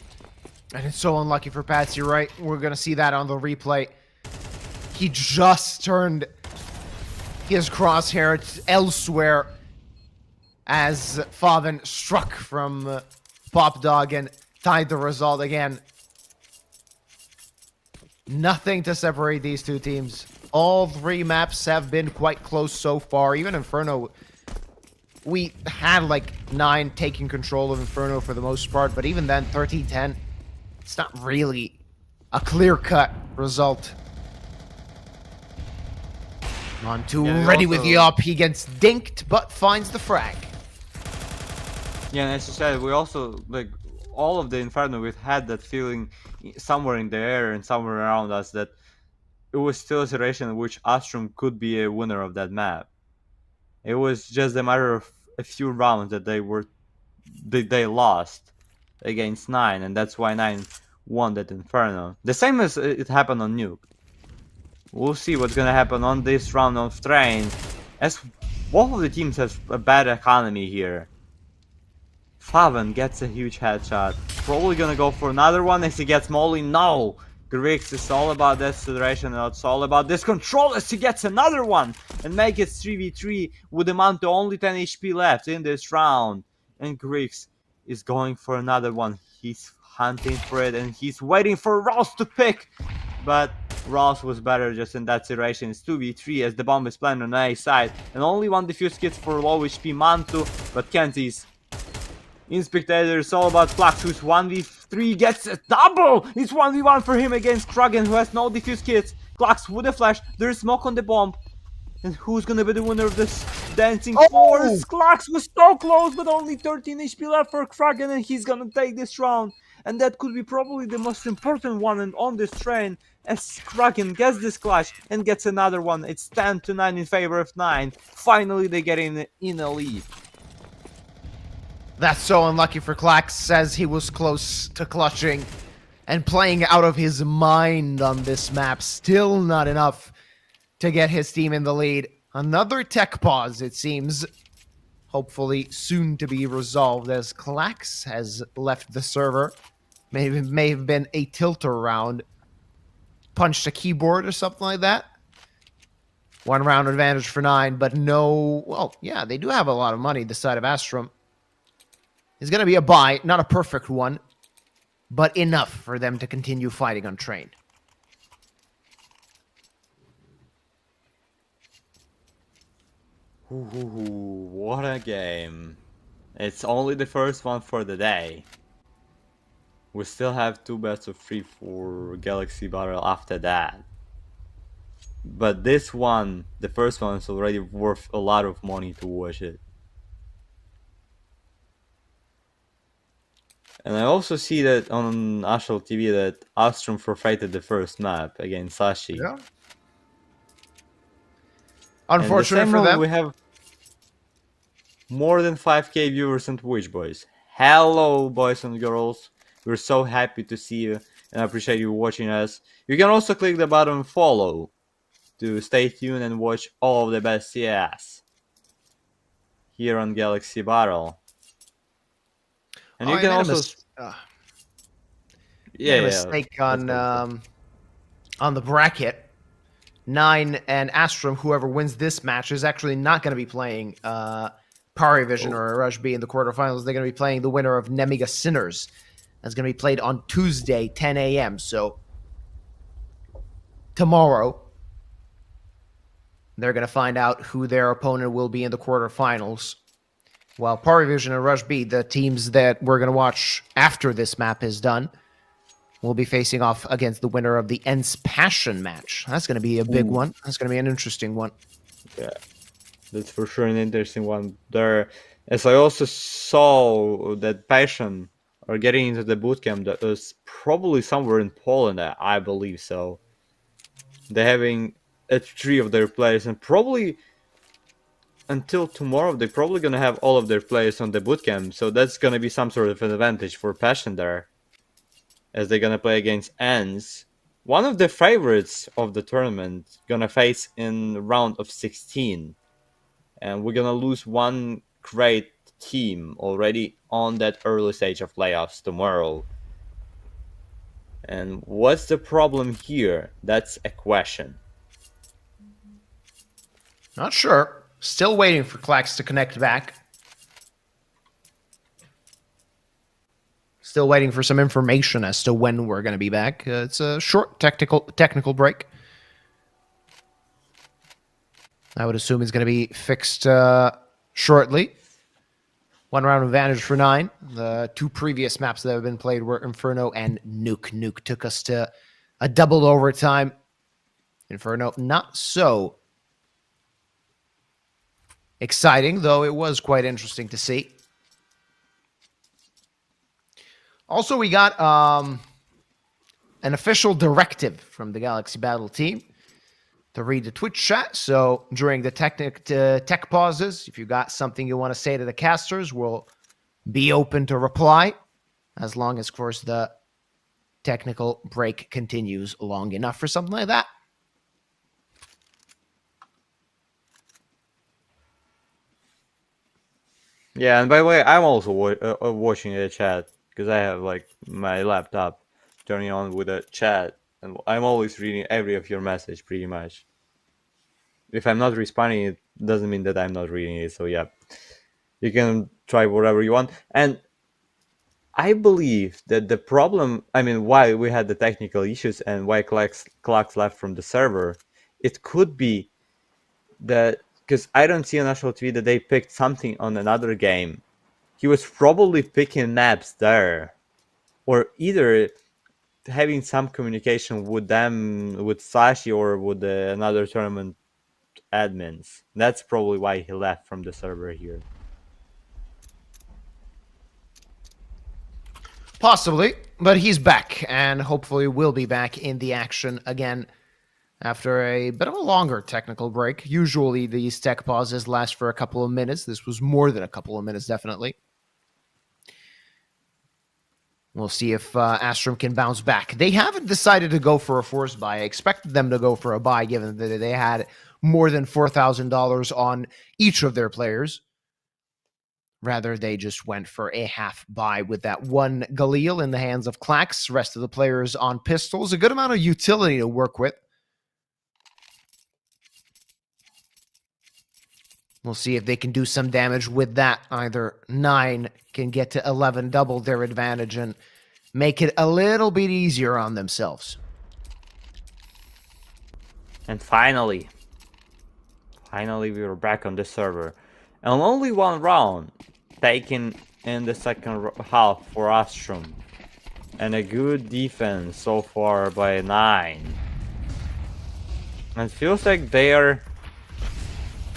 And it's so unlucky for Patsy, right? We're going to see that on the replay. He just turned his crosshair elsewhere as Faven struck from Pop Dog and tied the result again. Nothing to separate these two teams. All 3 maps have been quite close so far. Even Inferno, we had like 9 taking control of Inferno for the most part, but even then, 13-10. It's not really a clear-cut result. Montu ready with the up. He gets dinked, but finds the frag. Yeah, and as you said, we also, like, all of the Inferno, we've had that feeling somewhere in the air and somewhere around us that it was still a situation in which Astrum could be a winner of that map. It was just a matter of a few rounds that they were they lost against 9, and that's why 9 won that Inferno. The same as it happened on Nuke. We'll see what's gonna happen on this round of Train, as both of the teams have a bad economy here. Faven gets a huge headshot. Probably gonna go for another one as he gets Molly. No! Grix is all about deceleration and it's all about this control as he gets another one and make it 3v3 with amount to only 10 HP left in this round. And Grix is going for another one. He's hunting for it and he's waiting for Ross to pick. But Ross was better just in that situation. It's 2v3 as the bomb is planted on A side. And only one defuse kit for low HP Mantu. But Kenzie's in Spectator, it's all about Flux, who's 1v3, gets a double! It's 1v1 for him against Kragen, who has no defuse kits. Flux with a flash, there's smoke on the bomb. And who's gonna be the winner of this dancing force? Klux was so close, but only 13 HP left for Kragen, and he's gonna take this round. And that could be probably the most important one on this train, as Kraken gets this clutch and gets another one. It's 10-9 in favor of 9. Finally, they get in a lead. That's so unlucky for Klax, says he was close to clutching and playing out of his mind on this map. Still not enough to get his team in the lead. Another tech pause, it seems. Hopefully soon to be resolved as Klax has left the server. May have been a tilter round. Punched a keyboard or something like that. 1 round advantage for 9, but no... Well, yeah, they do have a lot of money this side of Astrum. It's going to be a buy, not a perfect one, but enough for them to continue fighting on Train. Ooh, what a game. It's only the first one for the day. We still have 2 best of 3 for Galaxy Battle after that. But this one, the first one, is already worth a lot of money to watch it. And I also see that on Astral TV that Astrum forfeited the first map against Sashi. Yeah. Unfortunate for them. We have more than 5k viewers on Twitch, boys. Hello, boys and girls. We're so happy to see you and I appreciate you watching us. You can also click the button follow to stay tuned and watch all of the best CS here on Galaxy Battle. And you can also mistake on the bracket. 9 and Astrum, whoever wins this match, is actually not going to be playing PARIVISION or Rush B in the quarterfinals. They're going to be playing the winner of Nemiga Sinners. That's going to be played on Tuesday, 10 a.m. So tomorrow, they're going to find out who their opponent will be in the quarterfinals. While PARIVISION and Rush B, the teams that we're going to watch after this map is done, will be facing off against the winner of the Ents Passion match. That's going to be a big one. That's going to be an interesting one. Yeah, that's for sure an interesting one. There, as I also saw that Passion are getting into the bootcamp that is probably somewhere in Poland, I believe so. They're having 3 of their players, and probably until tomorrow they're probably gonna have all of their players on the bootcamp, so that's gonna be some sort of an advantage for Passion there, as they're gonna play against Ents, one of the favorites of the tournament, gonna face in round of 16, and we're gonna lose one great team already on that early stage of playoffs tomorrow. And what's the problem here? That's a question. Not sure. Still waiting for Klax to connect back. Still waiting for some information as to when we're going to be back. It's a short technical break. I would assume it's going to be fixed shortly. 1 round advantage for 9. The 2 previous maps that have been played were Inferno and Nuke. Nuke took us to a double overtime. Inferno, not so exciting, though it was quite interesting to see. Also, we got an official directive from the Galaxy Battle team to read the Twitch chat. So during the tech pauses, if you got something you want to say to the casters, we'll be open to reply, as long as, of course, the technical break continues long enough for something like that. Yeah, and by the way, I'm also watching the chat because I have like my laptop turning on with a chat, and I'm always reading every of your message pretty much. If I'm not responding, it doesn't mean that I'm not reading it. So yeah, you can try whatever you want. And I believe that the problem, I mean, why we had the technical issues and why Clocks left from the server, it could be that because I don't see on national TV that they picked something on another game. He was probably picking maps there, or either having some communication with them, with Sashi, or with another tournament admins. That's probably why he left from the server here. Possibly, but he's back, and hopefully will be back in the action again after a bit of a longer technical break. Usually these tech pauses last for a couple of minutes. This was more than a couple of minutes, definitely. We'll see if Astrum can bounce back. They haven't decided to go for a forced buy. I expected them to go for a buy, given that they had more than $4,000 on each of their players. Rather, they just went for a half buy with that one Galil in the hands of Clax. Rest of the players on pistols. A good amount of utility to work with. We'll see if they can do some damage with that. Either 9 can get to 11, double their advantage, and make it a little bit easier on themselves. And finally we were back on the server. And only one round taken in the second half for Astrum. And a good defense so far by 9. And it feels like they are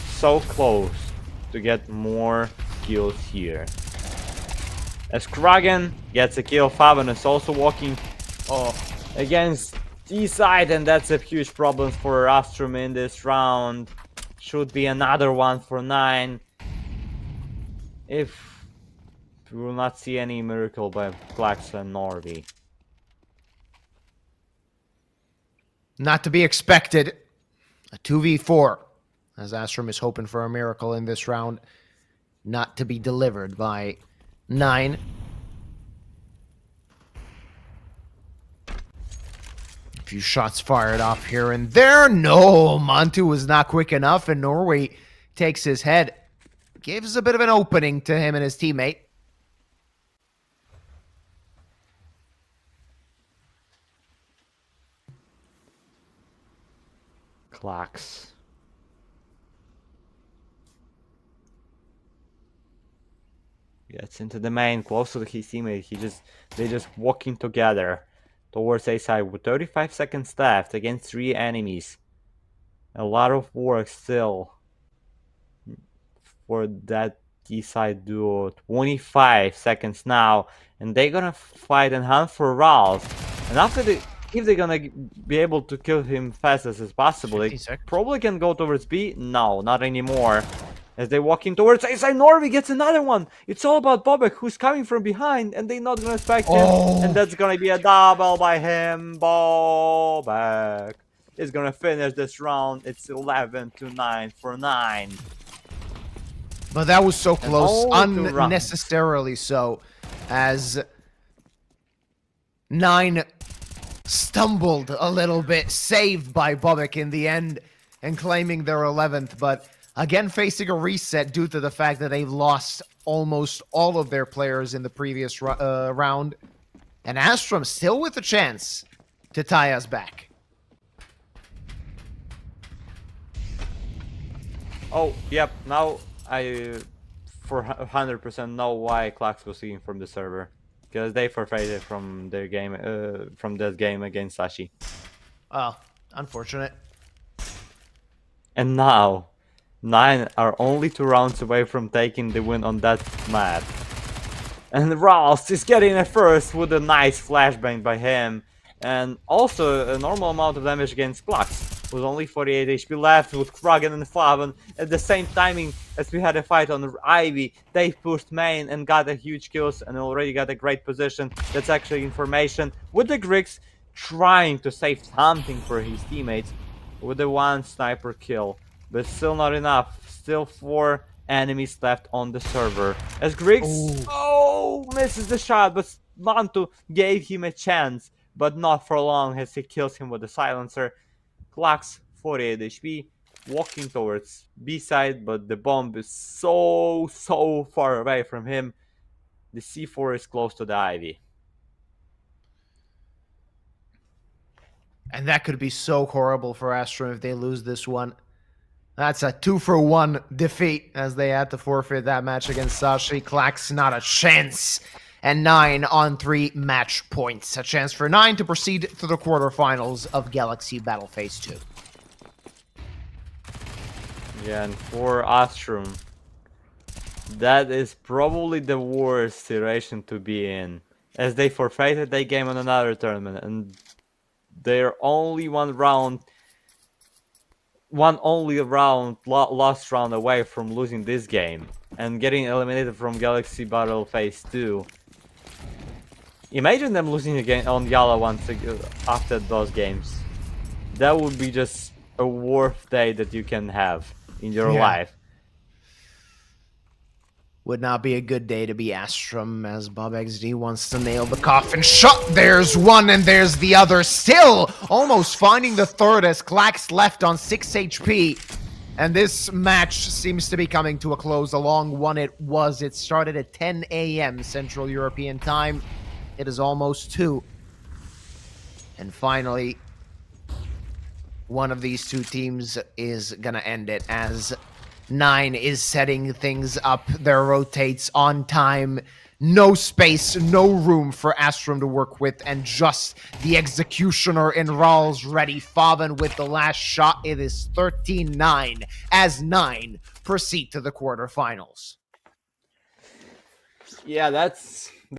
so close to get more kills here. As Kragen gets a kill, Fabian is also walking against D-side, and that's a huge problem for Astrum in this round. Should be another one for 9. If we will not see any miracle by Klax and Norby. Not to be expected. A 2v4. As Astrum is hoping for a miracle in this round. Not to be delivered by 9. A few shots fired off here and there. No, Montu was not quick enough, and Norway takes his head. Gives a bit of an opening to him and his teammate. Klax. Gets into the main, close to his teammate. They just walking together towards A side with 35 seconds left against 3 enemies. A lot of work still for that D side duo. 25 seconds now, and they're gonna fight and hunt for Ralph. And after if they're gonna be able to kill him fast as possible, they probably can go towards B. No, not anymore. As they walk in towards A side, Norby gets another one. It's all about Bobek, who's coming from behind, and they're not gonna expect him. And that's gonna be a double by him. Bobek is gonna finish this round. It's 11-9 for 9. But that was so close, unnecessarily so, as 9 stumbled a little bit, saved by Bobek in the end, and claiming their 11th, but again facing a reset due to the fact that they've lost almost all of their players in the previous round, and Astrum still with a chance to tie us back. Oh, yep, now I for 100% know why Klax was leaving from the server, because they forfeited from their game, from that game against Sashi. Oh, unfortunate. And now 9 are only 2 rounds away from taking the win on that map. And Ross is getting a first with a nice flashbang by him, and also a normal amount of damage against Klax. with only 48 HP left, with Kragan and Faven at the same timing as we had a fight on Ivy. They pushed main and got a huge kills and already got a great position. That's actually information, with the Griggs trying to save something for his teammates with the one sniper kill, but still not enough. Still 4 enemies left on the server as Griggs misses the shot, but Mantu gave him a chance, but not for long as he kills him with the silencer. Clocks 48 HP, walking towards B side, but the bomb is so far away from him. The C4 is close to the Ivy. And that could be so horrible for Astrum if they lose this one. That's a 2-for-1 defeat as they had to forfeit that match against Sashi. Clax, not a chance. And 9 on 3 match points. A chance for 9 to proceed to the quarterfinals of Galaxy Battle Phase 2. Yeah, and for Astrum, that is probably the worst situation to be in, as they forfeited their game on another tournament, and they're only lost round away from losing this game and getting eliminated from Galaxy Battle Phase 2. Imagine them losing again on Yala once after those games. That would be just a worst day that you can have in your life. Would not be a good day to be Astrum, as Bob XD wants to nail the coffin shot. There's one and there's the other. Still almost finding the third as Clax left on 6 HP. And this match seems to be coming to a close. A long one it was. It started at 10 a.m. Central European time. It is almost 2. And finally, one of these two teams is gonna end it as 9 is setting things up. There rotates on time. No space, no room for Astrum to work with, and just the executioner in Rawls ready. Faven with the last shot. It is 13-9 as 9 proceed to the quarterfinals. Yeah, that's